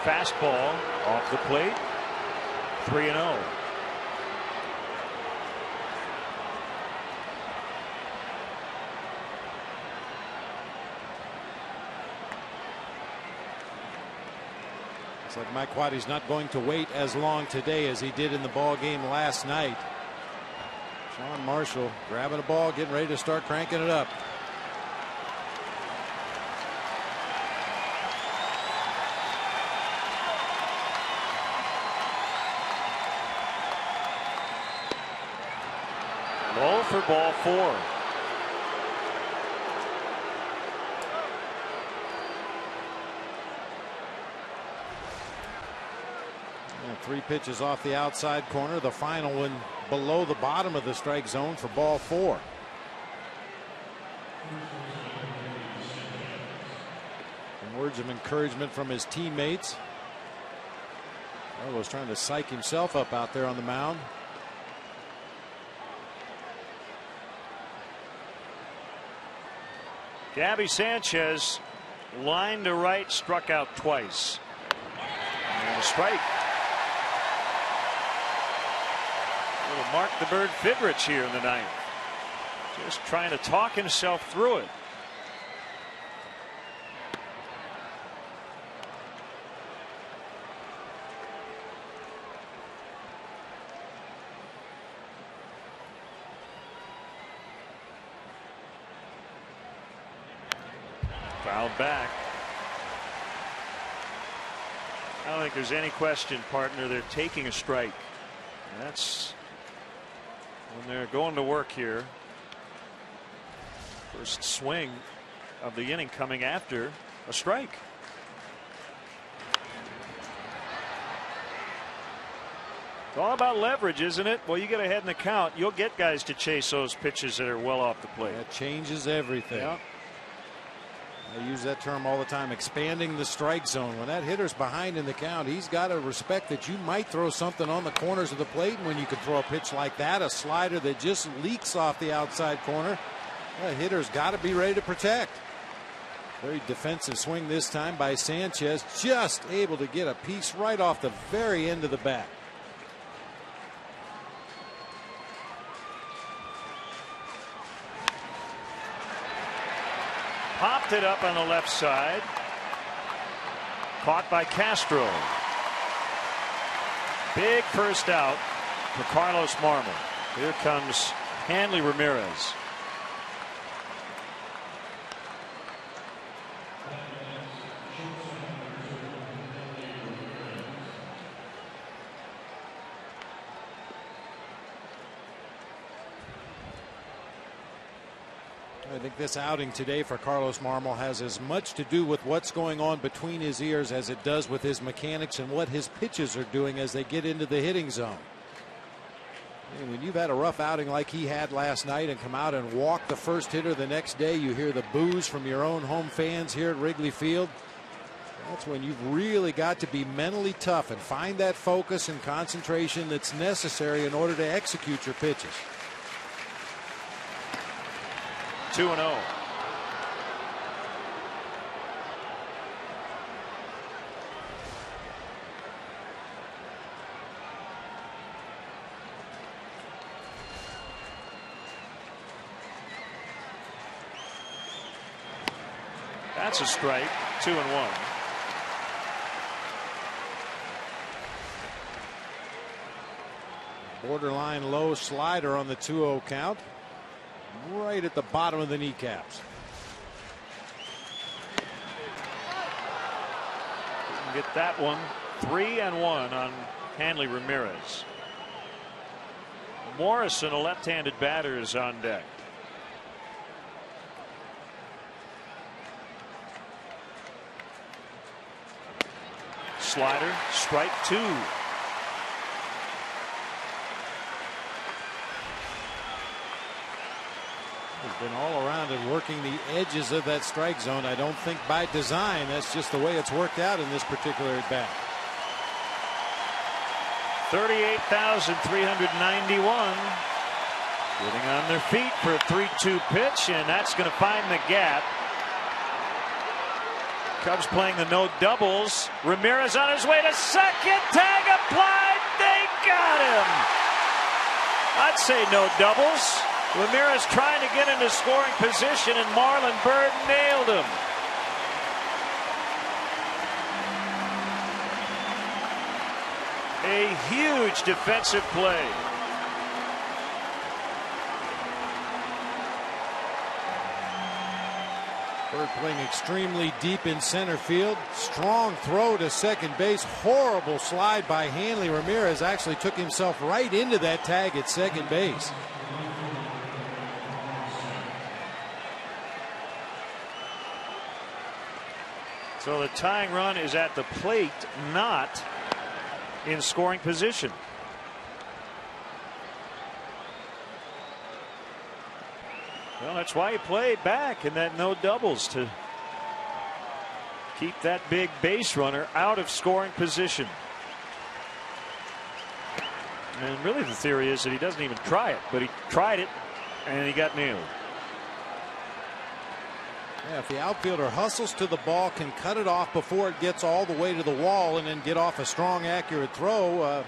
Fastball off the plate. 3-0. It's like Mike Waddy's not going to wait as long today as he did in the ball game last night. Sean Marshall grabbing a ball, getting ready to start cranking it up. Low for ball 4. And 3 pitches off the outside corner. The final one below the bottom of the strike zone for ball 4. And words of encouragement from his teammates. Carlos trying to psych himself up out there on the mound. Gabby Sanchez, line to right, struck out twice. And a strike. A little Mark the Bird Fidrich here in the ninth. Just trying to talk himself through it. Fouled back. I don't think there's any question, partner, they're taking a strike. And that's when they're going to work here. First swing of the inning coming after a strike. It's all about leverage, isn't it? Well, you get ahead in the count, you'll get guys to chase those pitches that are well off the plate. That changes everything. Yeah. I use that term all the time, expanding the strike zone. When that hitter's behind in the count, he's got to respect that you might throw something on the corners of the plate. And when you can throw a pitch like that, a slider that just leaks off the outside corner, the hitter's got to be ready to protect. Very defensive swing this time by Sanchez, just able to get a piece right off the very end of the bat. Popped it up on the left side. Caught by Castro. Big first out for Carlos Marmol. Here comes Hanley Ramirez. I think this outing today for Carlos Marmol has as much to do with what's going on between his ears as it does with his mechanics and what his pitches are doing as they get into the hitting zone. And when you've had a rough outing like he had last night and come out and walk the first hitter the next day, you hear the boos from your own home fans here at Wrigley Field. That's when you've really got to be mentally tough and find that focus and concentration that's necessary in order to execute your pitches. 2-0. That's a strike. 2-1. Borderline low slider on the 2-0 count. Right at the bottom of the kneecaps. Didn't get that one. 3-1 on Hanley Ramirez. Morrison, a left-handed batter, is on deck. Slider, strike 2. He's been all around and working the edges of that strike zone. I don't think by design. That's just the way it's worked out in this particular at bat. 38,391 getting on their feet for a 3-2 pitch, and that's going to find the gap. Cubs playing the no doubles. Ramirez on his way to second. Tag applied. They got him. I'd say no doubles. Ramirez trying to get into scoring position, and Marlon Byrd nailed him. A huge defensive play. Byrd playing extremely deep in center field. Strong throw to second base. Horrible slide by Hanley. Ramirez actually took himself right into that tag at second base. So the tying run is at the plate, not in scoring position. Well, that's why he played back in that no doubles, to keep that big base runner out of scoring position. And really the theory is that he doesn't even try it, but he tried it and he got nailed. Yeah, if the outfielder hustles to the ball, can cut it off before it gets all the way to the wall, and then get off a strong, accurate throw,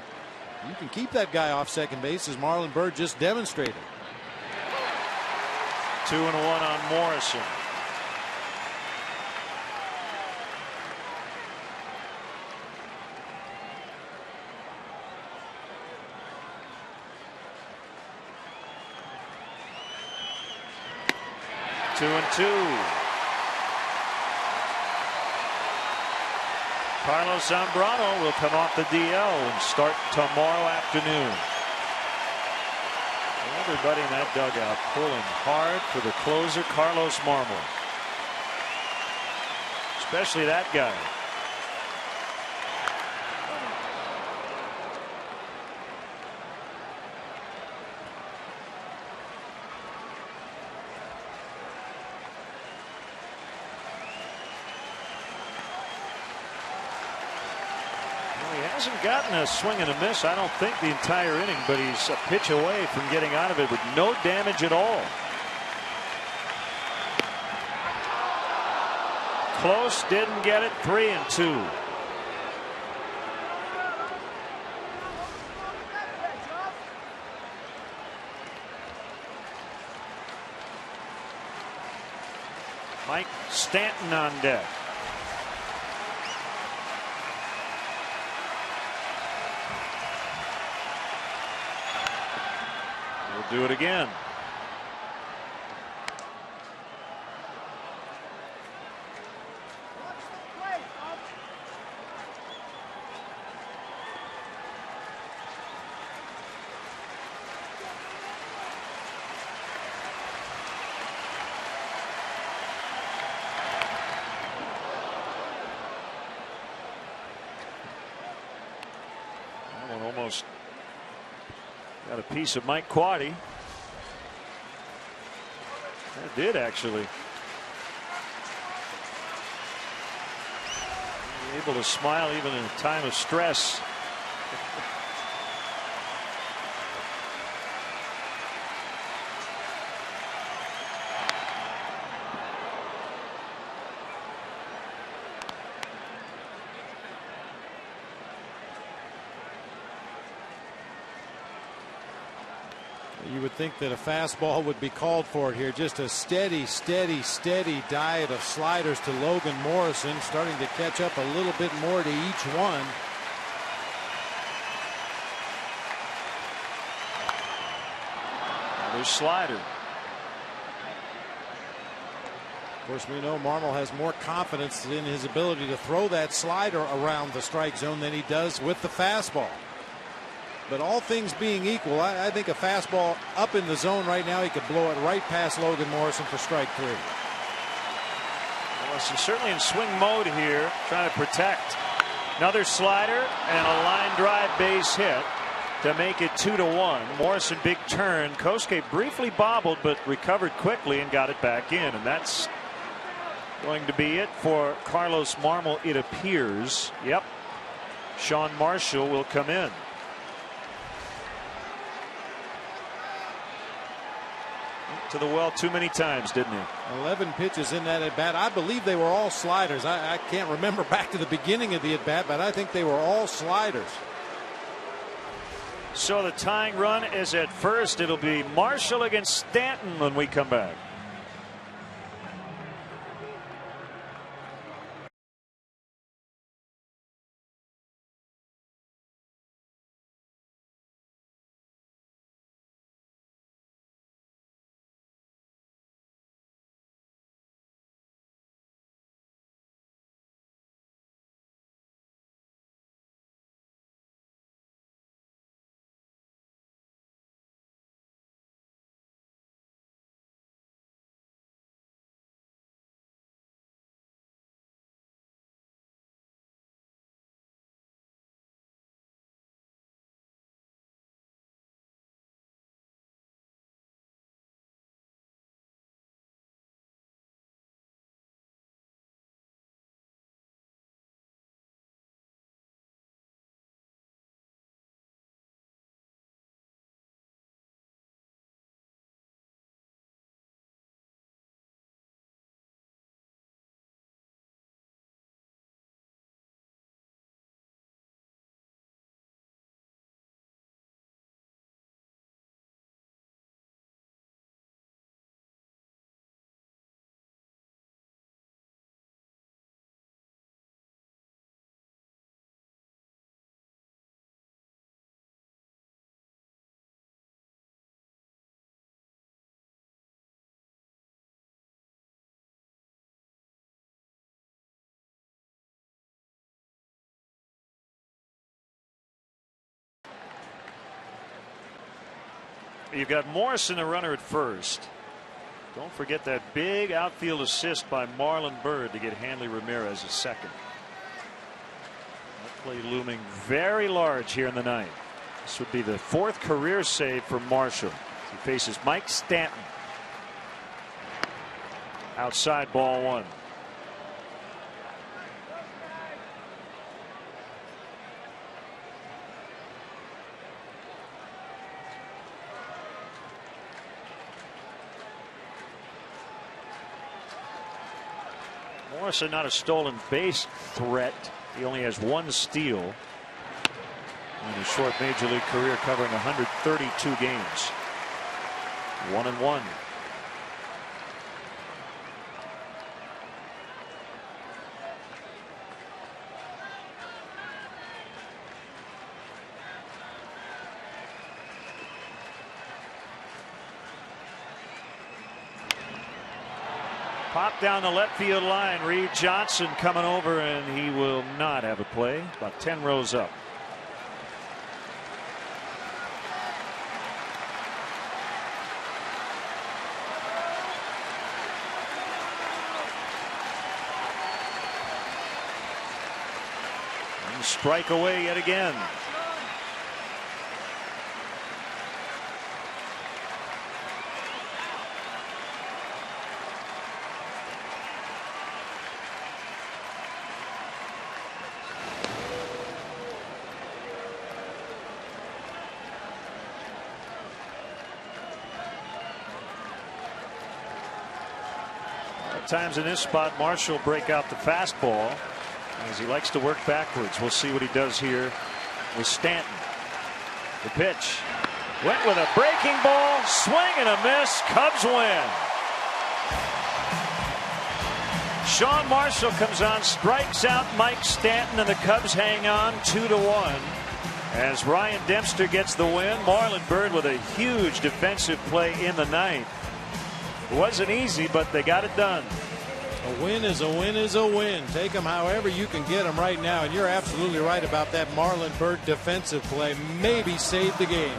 you can keep that guy off second base, as Marlon Byrd just demonstrated. 2-1 on Morrison. Two and two. Carlos Zambrano will come off the DL and start tomorrow afternoon. Everybody in that dugout pulling hard for the closer, Carlos Marmol. Especially that guy. Hasn't gotten a swing and a miss, I don't think, the entire inning, but he's a pitch away from getting out of it with no damage at all. Close, didn't get it. 3-2. Mike Stanton on deck. Do it again. That one almost got a piece of Mike Quaddy. That did, actually. Able to smile even in a time of stress. You would think that a fastball would be called for here. Just a steady diet of sliders to Logan Morrison, starting to catch up a little bit more to each one. Another slider. Of course, we know Marmol has more confidence in his ability to throw that slider around the strike zone than he does with the fastball. But all things being equal, I think a fastball up in the zone right now, he could blow it right past Logan Morrison for strike 3. Morrison certainly in swing mode here, trying to protect. Another slider and a line drive base hit to make it 2-1. Morrison big turn. Kosuke briefly bobbled but recovered quickly and got it back in, and that's going to be it for Carlos Marmol, it appears. Yep. Sean Marshall will come in. To the well too many times, didn't he? 11 pitches in that at bat. I believe they were all sliders. I can't remember back to the beginning of the at bat, but I think they were all sliders. So the tying run is at first. It'll be Marshall against Stanton when we come back. You've got Morrison, a runner at first. Don't forget that big outfield assist by Marlon Byrd to get Hanley Ramirez a second. That play looming very large here in the ninth. This would be the 4th career save for Marshall. He faces Mike Stanton. Outside, ball 1. Morrison not a stolen base threat. He only has 1 steal in his short major league career, covering 132 games. 1-1. Pop down the left field line. Reed Johnson coming over, and he will not have a play. About 10 rows up. And strike away yet again. Times in this spot, Marshall break out the fastball as he likes to work backwards. We'll see what he does here with Stanton. The pitch went with a breaking ball, swing and a miss. Cubs win. Sean Marshall comes on, strikes out Mike Stanton, and the Cubs hang on 2-1. As Ryan Dempster gets the win, Marlon Byrd with a huge defensive play in the ninth. It wasn't easy, but they got it done. A win is a win is a win. Take them however you can get them right now. And you're absolutely right about that Marlon Byrd defensive play. Maybe saved the game.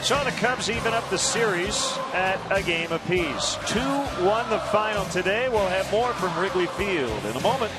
So the Cubs even up the series at a game apiece. 2-1 the final today. We'll have more from Wrigley Field in a moment.